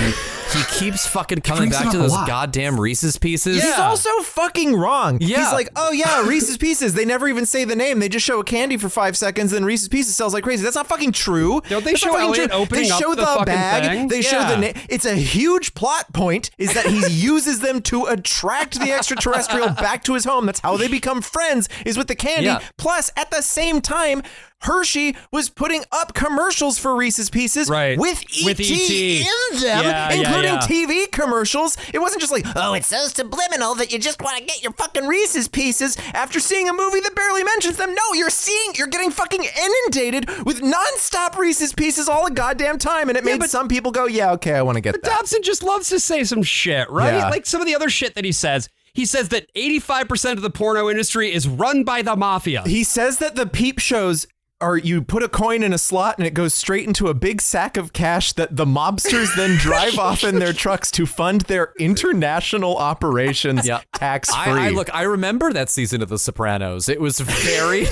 keeps fucking coming back to those goddamn Reese's Pieces. He's also fucking wrong. Yeah. He's like, oh yeah, Reese's Pieces. They never even say the name. They just show a candy for 5 seconds, and Reese's Pieces sells like crazy. That's not fucking true. Don't they That's show not fucking Elliot true. opening They up show the the fucking bag. thing? They show Yeah. the name. It's a huge plot point is that he uses them to attract the extraterrestrial back to his home. That's how they become friends, is with the candy. Yeah. Plus, at the same time, Hershey was putting up commercials for Reese's Pieces with E.T. in them, including TV commercials. It wasn't just like, oh, it's so subliminal that you just want to get your fucking Reese's Pieces after seeing a movie that barely mentions them. No, you're getting fucking inundated with nonstop Reese's Pieces all the goddamn time, and it made some people go, yeah, okay, I want to get that. Dobson just loves to say some shit, right? Yeah. Like some of the other shit that he says. He says that 85% of the porno industry is run by the mafia. He says that the peep shows are you put a coin in a slot and it goes straight into a big sack of cash that the mobsters then drive off in their trucks to fund their international operations tax-free. Look, I remember that season of The Sopranos. It was very,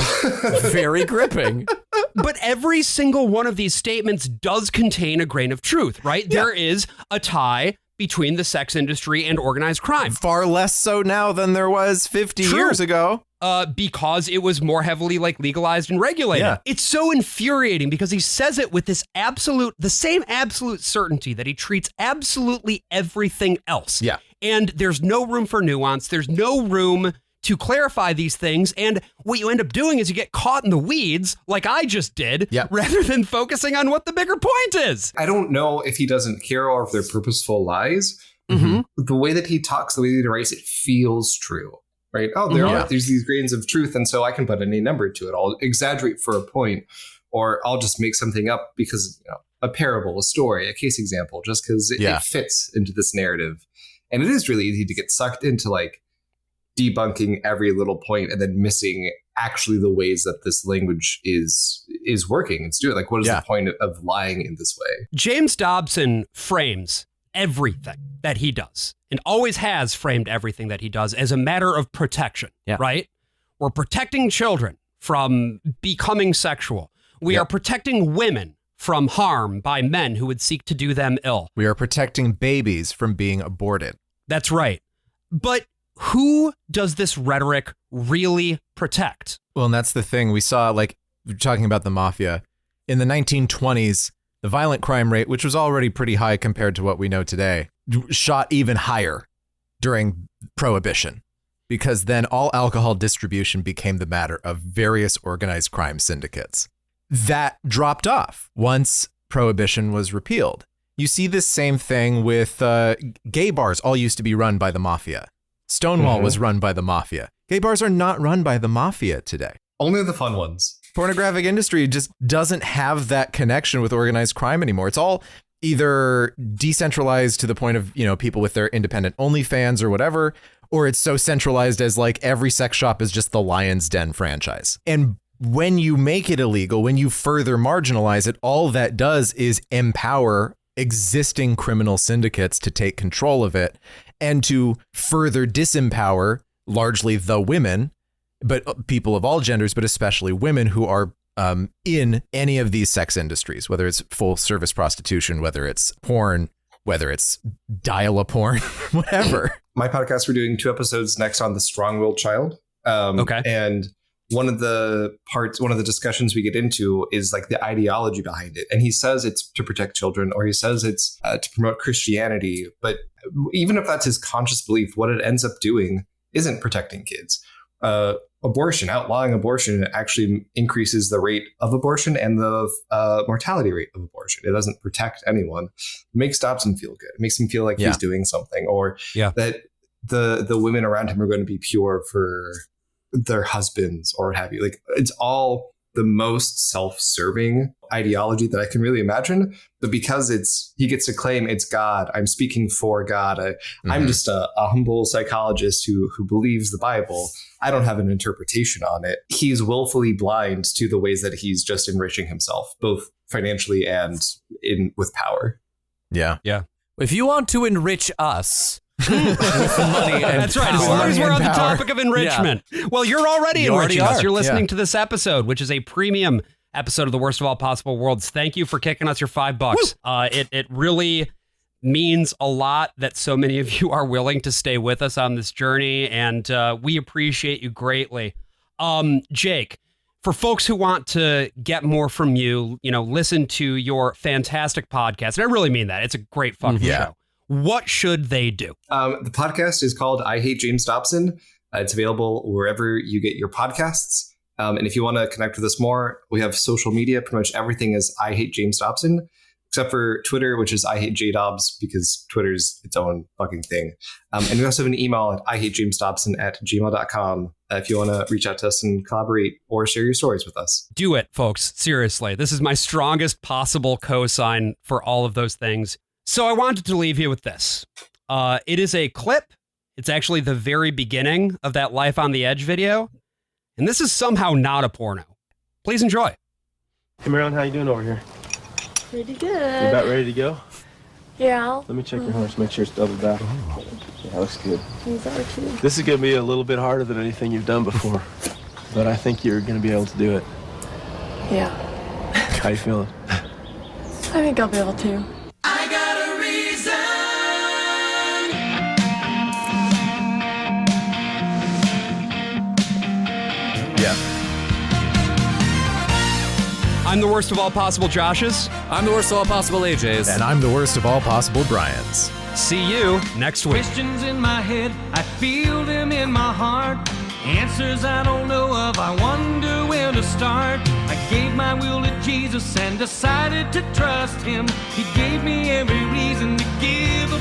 very gripping. But every single one of these statements does contain a grain of truth, right? Yeah. There is a tie between the sex industry and organized crime. Far less so now than there was 50 years ago. Because it was more heavily like legalized and regulated. Yeah. It's so infuriating because he says it with the same absolute certainty that he treats absolutely everything else. Yeah. And there's no room for nuance. There's no room to clarify these things. And what you end up doing is you get caught in the weeds like I just did, rather than focusing on what the bigger point is. I don't know if he doesn't care or if they're purposeful lies. The way that he talks, the way that he writes, it feels true. Right? Oh, there's these grains of truth, and so I can put any number to it. I'll exaggerate for a point, or I'll just make something up because, you know, a parable, a story, a case example, just because it fits into this narrative. And it is really easy to get sucked into like debunking every little point and then missing actually the ways that this language is working. It's doing like, what is the point of lying in this way? James Dobson frames everything that he does and always has framed everything that he does as a matter of protection, right? We're protecting children from becoming sexual. We are protecting women from harm by men who would seek to do them ill. We are protecting babies from being aborted. That's right. But who does this rhetoric really protect? Well, and that's the thing. We saw, like, talking about the mafia, in the 1920s, the violent crime rate, which was already pretty high compared to what we know today, shot even higher during Prohibition, because then all alcohol distribution became the matter of various organized crime syndicates. That dropped off once Prohibition was repealed. You see this same thing with gay bars, all used to be run by the mafia. Stonewall was run by the mafia. Gay bars are not run by the mafia today. Only the fun ones. Pornographic industry just doesn't have that connection with organized crime anymore. It's all either decentralized to the point of, people with their independent OnlyFans or whatever, or it's so centralized as like every sex shop is just the Lion's Den franchise. And when you make it illegal, when you further marginalize it, all that does is empower existing criminal syndicates to take control of it and to further disempower largely the women, but people of all genders, but especially women who are in any of these sex industries, whether it's full service prostitution, whether it's porn, whether it's dial-a-porn, whatever. My podcast, we're doing 2 episodes next on the strong-willed child. Okay. And one of the discussions we get into is like the ideology behind it. And he says it's to protect children, or he says it's to promote Christianity. But even if that's his conscious belief, what it ends up doing isn't protecting kids. Outlawing abortion actually increases the rate of abortion and the mortality rate of abortion. It doesn't protect anyone. It makes Dobson feel good. It makes him feel like he's doing something, or that the women around him are going to be pure for their husbands or what have you. Like, it's all the most self-serving ideology that I can really imagine. But because he gets to claim it's God, I'm speaking for God. I'm just a humble psychologist who believes the Bible. I don't have an interpretation on it. He's willfully blind to the ways that he's just enriching himself, both financially and with power. Yeah. Yeah. If you want to enrich us with money and that's right. As long as we're on the topic of enrichment. Yeah. Well, you're already enriching us. You're listening to this episode, which is a premium episode of the Worst of All Possible Worlds. Thank you for kicking us your $5. It really means a lot that so many of you are willing to stay with us on this journey, and we appreciate you greatly. Jake, for folks who want to get more from you, listen to your fantastic podcast, and I really mean that. It's a great fucking show. What should they do? The podcast is called I Hate James Dobson. It's available wherever you get your podcasts. And if you want to connect with us more, we have social media. Pretty much everything is I Hate James Dobson, except for Twitter, which is I Hate JDobs, because Twitter's its own fucking thing. And we also have an email at ihatejamesdobson@gmail.com if you want to reach out to us and collaborate or share your stories with us. Do it, folks. Seriously. This is my strongest possible cosign for all of those things. So I wanted to leave you with this. It is a clip. It's actually the very beginning of that Life on the Edge video. And this is somehow not a porno. Please enjoy. Hey, Marilyn, how you doing over here? Pretty good. You about ready to go? Yeah. Let me check your horse, make sure it's doubled back. Yeah, looks good. These are too. This is going to be a little bit harder than anything you've done before. But I think you're going to be able to do it. Yeah. How you feeling? I think I'll be able to. I got a reason. Yeah. I'm the worst of all possible Joshes. I'm the worst of all possible AJs. And I'm the worst of all possible Bryans. See you next week. Questions in my head, I feel them in my heart. Answers I don't know of, I wonder where to start. I gave my will to Jesus and decided to trust him. He gave me every reason to give a